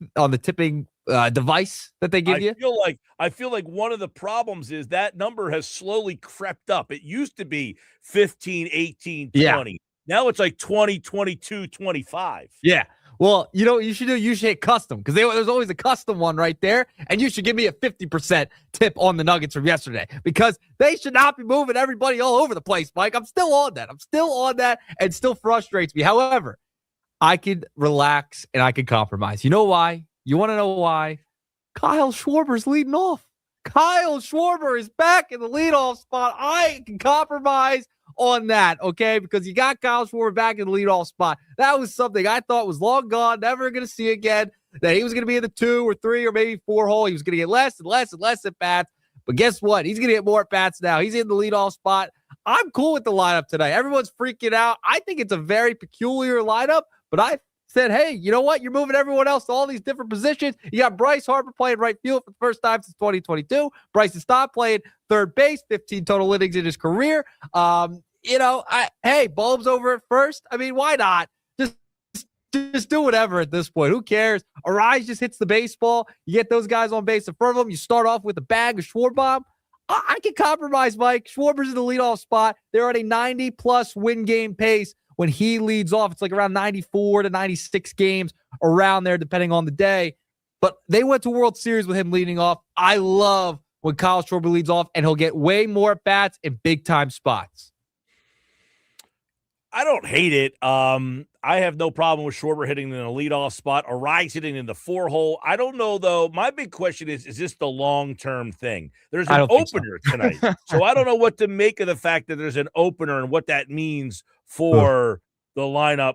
device that they give you? I feel like one of the problems is that number has slowly crept up. It used to be 15, 18, 20. Yeah. Now it's like 20, 22, 25. Yeah. Well, you know what you should do? You should hit custom because there's always a custom one right there. And you should give me a 50% tip on the Nuggets from yesterday because they should not be moving everybody all over the place, Mike. I'm still on that. And still frustrates me. However, I could relax and I could compromise. You know why? You want to know why? Kyle Schwarber's leading off. Kyle Schwarber is back in the leadoff spot. I can compromise on that, okay? Because you got Kyle Schwarber back in the leadoff spot. That was something I thought was long gone, never going to see again, that he was going to be in the 2 or 3 or maybe 4 hole. He was going to get less and less and less at bats. But guess what? He's going to get more at bats now. He's in the leadoff spot. I'm cool with the lineup today. Everyone's freaking out. I think it's a very peculiar lineup, but I said, hey, you know what? You're moving everyone else to all these different positions. You got Bryce Harper playing right field for the first time since 2022. Bryson Stott playing third base, 15 total innings in his career. Hey, Bulb's over at first. I mean, why not? Just do whatever at this point. Who cares? Arise just hits the baseball. You get those guys on base in front of them. You start off with a bag of Schwarber. I can compromise, Mike. Schwarber's in the leadoff spot. They're at a 90-plus win game pace. When he leads off, it's like around 94 to 96 games around there, depending on the day. But they went to World Series with him leading off. I love when Kyle Schwarber leads off, and he'll get way more at-bats in big-time spots. I don't hate it. I have no problem with Schwarber hitting in the leadoff spot, Arise hitting in the 4-hole. I don't know, though. My big question is this the long-term thing? There's an opener tonight. So I don't know what to make of the fact that there's an opener and what that means for the lineup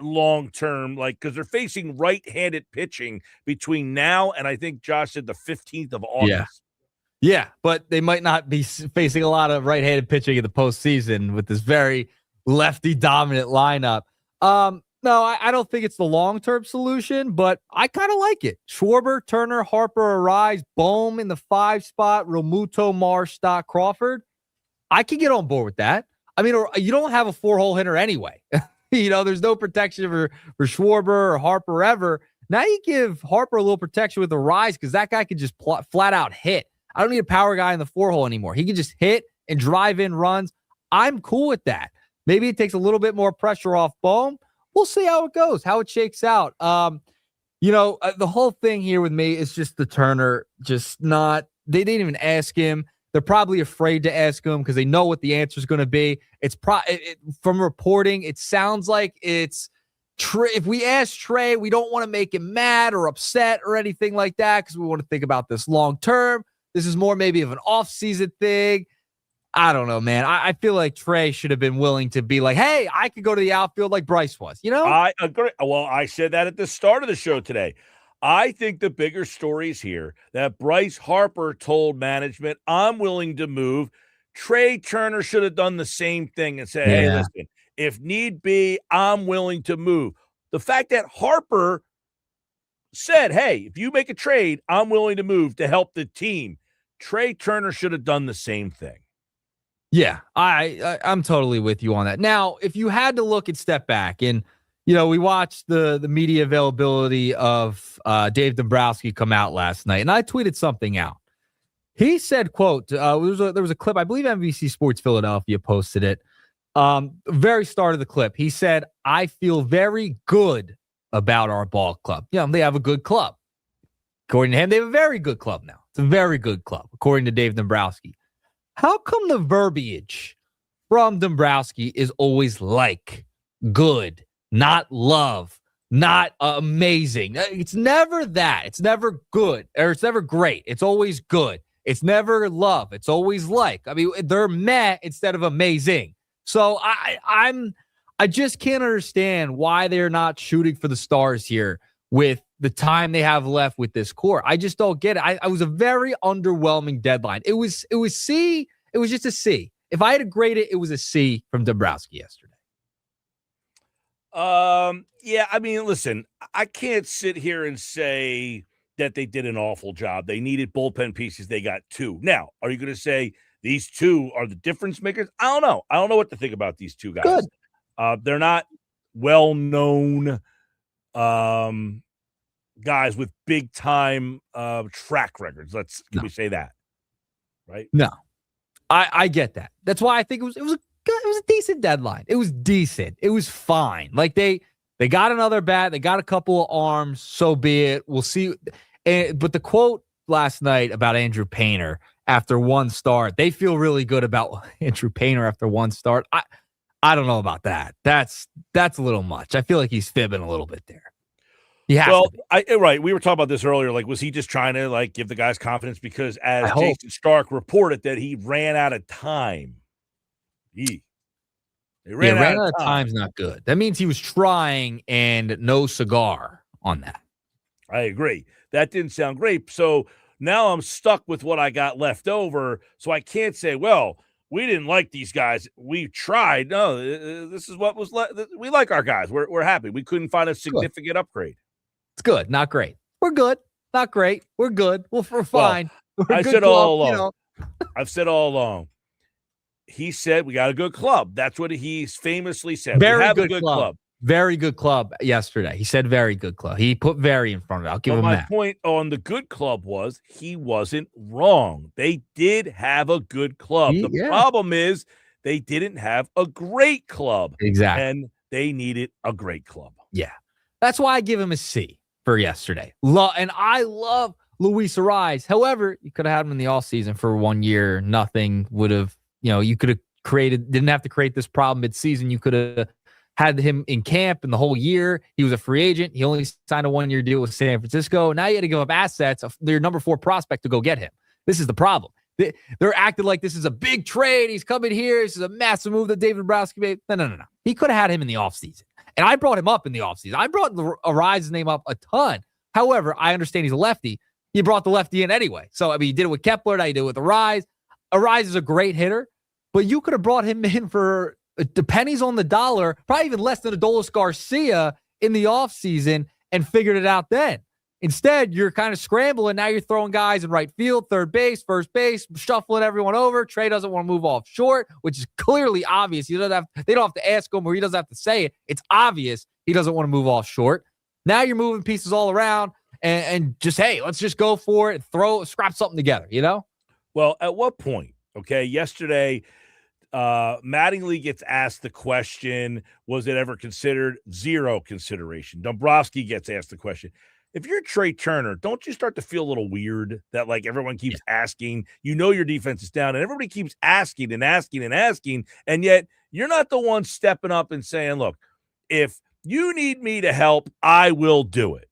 long-term, because they're facing right-handed pitching between now and I think Josh said the 15th of August. Yeah, but they might not be facing a lot of right-handed pitching in the postseason with this very lefty-dominant lineup. No, I don't think it's the long-term solution, but I kind of like it. Schwarber, Turner, Harper, Arise, Bohm in the 5 spot, Realmuto, Marsh, Stott, Crawford. I can get on board with that. I mean, you don't have a 4-hole hitter anyway. There's no protection for Schwarber or Harper ever. Now you give Harper a little protection with Arise because that guy can just flat out hit. I don't need a power guy in the 4-hole anymore. He can just hit and drive in runs. I'm cool with that. Maybe it takes a little bit more pressure off Bohm. We'll see how it goes, how it shakes out. The whole thing here with me is just the Turner, they didn't even ask him. They're probably afraid to ask him because they know what the answer is going to be. It's from reporting, it sounds like it's Trey. If we ask Trey, we don't want to make him mad or upset or anything like that because we want to think about this long term. This is more maybe of an off-season thing. I don't know, man. I feel like Trey should have been willing to be like, hey, I could go to the outfield like Bryce was, I agree. Well, I said that at the start of the show today. I think the bigger story is here that Bryce Harper told management, I'm willing to move. Trey Turner should have done the same thing and said, hey, listen, if need be, I'm willing to move. The fact that Harper said, hey, if you make a trade, I'm willing to move to help the team. Trey Turner should have done the same thing. Yeah, I'm totally with you on that. Now, if you had to look and step back and, we watched the media availability of Dave Dombrowski come out last night, and I tweeted something out. He said, quote, there was a clip, I believe NBC Sports Philadelphia posted it. Very start of the clip. He said, I feel very good about our ball club. They have a good club. According to him, they have a very good club now. It's a very good club, according to Dave Dombrowski. How come the verbiage from Dombrowski is always like, good, not love, not amazing? It's never that. It's never good, or it's never great. It's always good. It's never love. It's always like. I mean, they're meh instead of amazing. So I just can't understand why they're not shooting for the stars here with the time they have left with this core. I just don't get it. I was a very underwhelming deadline. It was C. It was just a C. If I had to grade it, it was a C from Dombrowski yesterday. Yeah, I mean, listen, I can't sit here and say that they did an awful job. They needed bullpen pieces. They got 2. Now, are you going to say these 2 are the difference makers? I don't know. I don't know what to think about these 2 guys. Good. They're not well-known guys with big-time track records. Can we say that? Right? No. I get that. That's why I think it was a decent deadline. It was decent. It was fine. Like they got another bat. They got a couple of arms. So be it. We'll see. But the quote last night about Andrew Painter after one start, they feel really good about Andrew Painter after one start. I don't know about that. That's a little much. I feel like he's fibbing a little bit there. Right. We were talking about this earlier. Like, was he just trying to give the guys confidence? Because as Jason Stark reported that he ran out of time. They ran out of time's not good. That means he was trying and no cigar on that. I agree. That didn't sound great. So now I'm stuck with what I got left over. So I can't say, well, we didn't like these guys. We tried. No, this is what was we like our guys. We're happy. We couldn't find a significant upgrade. It's good, not great. We're good, not great. We're good. We're fine. I said all along. I've said all along. He said we got a good club. That's what he's famously said. Very good club. Very good club yesterday. He said very good club. He put very in front of it. I'll give him that. My point on the good club was he wasn't wrong. They did have a good club. The problem is they didn't have a great club. Exactly. And they needed a great club. Yeah. That's why I give him a C for yesterday. And I love Luis Ariz. However, you could have had him in the offseason for 1 year. Nothing would have, you could have didn't have to create this problem mid-season. You could have had him in camp in the whole year. He was a free agent. He only signed a 1-year deal with San Francisco. Now you had to give up assets of their number 4 prospect to go get him. This is the problem. They're acting like this is a big trade. He's coming here. This is a massive move that David Dombrowski made. No. He could have had him in the offseason. And I brought him up in the offseason. I brought Ariz's name up a ton. However, I understand he's a lefty. You brought the lefty in anyway. So, I mean, you did it with Kepler. Now you did it with Ariz. Ariz is a great hitter, but you could have brought him in for the pennies on the dollar, probably even less than Adolis Garcia in the offseason and figured it out then. Instead, you're kind of scrambling. Now you're throwing guys in right field, third base, first base, shuffling everyone over. Trey doesn't want to move off short, which is clearly obvious. They don't have to ask him or he doesn't have to say it. It's obvious he doesn't want to move off short. Now you're moving pieces all around and just, hey, let's just go for it, scrap something together, Well, at what point, yesterday, Mattingly gets asked the question, was it ever considered? 0 consideration. Dombrowski gets asked the question. If you're Trey Turner, don't you start to feel a little weird that everyone keeps asking, your defense is down and everybody keeps asking and asking and asking. And yet you're not the one stepping up and saying, look, if you need me to help, I will do it.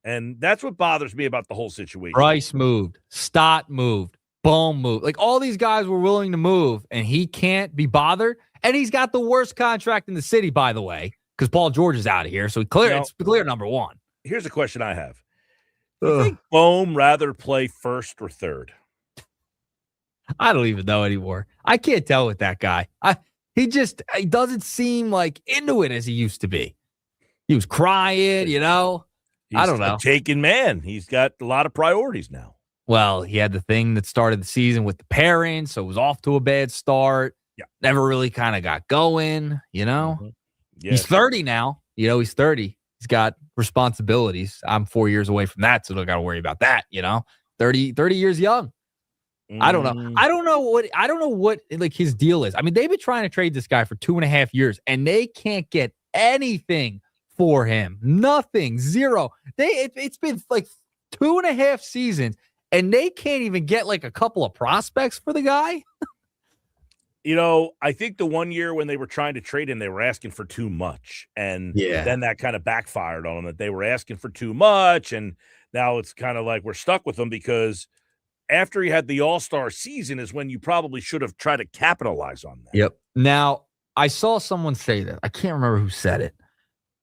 And that's what bothers me about the whole situation. Bryce moved, Stott moved, Bohm moved. All these guys were willing to move and he can't be bothered. And he's got the worst contract in the city, by the way, because Paul George is out of here. So it's clear number 1. Here's a question I have. Do you think Bohm rather play first or third? I don't even know anymore. I can't tell with that guy. He doesn't seem into it as he used to be. He was crying, He's I don't know. A taken man. He's got a lot of priorities now. Well, he had the thing that started the season with the parents, so it was off to a bad start. Yeah. Never really kind of got going, Mm-hmm. He's 30 now. He's 30. He's got responsibilities. I'm 4 years away from that, so don't got to worry about that, 30 years young. I don't know. I don't know what his deal is. I mean, they've been trying to trade this guy for 2.5 years, and they can't get anything for him. Nothing. 0. It's been 2.5 seasons, and they can't even get like a couple of prospects for the guy. I think the one year when they were trying to trade him, they were asking for too much. And then that kind of backfired on them, that they were asking for too much. And now it's kind of like we're stuck with them because after he had the All-Star season is when you probably should have tried to capitalize on that. Yep. Now, I saw someone say that. I can't remember who said it.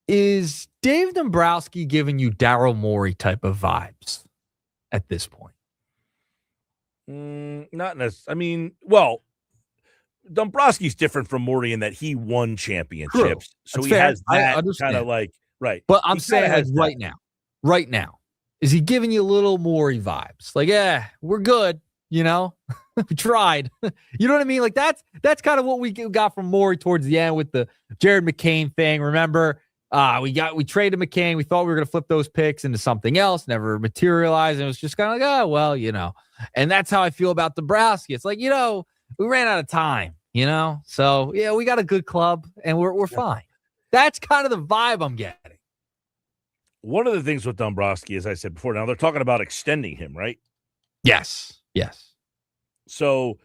Is Dave Dombrowski giving you Daryl Morey type of vibes at this point? Not necessarily. I mean, well, Dombrowski's different from Morey in that he won championships. True. So That's he fair. has that kind of like, right. But I'm He saying kinda like has right now, is he giving you a little Morey vibes? Like, yeah, we're good. We tried. You know what I mean? Like that's kind of what we got from Morey towards the end with the Jared McCain thing. Remember, we traded McCain. We thought we were going to flip those picks into something else, never materialized. And it was just kind of like, oh, well, and that's how I feel about Dombrowski. It's like, we ran out of time, So yeah, we got a good club and we're fine. That's kind of the vibe I'm getting. One of the things with Dombrowski, as I said before, now they're talking about extending him, right? Yes. So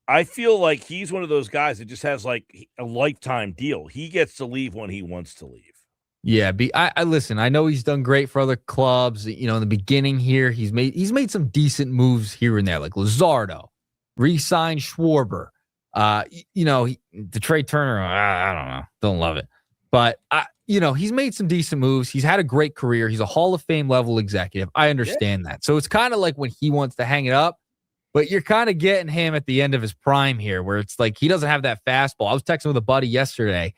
I feel like he's one of those guys that just has like a lifetime deal. He gets to leave when he wants to leave. Yeah, I listen. I know he's done great for other clubs. In the beginning here, he's made some decent moves here and there, like Luzardo, re-signed Schwarber. The Trey Turner. I don't know, don't love it, but he's made some decent moves. He's had a great career. He's a Hall of Fame level executive. I understand that. So it's kind of like when he wants to hang it up, but you're kind of getting him at the end of his prime here, where it's like he doesn't have that fastball. I was texting with a buddy yesterday,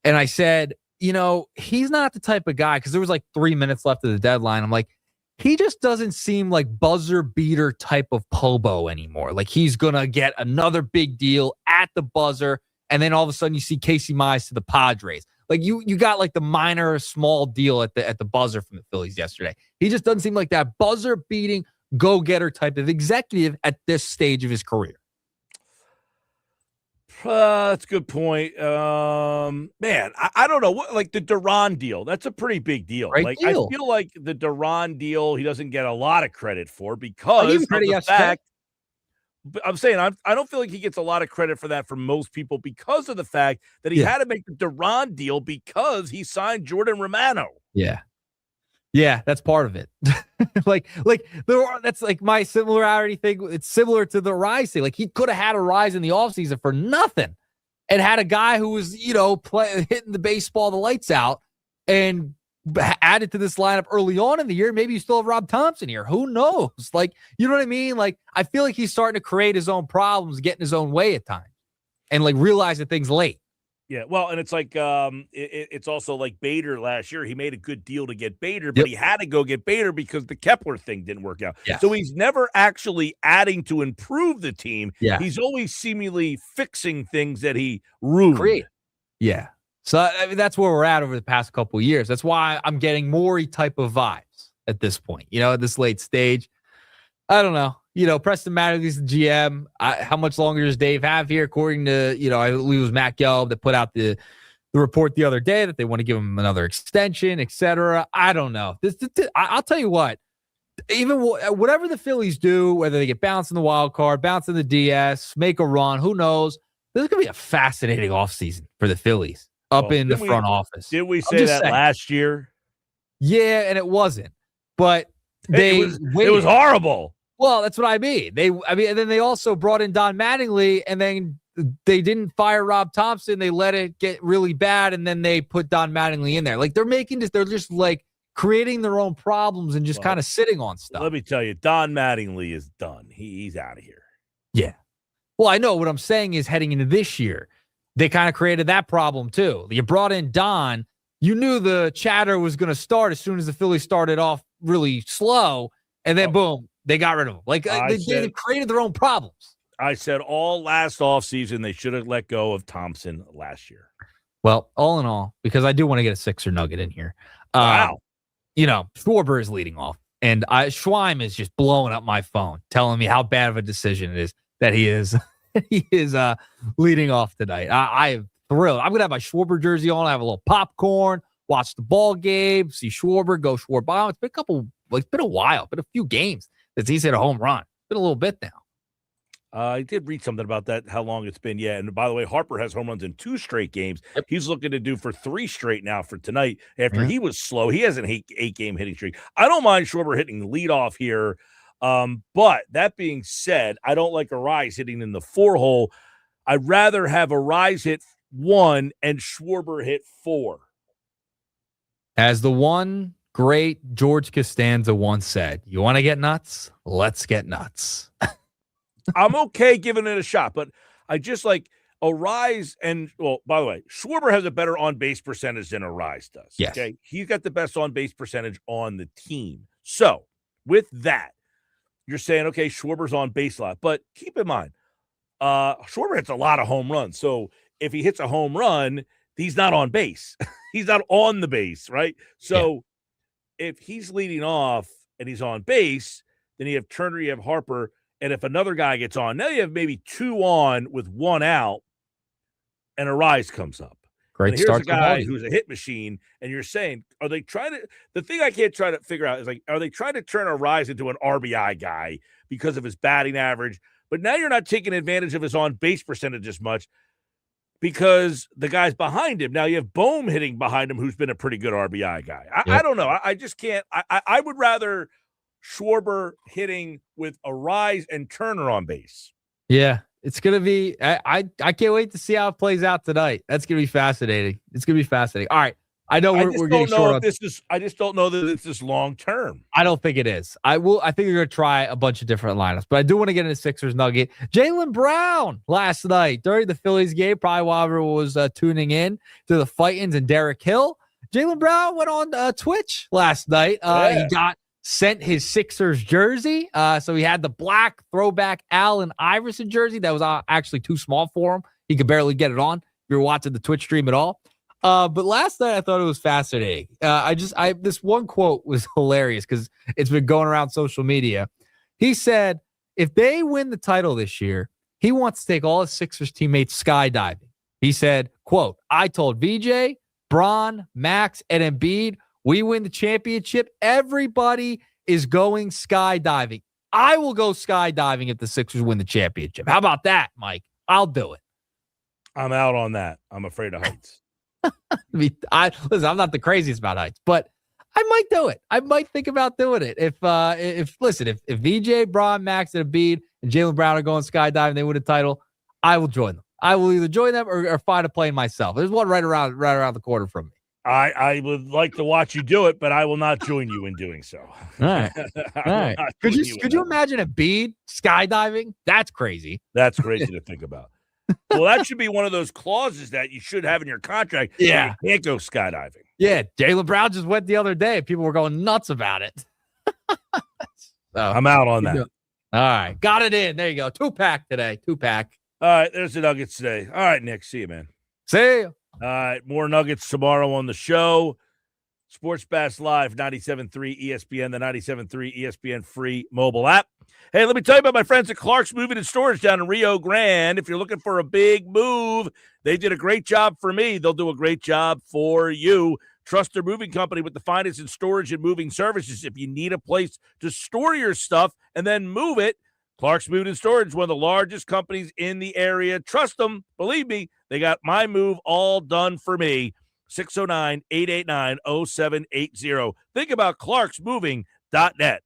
and I said, he's not the type of guy, because there was like 3 minutes left of the deadline. I'm like, he just doesn't seem like buzzer beater type of Pobo anymore. Like he's going to get another big deal at the buzzer. And then all of a sudden you see Casey Mize to the Padres. Like you got like the minor small deal at the buzzer from the Phillies yesterday. He just doesn't seem like that buzzer beating go-getter type of executive at this stage of his career. That's a good point. Man, I don't know. Like the Duran deal, that's a pretty big deal. Great deal. I feel like the Duran deal, he doesn't get a lot of credit for because of the fact. I'm saying I don't feel like he gets a lot of credit for that from most people because of the fact that he had to make the Duran deal because he signed Jordan Romano. Yeah, that's part of it. That's like my similarity thing. It's similar to the Rise thing. Like he could have had a Rise in the offseason for nothing and had a guy who was, hitting the baseball, the lights out, and added to this lineup early on in the year. Maybe you still have Rob Thompson here. Who knows? Like, you know what I mean? Like, I feel like he's starting to create his own problems, getting his own way at times, and like realizing things late. Yeah, well, and it's like it's also like Bader last year. He made a good deal to get Bader, but he had to go get Bader because the Kepler thing didn't work out. Yes. So he's never actually adding to improve the team. Yeah. He's always seemingly fixing things that he ruined. Yeah. So I mean, that's where we're at over the past couple of years. That's why I'm getting Morey type of vibes at this point, at this late stage. I don't know. Preston Mattingly's the GM. How much longer does Dave have here? According to, I believe it was Matt Gelb that put out the report the other day that they want to give him another extension, etc. I don't know. I'll tell you what, even whatever the Phillies do, whether they get bounced in the wild card, bounce in the DS, make a run, who knows? This is going to be a fascinating offseason for the Phillies in the front office. Did we say that last year? Yeah, and it wasn't. But it was horrible. Well, that's what I mean. And then they also brought in Don Mattingly, and then they didn't fire Rob Thompson. They let it get really bad, and then they put Don Mattingly in there. Like they're just like creating their own problems and just kind of sitting on stuff. Let me tell you, Don Mattingly is done. He's out of here. Yeah. Well, I know what I'm saying is heading into this year, they kind of created that problem too. You brought in Don. You knew the chatter was going to start as soon as the Phillies started off really slow, and then boom. They got rid of him. Like they created their own problems. I said all last offseason they should have let go of Thompson last year. Well, all in all, because I do want to get a Sixer nugget in here. Wow. Schwarber is leading off, and Schweim is just blowing up my phone, telling me how bad of a decision it is that he is leading off tonight. I am thrilled. I'm gonna have my Schwarber jersey on. I have a little popcorn, watch the ball game, see Schwarber, go Schwarber. It's been it's been a while, been a few games since he's hit a home run. It's been a little bit now. I did read something about that, how long it's been. Yeah, and by the way, Harper has home runs in 2 straight games. Yep. He's looking to do for 3 straight now for tonight. After he was slow, he has an 8-game hitting streak. I don't mind Schwarber hitting leadoff here, but that being said, I don't like Arise hitting in the 4 hole. I'd rather have Arise hit 1 and Schwarber hit 4. As the one great George Costanza once said, you want to get nuts? Let's get nuts. I'm okay giving it a shot, but I just like Arise and, well, by the way, Schwarber has a better on-base percentage than Arise does. Yes. Okay. He's got the best on-base percentage on the team. So with that, you're saying, okay, Schwarber's on base a lot, but keep in mind, Schwarber hits a lot of home runs. So if he hits a home run, he's not on base. He's not on the base, right? So if he's leading off and he's on base, then you have Turner, you have Harper, and if another guy gets on, now you have maybe 2 on with 1 out, and Arise comes up. Great and here's start a guy who's a hit machine, and you're saying, are they trying to – the thing I can't try to figure out is, like, are they trying to turn Arise into an RBI guy because of his batting average? But now you're not taking advantage of his on-base percentage as much because the guy's behind him. Now you have Bohm hitting behind him, who's been a pretty good RBI guy. I don't know. I just can't – I would rather – Schwarber hitting with Arise and Turner on base. Yeah, it's gonna be. I can't wait to see how it plays out tonight. That's gonna be fascinating. It's gonna be fascinating. All right, I know we're getting short on this. I just don't know that it's this long term. I don't think it is. I think they're gonna try a bunch of different lineups, but I do want to get into Sixers Nugget. Jaylen Brown last night during the Phillies game, probably while everyone was tuning in to the Fightins and Derek Hill. Jaylen Brown went on Twitch last night. He got sent his Sixers jersey. So he had the black throwback Allen Iverson jersey that was actually too small for him. He could barely get it on if you're watching the Twitch stream at all. But last night I thought it was fascinating. This one quote was hilarious because it's been going around social media. He said, if they win the title this year, he wants to take all his Sixers teammates skydiving. He said, quote, I told VJ, Bron, Max, and Embiid, we win the championship, everybody is going skydiving. I will go skydiving if the Sixers win the championship. How about that, Mike? I'll do it. I'm out on that. I'm afraid of heights. Listen, I'm not the craziest about heights, but I might do it. I might think about doing it. If VJ, Bron, Max, and Embiid and Jaylen Brown are going skydiving, they win a title, I will join them. I will either join them or find a plane myself. There's one right around the corner from me. I would like to watch you do it, but I will not join you in doing so. All right. All right. Could you imagine Embiid skydiving? That's crazy. That's crazy to think about. Well, that should be one of those clauses that you should have in your contract. Yeah. You can't go skydiving. Yeah. Jaylen Brown just went the other day. People were going nuts about it. So, I'm out on that. All right. Got it in. There you go. 2-pack today. 2-pack. All right. There's the Nuggets today. All right, Nick. See you, man. See you. All right, more Nuggets tomorrow on the show. Sports Bass Live, 97.3 ESPN, the 97.3 ESPN free mobile app. Hey, let me tell you about my friends at Clark's Moving and Storage down in Rio Grande. If you're looking for a big move, they did a great job for me. They'll do a great job for you. Trust their moving company with the finest in storage and moving services. If you need a place to store your stuff and then move it, Clark's Moving and Storage, one of the largest companies in the area. Trust them. Believe me, they got my move all done for me. 609-889-0780. Think about clarksmoving.net.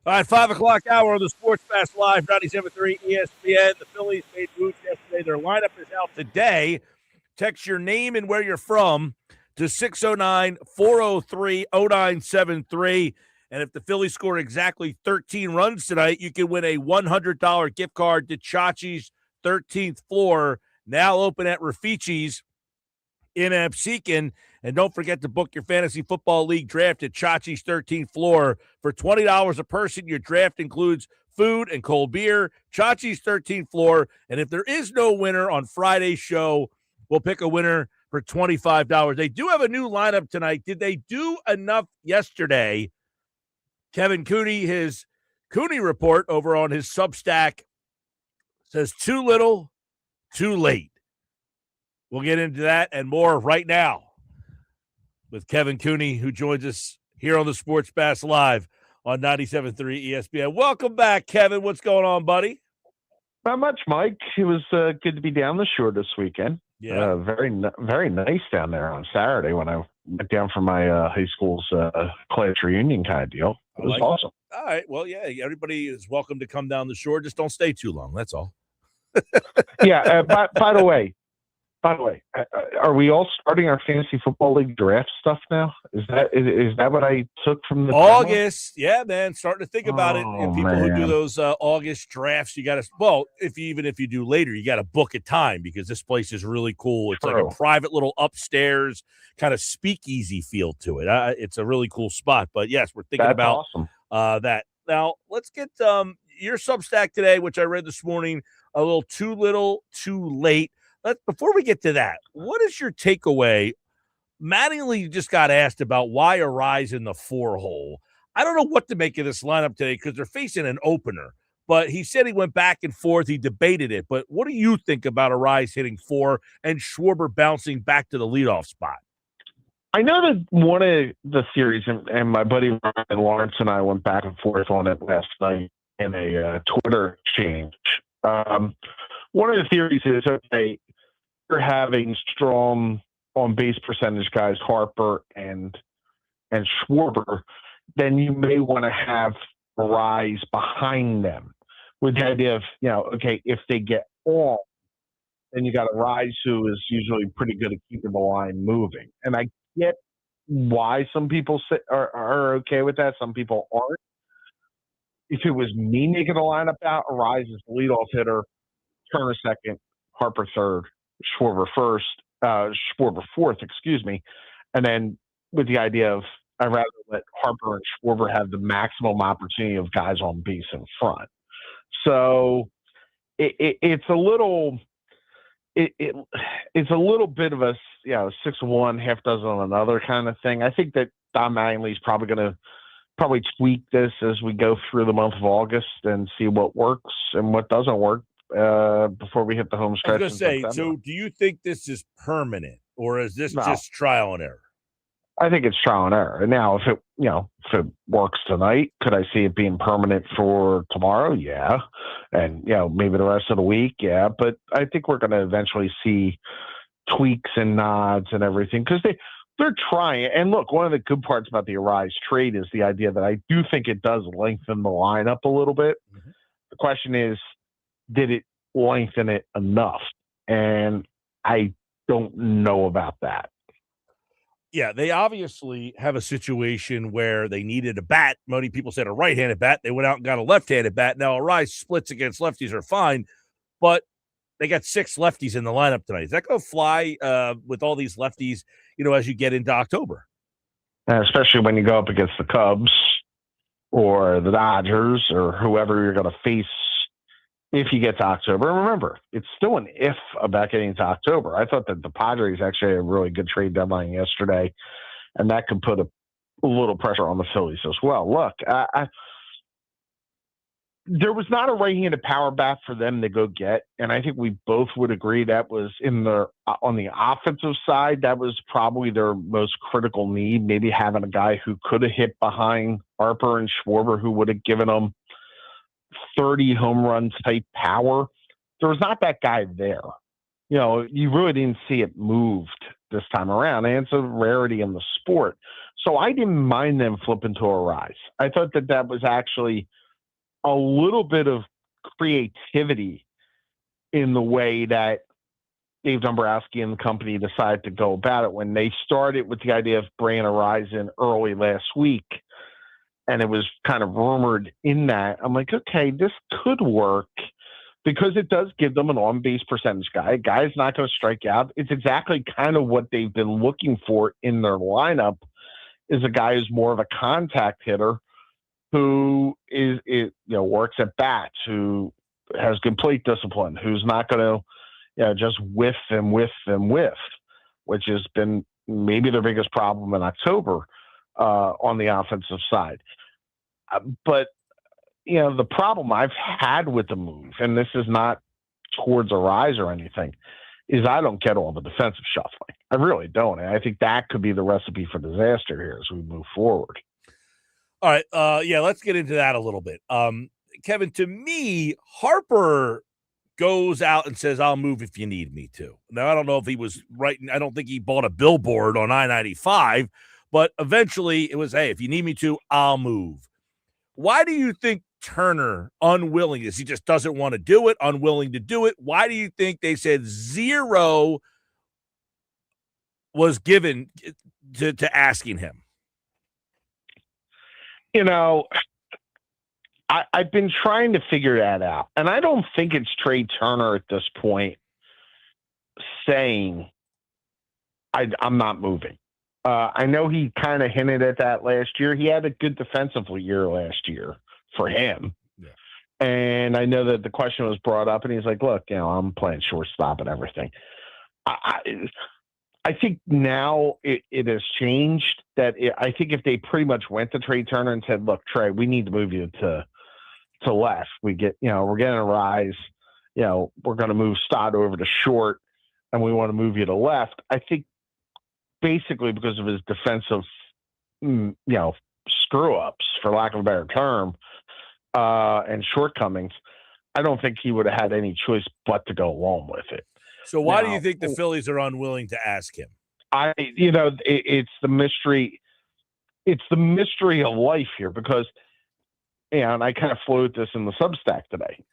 All right, 5 o'clock hour on the Sports Fast Live, 97.3 ESPN. The Phillies made moves yesterday. Their lineup is out today. Text your name and where you're from to 609-403-0973. And if the Phillies score exactly 13 runs tonight, you can win a $100 gift card to Chachi's 13th floor, now open at Rafici's in Absecon. And don't forget to book your fantasy football league draft at Chachi's 13th floor for $20 a person. Your draft includes food and cold beer. Chachi's 13th floor. And if there is no winner on Friday's show, we'll pick a winner for $25. They do have a new lineup tonight. Did they do enough yesterday? Kevin Cooney, his Cooney report over on his Substack says too little, too late. We'll get into that and more right now with Kevin Cooney, who joins us here on the Sports Bass Live on 97.3 ESPN. Welcome back, Kevin. What's going on, buddy? Not much, Mike. It was good to be down the shore this weekend. Yeah. Very nice down there on Saturday when I went down for my high school's class reunion kind of deal. It was awesome. All right. Well, yeah, everybody is welcome to come down the shore. Just don't stay too long. That's all. Yeah. By the way, are we all starting our fantasy football league draft stuff now? Is that what I took from the August? Yeah, man. Starting to think about it. Oh, People who do man. those August drafts, you got to. Well, if you do later, you got to book a time because this place is really cool. It's like True. a private little upstairs kind of speakeasy feel to it. It's a really cool spot. But yes, we're thinking That's about awesome. that. Now let's get your Substack today, which I read this morning. A little too little, too late. Before we get to that, what is your takeaway? Mattingly just got asked about why Arise in the 4-hole. I don't know what to make of this lineup today because they're facing an opener. But he said he went back and forth. He debated it. But what do you think about Arise hitting 4 and Schwarber bouncing back to the leadoff spot? I know that one of the theories, and my buddy Ryan Lawrence and I went back and forth on it last night in a Twitter exchange. One of the theories is, okay, you're having strong on-base percentage guys, Harper and Schwarber, then you may want to have Arise behind them with the idea of, okay, if they get on, then you got Arise, who is usually pretty good at keeping the line moving. And I get why some people are okay with that. Some people aren't. If it was me making the lineup out, Arise is the leadoff hitter, Turner second, Harper third, Schwarber fourth, and then with the idea of I'd rather let Harper and Schwarber have the maximum opportunity of guys on base in front. So it's a little it's a little bit of a 6 of one, half dozen on another kind of thing. I think that Don Mattingly's probably going to tweak this as we go through the month of August and see what works and what doesn't work before we hit the home stretch. I was going to say, so do you think this is permanent or is this just trial and error? I think it's trial and error. And now if it works tonight, could I see it being permanent for tomorrow? Yeah. And, maybe the rest of the week. Yeah. But I think we're going to eventually see tweaks and nods and everything because they're trying. And look, one of the good parts about the Arise trade is the idea that I do think it does lengthen the lineup a little bit. Mm-hmm. The question is, did it lengthen it enough? And I don't know about that. Yeah, they obviously have a situation where they needed a bat. Many people said a right-handed bat. They went out and got a left-handed bat. Now, Arise splits against lefties are fine, but they got 6 lefties in the lineup tonight. Does that go fly with all these lefties, as you get into October? Especially when you go up against the Cubs or the Dodgers or whoever you're going to face if you get to October. And remember, it's still an if about getting to October. I thought that the Padres actually had a really good trade deadline yesterday, and that could put a little pressure on the Phillies as well. Look, there was not a right-handed power bat for them to go get, and I think we both would agree that was on the offensive side, that was probably their most critical need, maybe having a guy who could have hit behind Harper and Schwarber who would have given them 30 home run type power. There was not that guy there. You really didn't see it moved this time around, and it's a rarity in the sport. So I didn't mind them flipping to a rise. I thought that was actually a little bit of creativity in the way that Dave Dombrowski and the company decided to go about it when they started with the idea of bringing a rise in early last week. And it was kind of rumored in that. I'm like, okay, this could work because it does give them an on-base percentage guy. A guy's not going to strike out. It's exactly kind of what they've been looking for in their lineup, is a guy who's more of a contact hitter who works at bats, who has good plate discipline, who's not going to just whiff and whiff and whiff, which has been maybe their biggest problem in October on the offensive side. But, the problem I've had with the move, and this is not towards a rise or anything, is I don't get all the defensive shuffling. I really don't. And I think that could be the recipe for disaster here as we move forward. All right. Let's get into that a little bit. Kevin, to me, Harper goes out and says, I'll move if you need me to. Now, I don't know if he was right. I don't think he bought a billboard on I-95, but eventually it was, hey, if you need me to, I'll move. Why do you think Turner unwilling is? He just doesn't want to do it, unwilling to do it. Why do you think they said 0 was given to asking him? I've been trying to figure that out, and I don't think it's Trey Turner at this point saying, I'm not moving. I know he kind of hinted at that last year. He had a good defensive year last year for him. Yeah. And I know that the question was brought up, and he's like, look, I'm playing shortstop and everything. I think now it has changed. I think if they pretty much went to Trey Turner and said, look, Trey, we need to move you to left. We're getting a rise. We're going to move Stott over to short, and we want to move you to left. I think basically because of his defensive, screw-ups, for lack of a better term, and shortcomings, I don't think he would have had any choice but to go along with it. So why do you think the Phillies are unwilling to ask him? It's the mystery. It's the mystery of life here because, and I kind of floated this in the Substack today.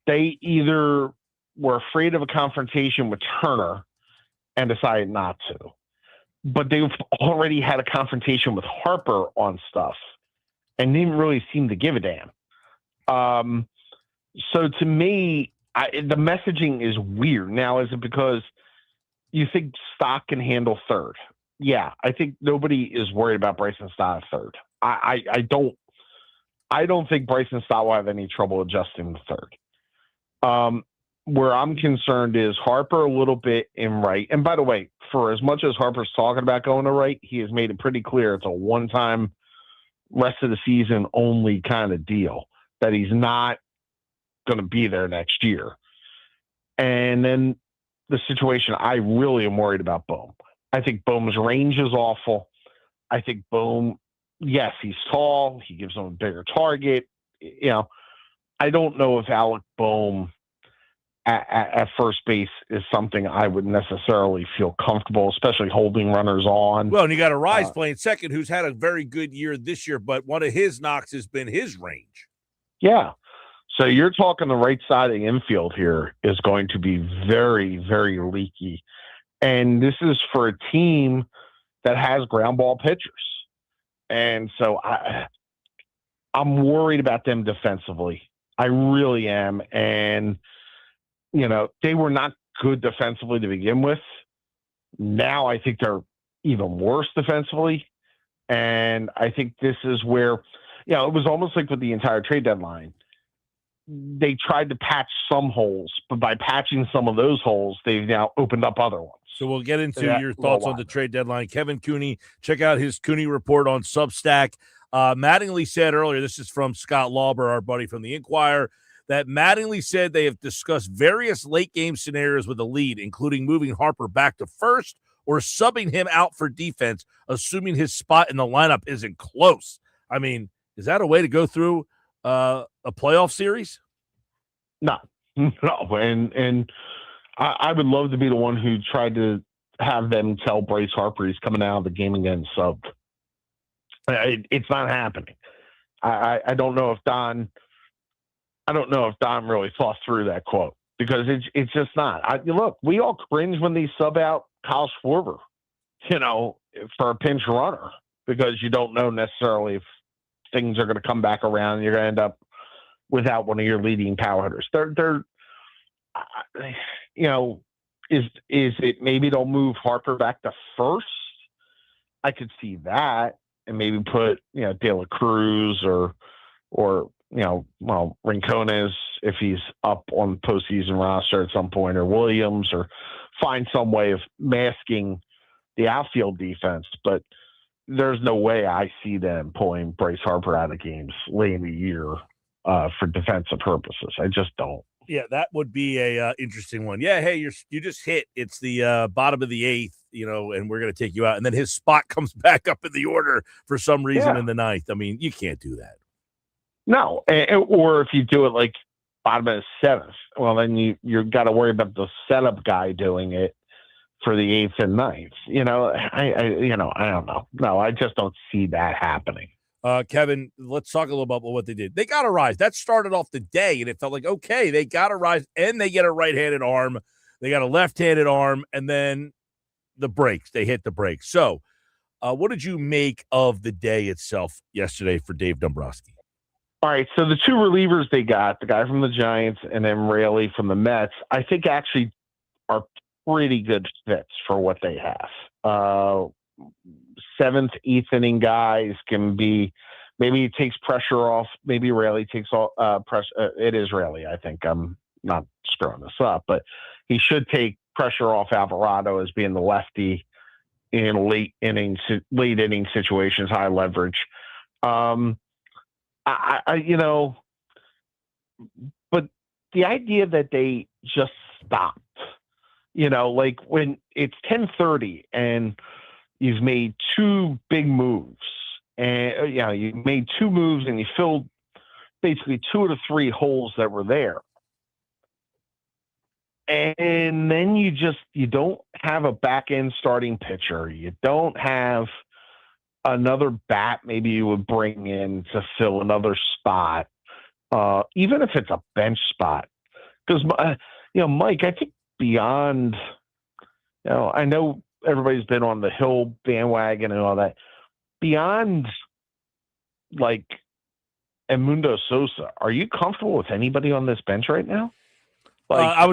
They either were afraid of a confrontation with Turner and decided not to, but they've already had a confrontation with Harper on stuff and didn't really seem to give a damn. So to me, the messaging is weird. Now, is it because you think Stott can handle third? Yeah, I think nobody is worried about Bryson Stott at third. I don't think Bryson Stott will have any trouble adjusting to third. Where I'm concerned is Harper a little bit in right. And by the way, for as much as Harper's talking about going to right, he has made it pretty clear it's a one-time, rest of the season only kind of deal, that he's not going to be there next year. And then the situation, I really am worried about Bohm. I think Bohm's range is awful. I think Bohm, yes, he's tall. He gives them a bigger target. I don't know if Alec Bohm at first base is something I would necessarily feel comfortable, especially holding runners on. Well, and you got a Rise playing second who's had a very good year this year, but one of his knocks has been his range. Yeah. So you're talking the right side of the infield here is going to be very, very leaky. And this is for a team that has ground ball pitchers. And so I'm worried about them defensively. I really am. And, they were not good defensively to begin with. Now I think they're even worse defensively. And I think this is where, it was almost like with the entire trade deadline. They tried to patch some holes, but by patching some of those holes, they've now opened up other ones. So we'll get into your thoughts on the trade deadline. Kevin Cooney, check out his Cooney report on Substack. Mattingly said earlier, this is from Scott Lauber, our buddy from the Inquirer, that Mattingly said they have discussed various late game scenarios with the lead, including moving Harper back to first or subbing him out for defense, assuming his spot in the lineup isn't close. I mean, is that a way to go through a playoff series? No. And I would love to be the one who tried to have them tell Bryce Harper he's coming out of the game again subbed. It's not happening. I don't know if Don. I don't know if Don really thought through that quote because it's just not. Look, we all cringe when they sub out Kyle Schwarber, for a pinch runner because you don't know necessarily if things are going to come back around. You're going to end up without one of your leading power hitters. They're is it maybe they'll move Harper back to first? I could see that, and maybe put De La Cruz or Rincones if he's up on the postseason roster at some point, or Williams, or find some way of masking the outfield defense. But there's no way I see them pulling Bryce Harper out of games late in the year for defensive purposes. I just don't. Yeah, that would be a interesting one. Yeah, hey, you just hit. It's the bottom of the eighth, and we're going to take you out. And then his spot comes back up in the order for some reason in the ninth. I mean, you can't do that. No, or if you do it like bottom of the seventh, well, then you've got to worry about the setup guy doing it for the eighth and ninth. I don't know. No, I just don't see that happening. Kevin, let's talk a little about what they did. They got a rise. That started off the day, and it felt like, okay, they got a rise, and they get a right-handed arm. They got a left-handed arm, and then the brakes. They hit the brakes. So what did you make of the day itself yesterday for Dave Dombrowski? All right, so the two relievers they got, the guy from the Giants and then Raley from the Mets, I think actually are pretty good fits for what they have. Seventh, eighth inning guys can be, maybe it takes pressure off. Maybe Raley takes all pressure. It is Raley, I think. I'm not screwing this up, but he should take pressure off Alvarado as being the lefty in late inning situations, high leverage. But the idea that they just stopped, like when it's 10:30 and you've made two big moves, and you made two moves and you filled basically two of the three holes that were there. And then you don't have a back end starting pitcher. You don't have another bat maybe you would bring in to fill another spot, even if it's a bench spot. Because, Mike, I think beyond, I know everybody's been on the Hill bandwagon and all that. Beyond, like, Edmundo Sosa, are you comfortable with anybody on this bench right now? That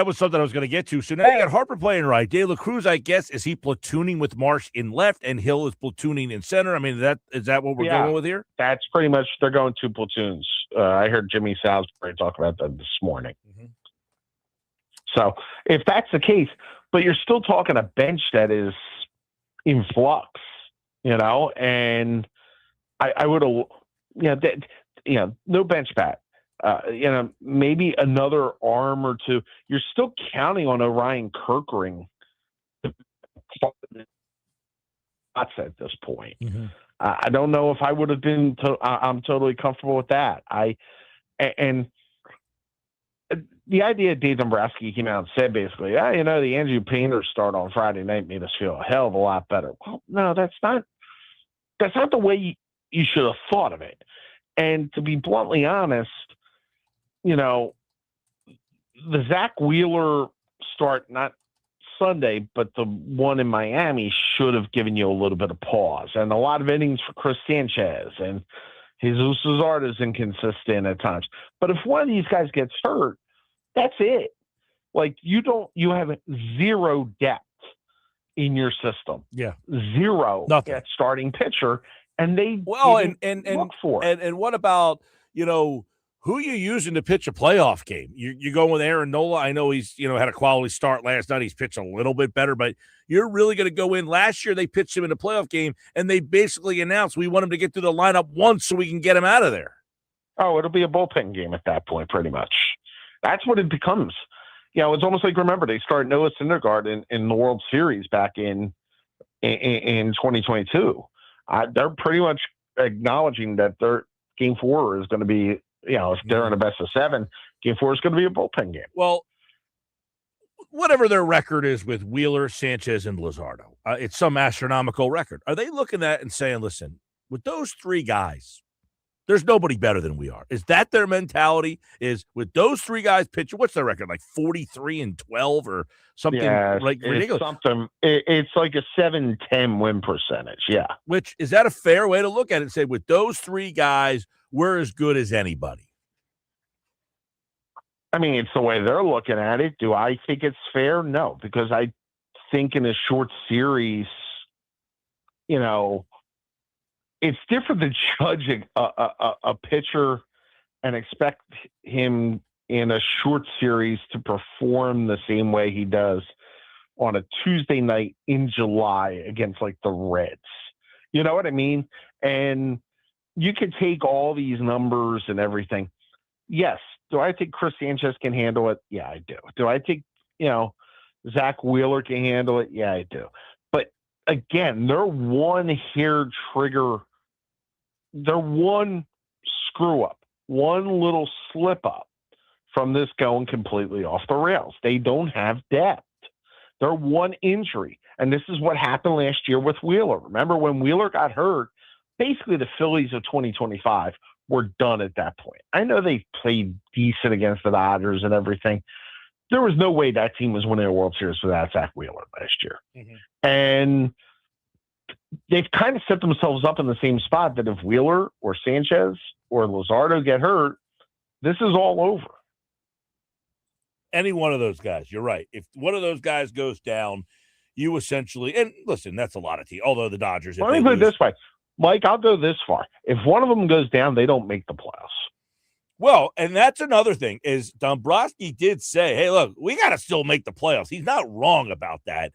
was something I was going to get to. So now you got Harper playing right. De La Cruz, I guess, is he platooning with Marsh in left and Hill is platooning in center? I mean, is that what we're going with here? That's pretty much, they're going two platoons. I heard Jimmy Salisbury talk about that this morning. Mm-hmm. So if that's the case, but you're still talking a bench that is in flux, and I would have, no bench bat. Maybe another arm or two. You're still counting on Orion Kirkring at this point. Mm-hmm. I don't know if I would have been. I'm totally comfortable with that. And the idea Dave Dombrowski came out and said basically, the Andrew Painter start on Friday night made us feel a hell of a lot better. Well, no, that's not the way you should have thought of it. And to be bluntly honest, the Zach Wheeler start, not Sunday, but the one in Miami should have given you a little bit of pause. And a lot of innings for Chris Sanchez, and Jesus Luzardo is inconsistent at times. But if one of these guys gets hurt, that's it. Like, you have zero depth in your system. Yeah. Zero. Nothing. At starting pitcher. And they look for it. And what about, who you using to pitch a playoff game? You're going with Aaron Nola. I know he's, had a quality start last night. He's pitched a little bit better, but you're really going to go in. Last year, they pitched him in a playoff game, and they basically announced we want him to get through the lineup once so we can get him out of there. Oh, it'll be a bullpen game at that point, pretty much. That's what it becomes. It's almost like, remember, they started Noah Syndergaard in the World Series back in 2022. They're pretty much acknowledging that their Game 4 is going to be, if they're in a best of 7, Game 4 is going to be a bullpen game. Well, whatever their record is with Wheeler, Sanchez, and Luzardo, it's some astronomical record. Are they looking at and saying, listen, with those three guys, there's nobody better than we are. Is that their mentality? Is with those three guys pitching, what's their record? Like 43-12 or something like ridiculous? It's like a 7-10 win percentage. Yeah. Which is that a fair way to look at it and say, with those three guys, we're as good as anybody? I mean, it's the way they're looking at it. Do I think it's fair? No, because I think in a short series, it's different than judging a pitcher and expect him in a short series to perform the same way he does on a Tuesday night in July against like the Reds. You know what I mean? And you can take all these numbers and everything. Yes. Do I think Chris Sanchez can handle it? Yeah, I do. Do I think, Zach Wheeler can handle it? Yeah, I do. But again, they're one hair trigger. They're one screw up, one little slip up from this going completely off the rails. They don't have depth. They're one injury. And this is what happened last year with Wheeler. Remember when Wheeler got hurt, basically the Phillies of 2025 were done at that point. I know they played decent against the Dodgers and everything. There was no way that team was winning a World Series without Zach Wheeler last year. Mm-hmm. And they've kind of set themselves up in the same spot that if Wheeler or Sanchez or Luzardo get hurt, this is all over. Any one of those guys, you're right. If one of those guys goes down, you essentially, and listen, that's a lot of teams, although the Dodgers. Let me put it this way. Mike, I'll go this far. If one of them goes down, they don't make the playoffs. Well, and that's another thing is Dombrowski did say, hey, look, we got to still make the playoffs. He's not wrong about that.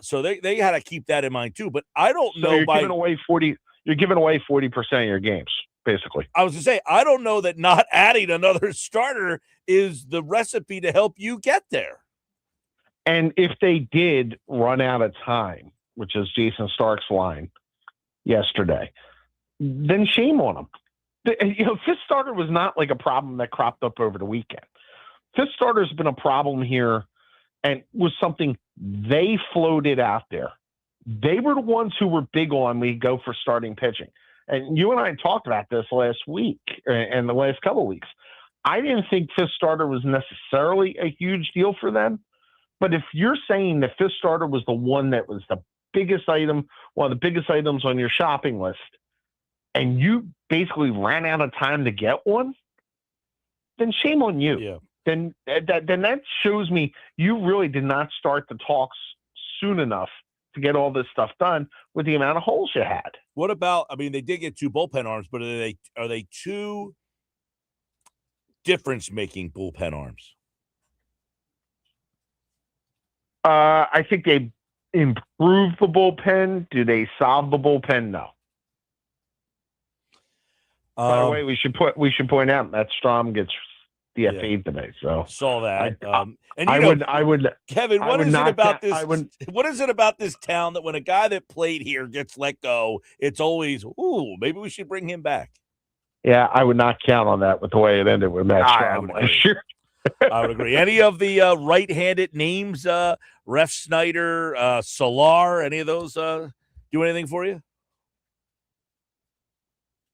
So they got to keep that in mind too. But I don't know. You're giving away 40% of your games, basically. I was going to say, I don't know that not adding another starter is the recipe to help you get there. And if they did run out of time, which is Jason Stark's line yesterday, then shame on them. Fifth starter was not like a problem that cropped up over the weekend. Fifth starter has been a problem here and was something they floated out there. They were the ones who were big on we go for starting pitching. And you and I talked about this last week and the last couple of weeks. I didn't think fifth starter was necessarily a huge deal for them. But if you're saying the fifth starter was the one that was the biggest item, one of the biggest items on your shopping list, and you basically ran out of time to get one, then shame on you. Yeah. Then that shows me you really did not start the talks soon enough to get all this stuff done with the amount of holes you had. What about, I mean, they did get two bullpen arms, but are they two difference-making bullpen arms? I think they improved the bullpen. Do they solve the bullpen? No. By the way, we should point out that Strom gets DFA'd today. So saw that. I would, Kevin. What is it about this? What is it about this town that when a guy that played here gets let go, it's always maybe we should bring him back? Yeah, I would not count on that with the way it ended with Matt Strom last year. I would agree. Any of the right-handed names, Ref Snyder, Solar, any of those do anything for you?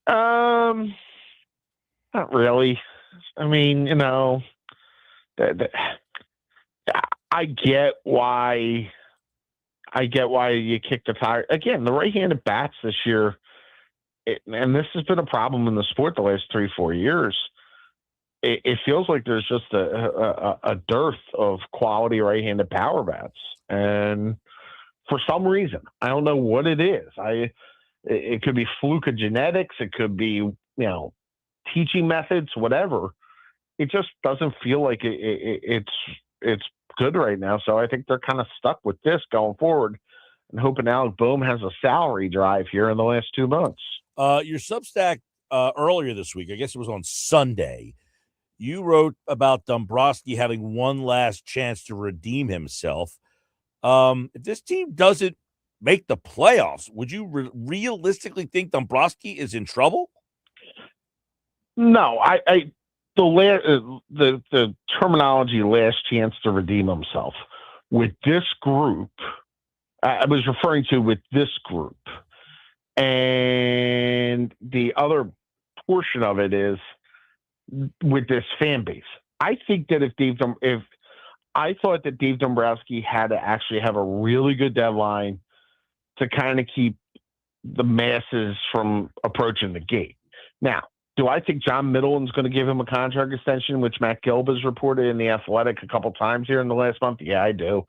Not really. I mean, I get why you kick the tire. Again, the right-handed bats this year, and this has been a problem in the sport the last 3-4 years. It feels like there's just a dearth of quality right-handed power bats, and for some reason, I don't know what it is. It could be fluke of genetics. It could be, teaching methods, whatever. It just doesn't feel like it's good right now. So I think they're kind of stuck with this going forward and hoping Alec Boehm has a salary drive here in the last 2 months. Your Substack earlier this week, I guess it was on Sunday, you wrote about Dombrowski having one last chance to redeem himself. If this team doesn't make the playoffs, would you realistically think Dombrowski is in trouble? No, the terminology last chance to redeem himself with this group, I was referring to with this group, And the other portion of it is with this fan base. I think that if I thought that Dave Dombrowski had to actually have a really good deadline to kind of keep the masses from approaching the gate. Now, do I think John Middleton's going to give him a contract extension, which Matt Gilb has reported in The Athletic a couple times here in the last month? Yeah, I do.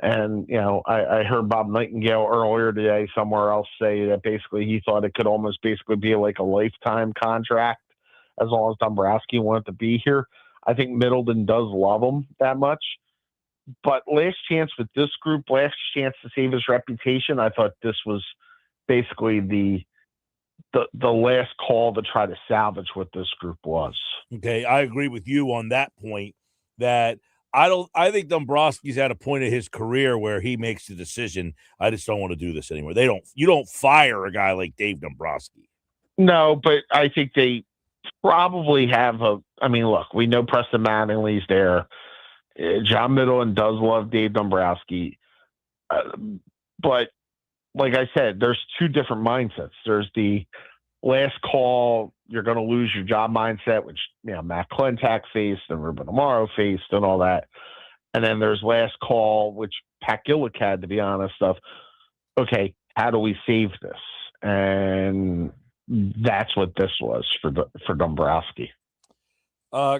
And, I heard Bob Nightingale earlier today somewhere else say that basically he thought it could almost basically be like a lifetime contract as long as Dombrowski wanted to be here. I think Middleton does love him that much. But last chance with this group, last chance to save his reputation, I thought this was basically the last call to try to salvage what this group was. Okay, I agree with you on that point that I think Dombrowski's at a point of his career where he makes the decision, I just don't want to do this anymore. You don't fire a guy like Dave Dombrowski. No, but I think they probably have look, we know Preston Mattingly's there. John Middleton does love Dave Dombrowski. But like I said, there's two different mindsets. There's the last call, you're going to lose your job mindset, which Matt Klentak faced and Ruben Amaro faced and all that. And then there's last call, which Pat Gillick had, to be honest, of, okay, how do we save this? And that's what this was for Dombrowski.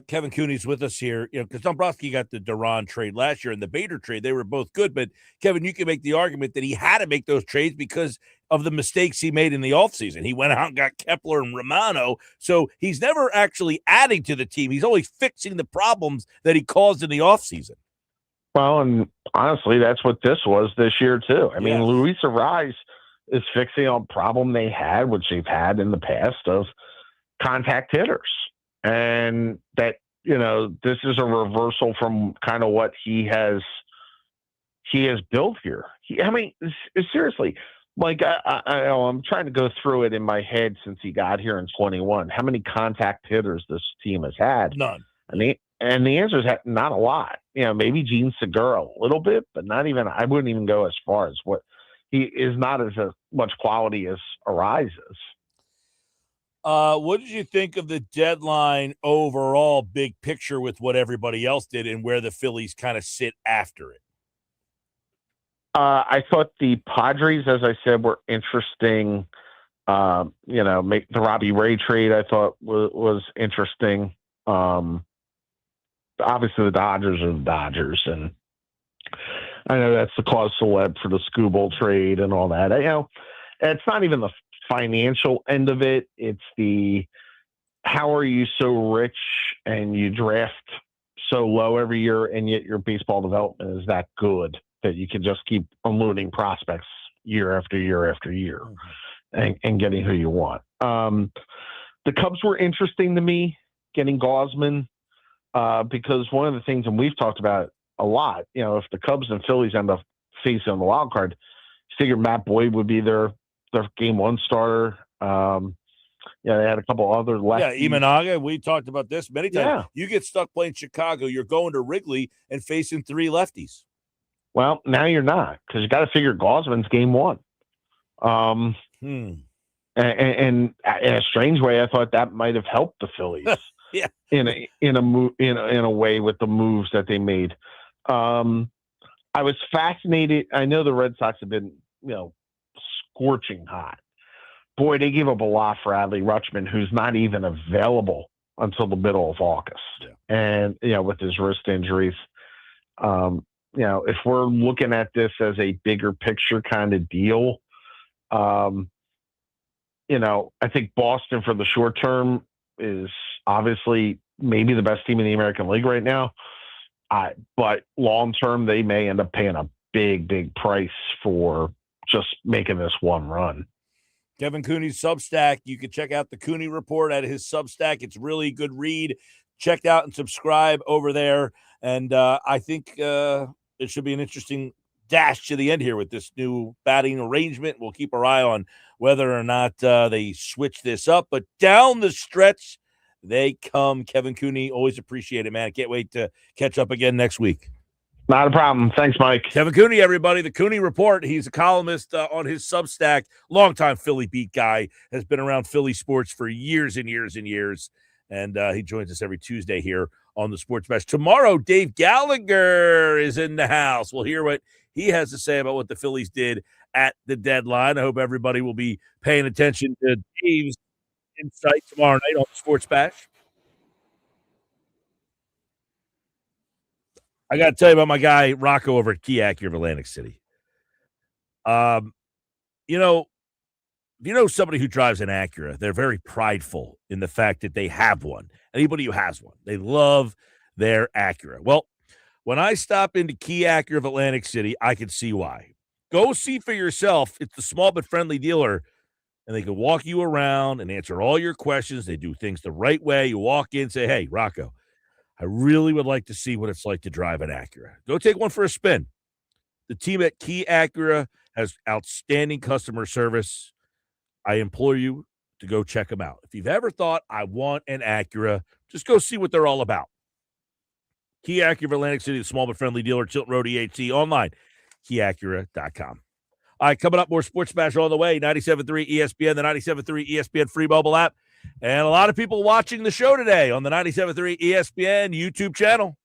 Kevin Cooney's with us here, because Dombrowski got the Duran trade last year and the Bader trade. They were both good, but Kevin, you can make the argument that he had to make those trades because of the mistakes he made in the offseason. He went out and got Kepler and Romano, so he's never actually adding to the team. He's always fixing the problems that he caused in the offseason. Well, and honestly, that's what this was this year too. I mean, Luis Arraez is fixing a problem they had, which they've had in the past, of contact hitters. And that, this is a reversal from kind of what he has built here. Seriously, like I'm trying to go through it in my head since he got here in 21. How many contact hitters this team has had? None. And the answer is not a lot. Maybe Gene Segura a little bit, but not even. I wouldn't even go as far as what he is. Not as much quality as Arraez is. What did you think of the deadline overall, big picture, with what everybody else did and where the Phillies kind of sit after it? I thought the Padres, as I said, were interesting. Make the Robbie Ray trade, I thought was interesting. Obviously, the Dodgers are the Dodgers, and I know that's the cause celeb for the Skubal trade and all that. It's not even the financial end of it. It's the, how are you so rich and you draft so low every year, and yet your baseball development is that good that you can just keep unloading prospects year after year after year and getting who you want. The Cubs were interesting to me, getting Gausman, because one of the things, and we've talked about it a lot, if the Cubs and Phillies end up facing on the wild card, figured Matt Boyd would be their game one starter. They had a couple other lefties. Yeah, Imanaga, we talked about this many times. Yeah. You get stuck playing Chicago, you're going to Wrigley and facing three lefties. Well, now you're not, because you got to figure Gausman's game one. And in a strange way, I thought that might have helped the Phillies. Yeah. In a way with the moves that they made. I was fascinated. I know the Red Sox have been, scorching hot. Boy, they gave up a lot for Adley Rutschman, who's not even available until the middle of August. Yeah. And, with his wrist injuries, if we're looking at this as a bigger picture kind of deal, I think Boston for the short term is obviously maybe the best team in the American League right now. But long term, they may end up paying a big, big price for just making this one run. Kevin Cooney's Substack. You can check out the Cooney Report at his Substack. It's really good read. Check out and subscribe over there. And I think it should be an interesting dash to the end here with this new batting arrangement. We'll keep our eye on whether or not they switch this up. But down the stretch, they come. Kevin Cooney, always appreciate it, man. I can't wait to catch up again next week. Not a problem. Thanks, Mike. Kevin Cooney, everybody. The Cooney Report. He's a columnist on his Substack. Longtime Philly beat guy. Has been around Philly sports for years and years and years. And he joins us every Tuesday here on the Sports Bash. Tomorrow, Dave Gallagher is in the house. We'll hear what he has to say about what the Phillies did at the deadline. I hope everybody will be paying attention to Dave's insight tomorrow night on the Sports Bash. I got to tell you about my guy, Rocco, over at Key Acura of Atlantic City. You know, if you know somebody who drives an Acura, they're very prideful in the fact that they have one. Anybody who has one, they love their Acura. Well, when I stop into Key Acura of Atlantic City, I can see why. Go see for yourself. It's the small but friendly dealer, and they can walk you around and answer all your questions. They do things the right way. You walk in, say, hey, Rocco, I really would like to see what it's like to drive an Acura. Go take one for a spin. The team at Key Acura has outstanding customer service. I implore you to go check them out. If you've ever thought, I want an Acura, just go see what they're all about. Key Acura of Atlantic City, the small but friendly dealer, Chilton Road, EHC, online, keyacura.com. All right, coming up, more Sports Bash on the way, 97.3 ESPN, the 97.3 ESPN free mobile app, and a lot of people watching the show today on the 97.3 ESPN YouTube channel.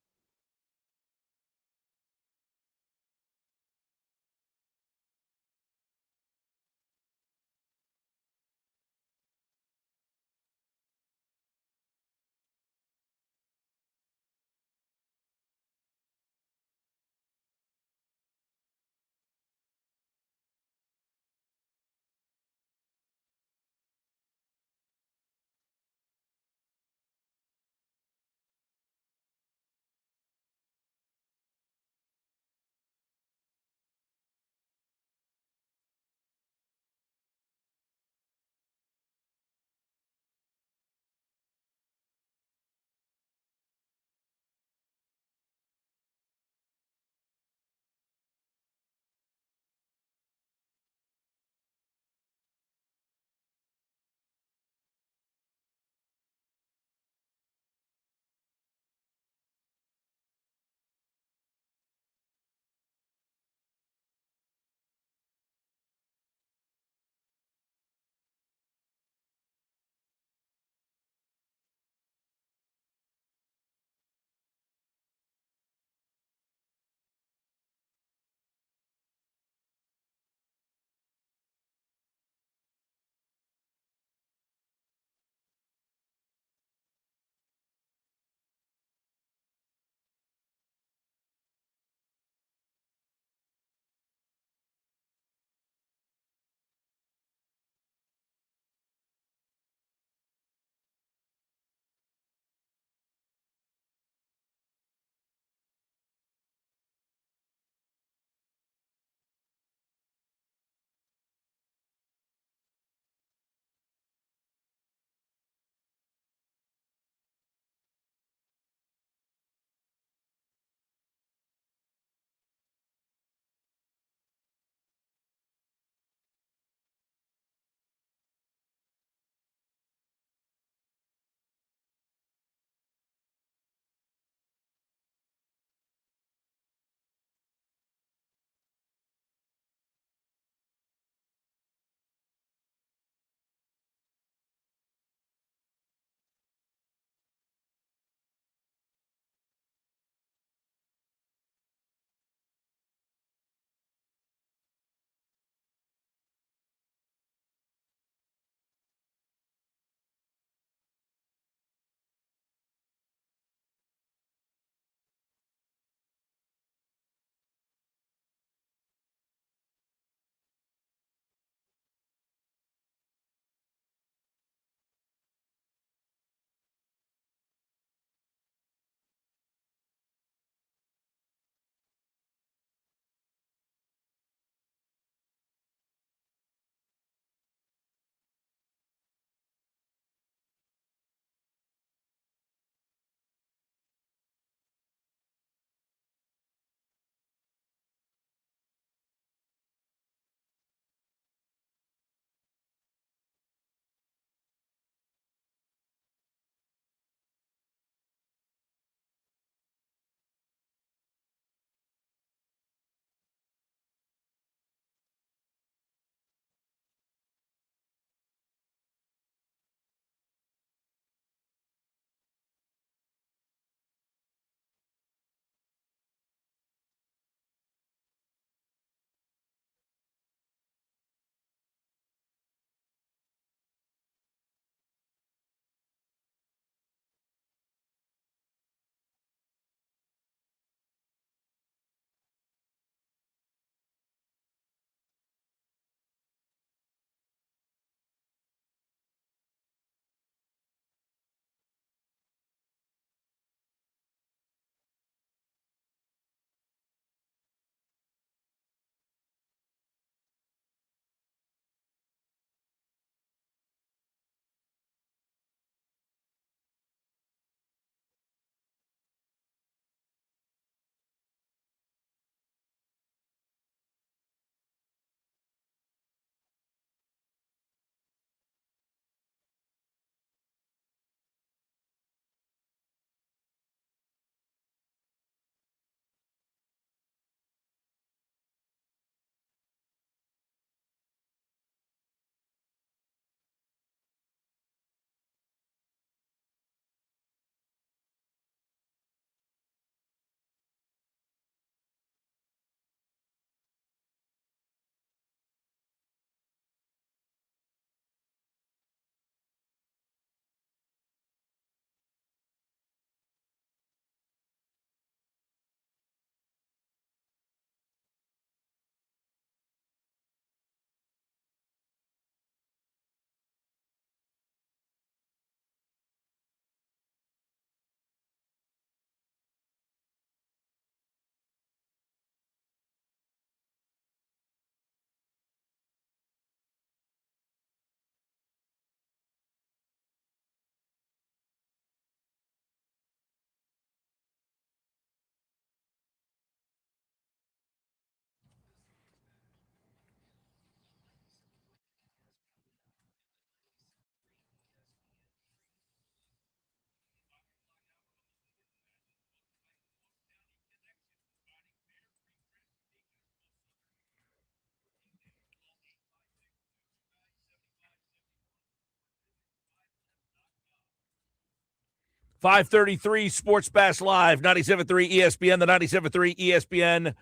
533 Sports Bash Live, 97.3 ESPN, the 97.3 ESPN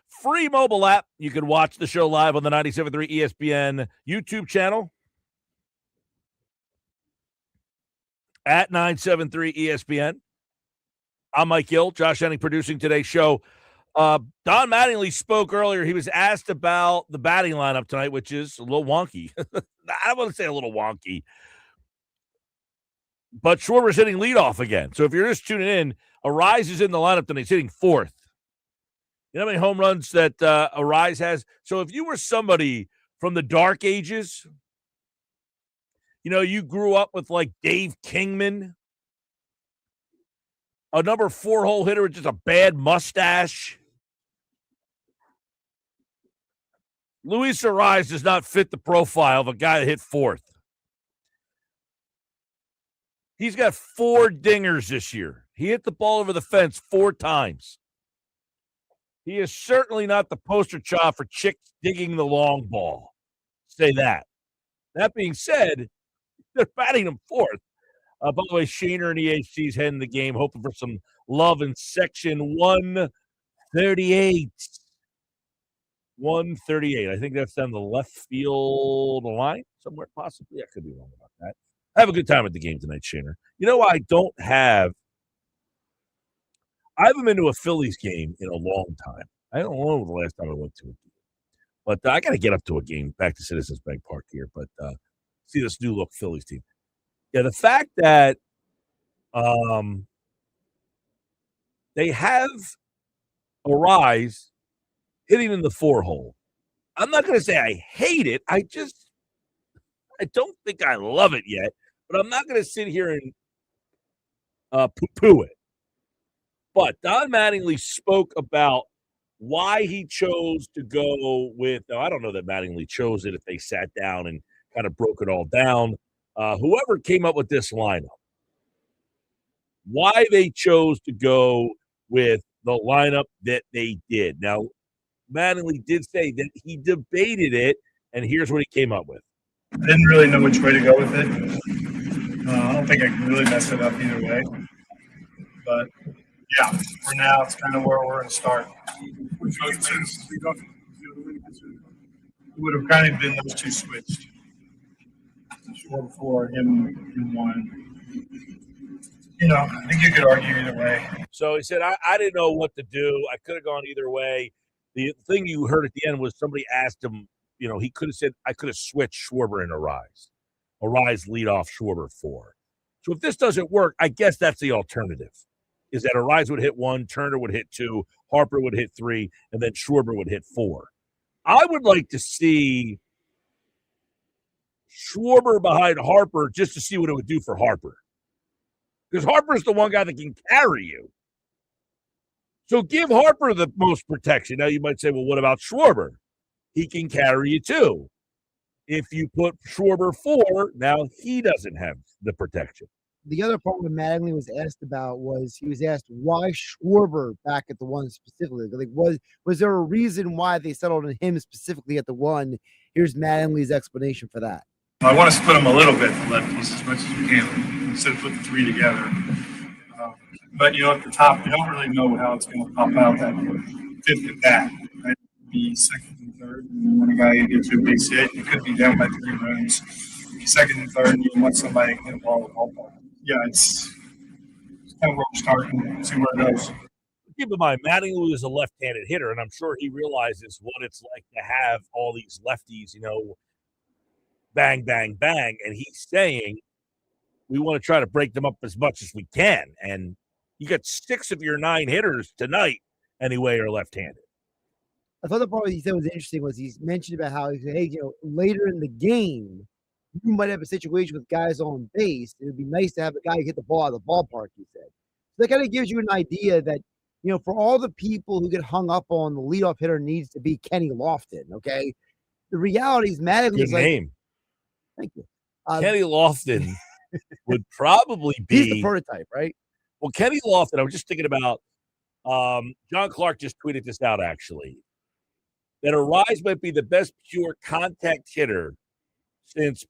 free mobile app. You can watch the show live on the 97.3 ESPN YouTube channel at 973 ESPN. I'm Mike Gill, Josh Henning producing today's show. Don Mattingly spoke earlier. He was asked about the batting lineup tonight, which is a little wonky. I want to say a little wonky. But Schwarber's hitting leadoff again. So if you're just tuning in, Arise is in the lineup, then he's hitting fourth. You know how many home runs that Arise has? So if you were somebody from the dark ages, you know, you grew up with like Dave Kingman, a number 4-hole hitter with just a bad mustache. Luis Arise does not fit the profile of a guy that hit fourth. He's got 4 dingers this year. He hit the ball over the fence 4 times. He is certainly not the poster child for chicks digging the long ball. Say that. That being said, they're batting him fourth. By the way, Shaner and EHC's heading the game, hoping for some love in section 138. 138. I think that's down the left field line somewhere, possibly. I could be wrong about that. Have a good time at the game tonight, Shaner. You know, I haven't been to a Phillies game in a long time. I don't know the last time I went to a game. But I got to get up to a game back to Citizens Bank Park here. But see this new look Phillies team. Yeah, the fact that they have Arise hitting in the 4-hole. I'm not going to say I hate it. I don't think I love it yet. But I'm not going to sit here and poo-poo it. But Don Mattingly spoke about why he chose to go with – I don't know that Mattingly chose it if they sat down and kind of broke it all down. Whoever came up with this lineup, why they chose to go with the lineup that they did. Now, Mattingly did say that he debated it, and here's what he came up with. I didn't really know which way to go with it. I don't think I can really mess it up either way. But, yeah, for now, it's kind of where we're going to start. It would have kind of been those two switched. Short 4, him 1. You know, I think you could argue either way. So he said, I didn't know what to do. I could have gone either way. The thing you heard at the end was somebody asked him, you know, he could have said, I could have switched Schwarber and Arise. Arise lead off, Schwarber 4. So if this doesn't work, I guess that's the alternative, is that Arise would hit 1, Turner would hit 2, Harper would hit 3, and then Schwarber would hit 4. I would like to see Schwarber behind Harper just to see what it would do for Harper. Because Harper's the one guy that can carry you. So give Harper the most protection. Now you might say, well, what about Schwarber? He can carry you too. If you put Schwarber 4, now he doesn't have the protection. The other part when Mattingly was asked about was he was asked why Schwarber back at the 1 specifically. Like, was there a reason why they settled on him specifically at the 1? Here's Mattingly's explanation for that. I want to split them a little bit, the lefties, as much as we can, instead of putting 3 together. But, you know, at the top, you don't really know how it's going to pop out that 5th at bat. Right? Be 2nd and 3rd, and when a guy gets a base hit, you could be down by 3 runs. 2nd and 3rd, and you want somebody to hit a ball with a ballpark. Yeah, it's kind of where we're starting and see where it goes. Keep in mind, Mattingly is a left-handed hitter, and I'm sure he realizes what it's like to have all these lefties, you know, bang, bang, bang. And he's saying we want to try to break them up as much as we can. And you got 6 of your 9 hitters tonight anyway are left-handed. I thought the part he said was interesting was he mentioned about how he said, hey, you know, later in the game, you might have a situation with guys on base. It would be nice to have a guy hit the ball out of the ballpark, he said. So that kind of gives you an idea that, you know, for all the people who get hung up on the leadoff hitter needs to be Kenny Lofton, okay? The reality is Mattingly is like, name. Thank you. Kenny Lofton would probably be. He's the prototype, right? Well, Kenny Lofton, I was just thinking about, John Clark just tweeted this out, actually, that Arise might be the best pure contact hitter since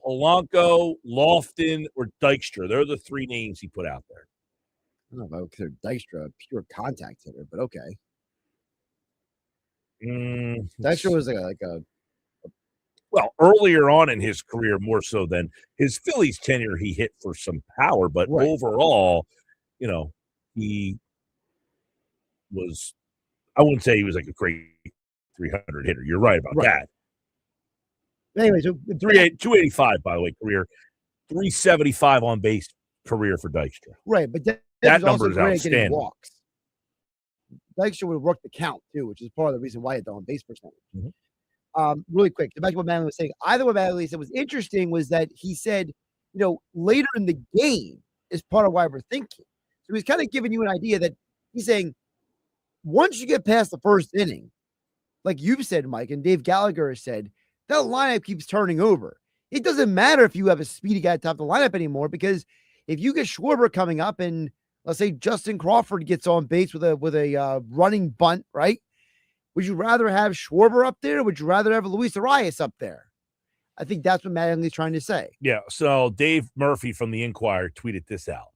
Polanco, Lofton, or Dykstra. They're the 3 names he put out there. I don't know if I would consider Dykstra a pure contact hitter, but okay. Dykstra was like a well, earlier on in his career, more so than his Phillies tenure, he hit for some power, but Right. overall, he was, I wouldn't say he was like a great 300 hitter. You're right about that. Anyway, so 285, by the way, career, 375 on base career for Dykstra. Right, but that was number also is great at getting outstanding. walks. Dykstra would work the count too, which is part of the reason why he had the on base percentage. Really quick, back to what Manley was saying. Either what Manley said was interesting was that he said, later in the game is part of why we're thinking. So he's kind of giving you an idea that he's saying, once you get past the first inning, like you've said, Mike, and Dave Gallagher has said, that lineup keeps turning over. It doesn't matter if you have a speedy guy at the top of the lineup anymore, because if you get Schwarber coming up and let's say Justin Crawford gets on base with a running bunt, right? Would you rather have Schwarber up there? Or would you rather have Luis Arias up there? I think that's what Matt Angley's trying to say. Yeah. So Dave Murphy from the Inquirer tweeted this out.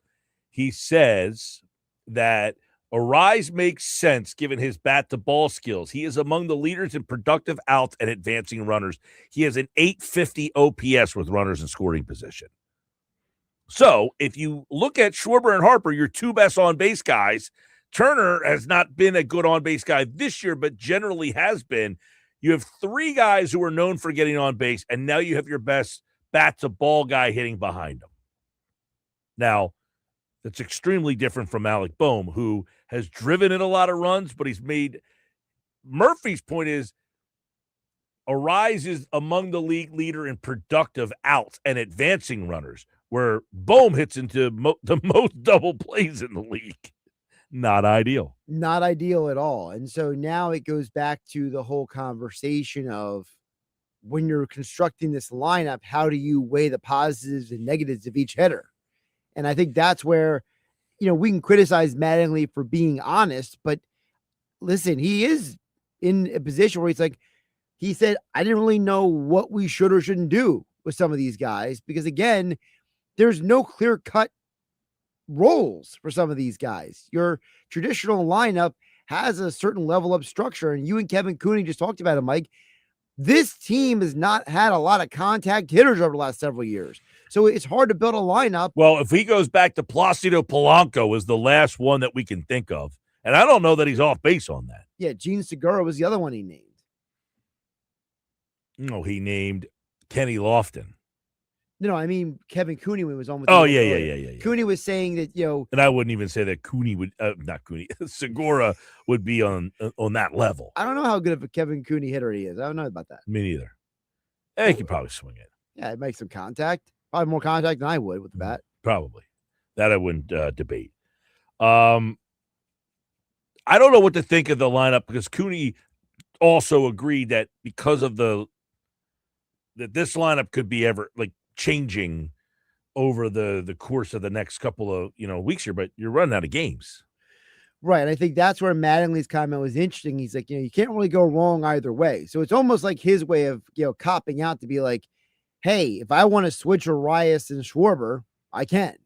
He says that Arias makes sense given his bat-to-ball skills. He is among the leaders in productive outs and advancing runners. He has an 850 OPS with runners in scoring position. So if you look at Schwarber and Harper, your two best on-base guys, Turner has not been a good on-base guy this year, but generally has been. You have three guys who are known for getting on base, and now you have your best bat-to-ball guy hitting behind them. Now, that's extremely different from Alec Boehm, who has driven in a lot of runs, but he's made – Murphy's point is Arias is among the league leader in productive outs and advancing runners, where Boehm hits into the most double plays in the league. Not ideal. Not ideal at all. And so now it goes back to the whole conversation of when you're constructing this lineup, how do you weigh the positives and negatives of each hitter? And I think that's where, we can criticize Mattingly for being honest, but listen, he is in a position where he's like, he said, I didn't really know what we should or shouldn't do with some of these guys, because again, there's no clear-cut roles for some of these guys. Your traditional lineup has a certain level of structure, and you and Kevin Cooney just talked about it, Mike. This team has not had a lot of contact hitters over the last several years, so it's hard to build a lineup. Well, if he goes back to Placido Polanco was the last one that we can think of, and I don't know that he's off base on that. Yeah, Gene Segura was the other one he named. No, he named Kenny Lofton. No, I mean Kevin Cooney when he was on with. Yeah. Cooney was saying that and I wouldn't even say that Cooney would not Cooney Segura would be on that level. I don't know how good of a Kevin Cooney hitter he is. I don't know about that. Me neither. He could probably swing it. Yeah, it makes some contact. Probably more contact than I would with the bat. Probably that I wouldn't debate. I don't know what to think of the lineup, because Cooney also agreed that because of that this lineup could be changing over the course of the next couple of weeks here, but you're running out of games. Right. And I think that's where Mattingly's comment was interesting. He's like, you can't really go wrong either way. So it's almost like his way of, copping out to be like, hey, if I want to switch Arias and Schwarber, I can.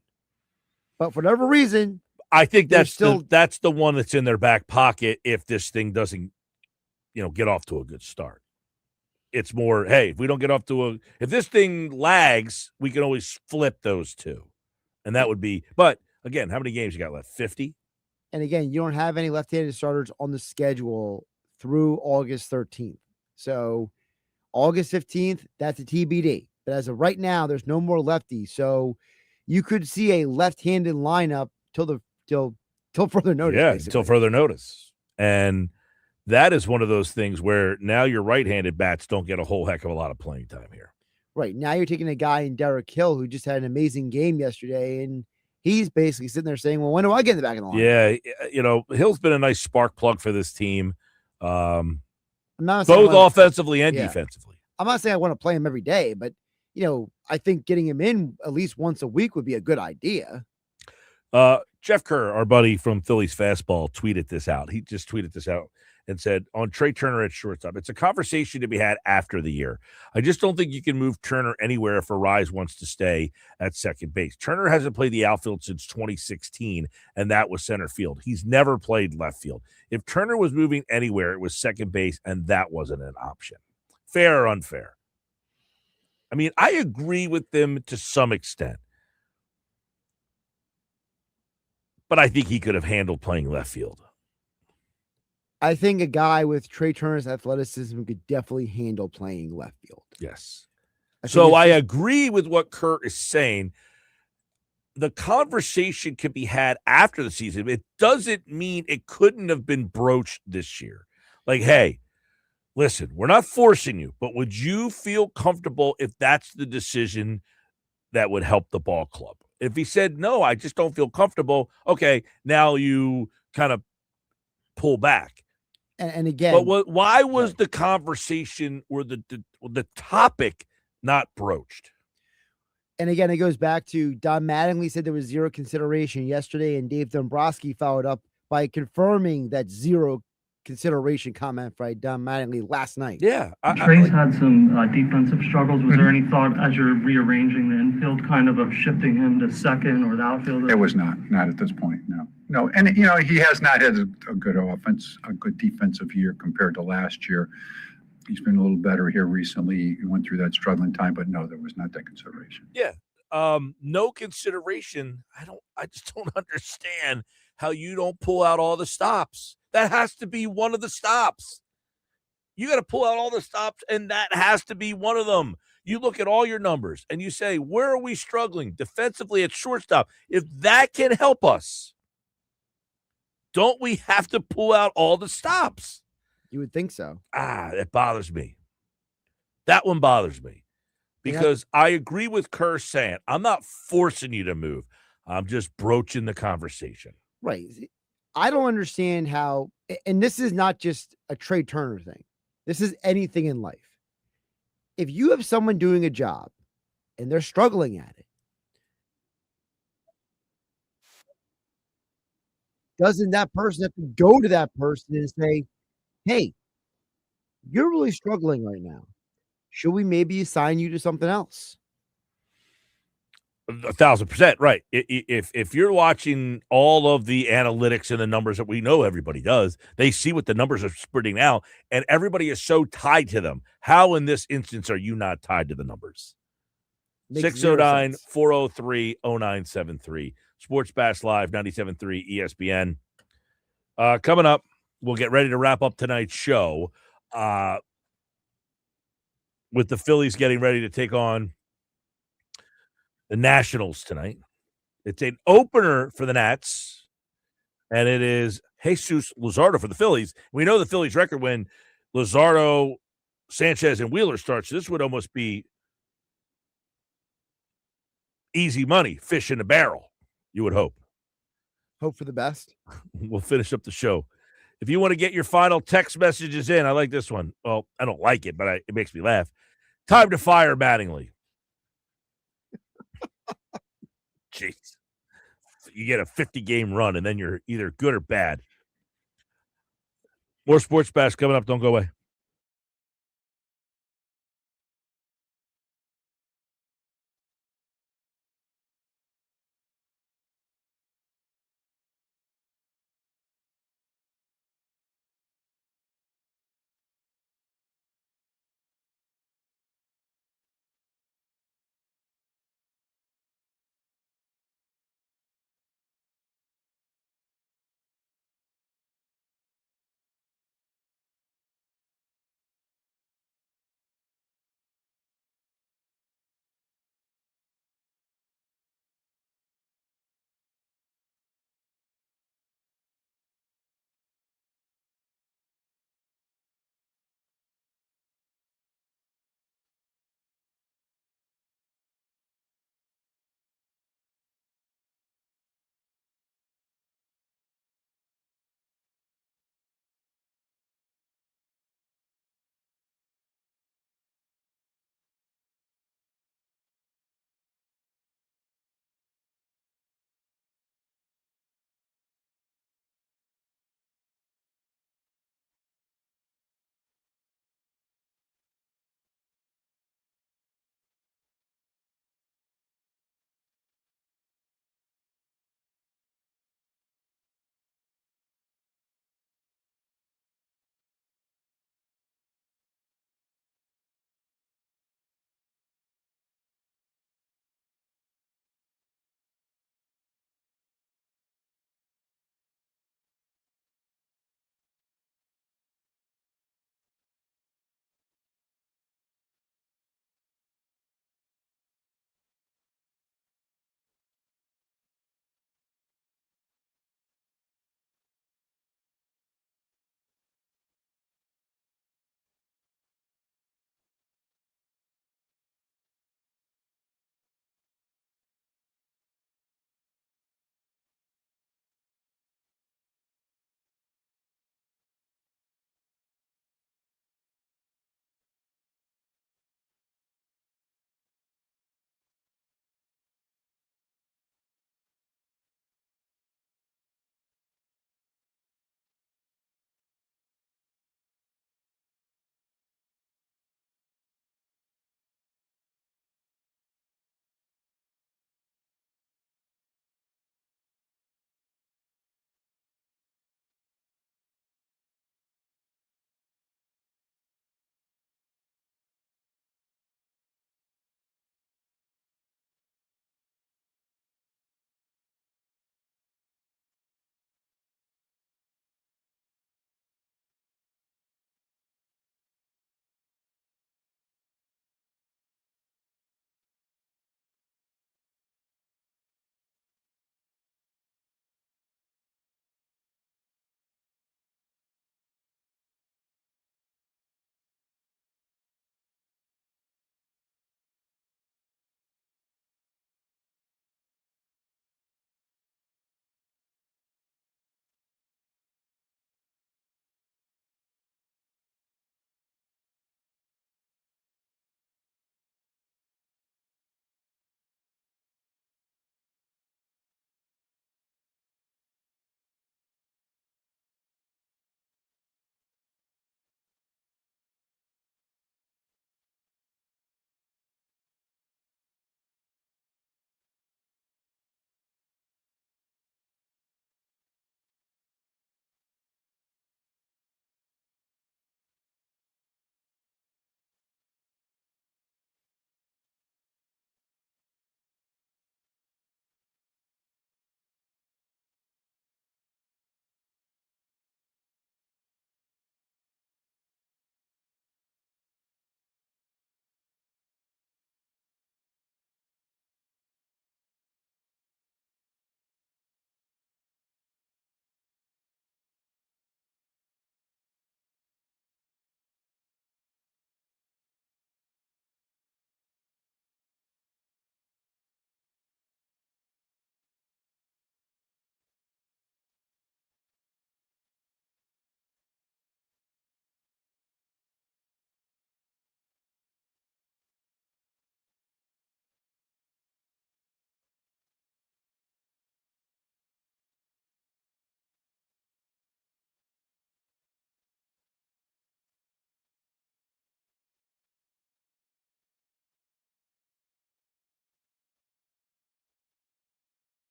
But for whatever reason, I think that's the one that's in their back pocket if this thing doesn't, get off to a good start. It's more, hey, if we don't get off to if this thing lags, we can always flip those two. And that would be, but again, how many games you got left? 50? And again, you don't have any left-handed starters on the schedule through August 13th. So August 15th, that's a TBD. But as of right now, there's no more lefties. So you could see a left-handed lineup till further notice. Yeah, basically. until further notice. And that is one of those things where now your right-handed bats don't get a whole heck of a lot of playing time here. Right. Now you're taking a guy in Derek Hill who just had an amazing game yesterday, and he's basically sitting there saying, well, when do I get in the back of the line? Yeah, Hill's been a nice spark plug for this team, both offensively and defensively. I'm not saying I want to play him every day, but, I think getting him in at least once a week would be a good idea. Jeff Kerr, our buddy from Phillies Fastball, tweeted this out. He just tweeted this out. and said on Trey Turner at shortstop, it's a conversation to be had after the year. I just don't think you can move Turner anywhere if Arise wants to stay at second base. Turner hasn't played the outfield since 2016, and that was center field. He's never played left field. If Turner was moving anywhere, it was second base, and that wasn't an option. Fair or unfair? I mean, I agree with them to some extent, but I think he could have handled playing left field. I think a guy with Trey Turner's athleticism could definitely handle playing left field. Yes. I think So I it's just- agree with what Kurt is saying. The conversation can be had after the season. It doesn't mean it couldn't have been broached this year. Like, hey, listen, we're not forcing you, but would you feel comfortable if that's the decision that would help the ball club? If he said, no, I just don't feel comfortable, okay, now you kind of pull back. and again, But why was the conversation or the topic not broached? And again, it goes back to Don Mattingly said there was zero consideration yesterday, and Dave Dombrowski followed up by confirming that zero consideration comment by Don Mattingly last night. Yeah. Trey's had some defensive struggles. Was there any thought as you're rearranging the infield kind of shifting him to second or the outfield? It was not at this point, no. And, he has not had a good offense, a good defensive year compared to last year. He's been a little better here recently. He went through that struggling time, but no, there was not that consideration. Yeah. No consideration. I just don't understand how you don't pull out all the stops. That has to be one of the stops. You got to pull out all the stops, and that has to be one of them. You look at all your numbers, and you say, where are we struggling defensively at shortstop? If that can help us, don't we have to pull out all the stops? You would think so. It bothers me. That one bothers me because I agree with Kerr saying, I'm not forcing you to move. I'm just broaching the conversation. Right. I don't understand how, and this is not just a Trey Turner thing. This is anything in life. If you have someone doing a job and they're struggling at it, doesn't that person have to go to that person and say, hey, you're really struggling right now. Should we maybe assign you to something else? 1,000%. Right. If you're watching all of the analytics and the numbers that we know everybody does, they see what the numbers are spreading now, and everybody is so tied to them. How in this instance are you not tied to the numbers? 609-403-0973. Sports Bash Live, 97.3 ESPN. Coming up, we'll get ready to wrap up tonight's show with the Phillies getting ready to take on the Nationals tonight. It's an opener for the Nats, and it is Jesus Luzardo for the Phillies. We know the Phillies record when Luzardo, Sanchez, and Wheeler start, so this would almost be easy money, fish in a barrel, you would hope. Hope for the best. We'll finish up the show. If you want to get your final text messages in, I like this one. Well, I don't like it, but it makes me laugh. Time to fire Mattingly. Jeez. You get a 50-game run, and then you're either good or bad. More Sports Bash coming up. Don't go away.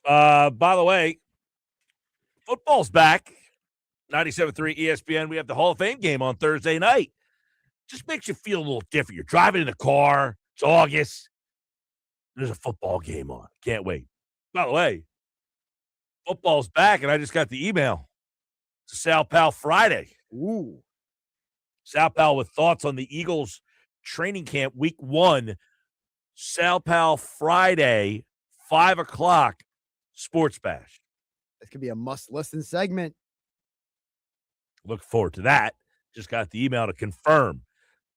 By the way, football's back. 97.3 ESPN. We have the Hall of Fame game on Thursday night. Just makes you feel a little different. You're driving in the car. It's August. There's a football game on. Can't wait. By the way, football's back, and I just got the email. It's a Sal Pal Friday. Ooh. Sal Pal with thoughts on the Eagles training camp week 1. Sal Pal Friday, 5 o'clock, Sports Bash. This could be a must-listen segment. Look forward to that. Just got the email to confirm.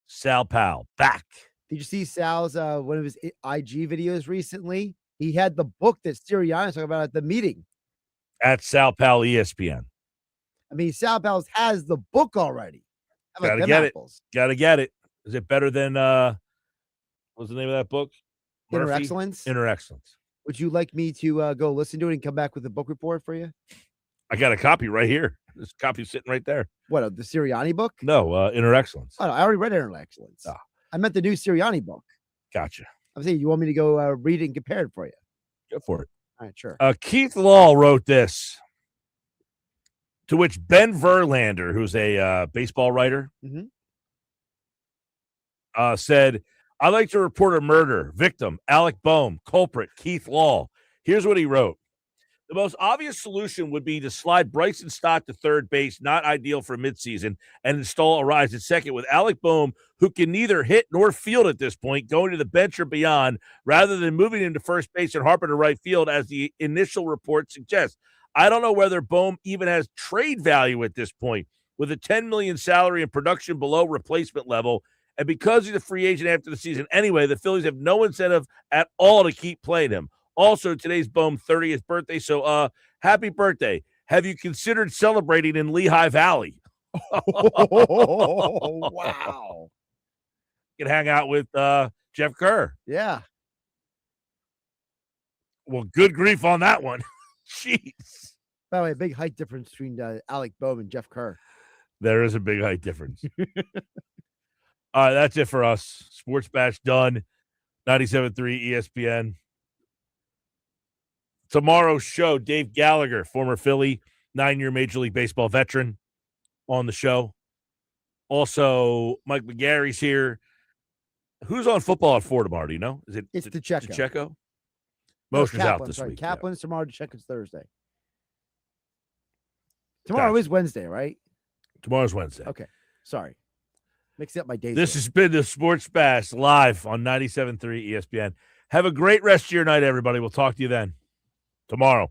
Sal Pal back. Did you see Sal's one of his IG videos recently? He had the book that Sirianni was talking about at the meeting. At Sal Pal ESPN. I mean, Sal Pal has the book already. How about Gotta them get apples? it. Gotta get it. Is it better than what's the name of that book? Inner Murphy? Excellence? Inner Excellence. Would you like me to go listen to it and come back with a book report for you? I got a copy right here. This copy's sitting right there. What, the Sirianni book? No, Inner Excellence. Oh, no, I already read Inner Excellence. Ah. I meant the new Sirianni book. Gotcha. I was saying, you want me to go read it and compare it for you? Go for it. All right, sure. Keith Law wrote this, to which Ben Verlander, who's a baseball writer, Mhm. said, I'd like to report a murder. Victim, Alec Boehm. Culprit, Keith Law. Here's what he wrote. The most obvious solution would be to slide Bryson Stott to third base, not ideal for midseason, and install Arise at second with Alec Boehm, who can neither hit nor field at this point, going to the bench or beyond, rather than moving him to first base and Harper to right field, as the initial report suggests. I don't know whether Boehm even has trade value at this point, with a $10 million salary and production below replacement level. And because he's a free agent after the season anyway, the Phillies have no incentive at all to keep playing him. Also, today's Boehm's 30th birthday, so happy birthday. Have you considered celebrating in Lehigh Valley? Oh, wow. You can hang out with Jeff Kerr. Yeah. Well, good grief on that one. Jeez. By the way, big height difference between Alec Boehm and Jeff Kerr. There is a big height difference. All right, that's it for us. Sports Bash done. 97.3 ESPN. Tomorrow's show, Dave Gallagher, former Philly, 9-year Major League Baseball veteran, on the show. Also, Mike McGarry's here. Who's on football at 4 tomorrow? Do you know? Is it It's DeCecco. DeCecco? No, Motion's out Caplan, this sorry. week. Caplan's tomorrow, DeCecco's Thursday. Tomorrow is Wednesday, right? Tomorrow's Wednesday. Okay. Sorry. Mixing up my days. This here. has been the Sports Bash live on 97.3 ESPN. Have a great rest of your night, everybody. We'll talk to you then. Tomorrow.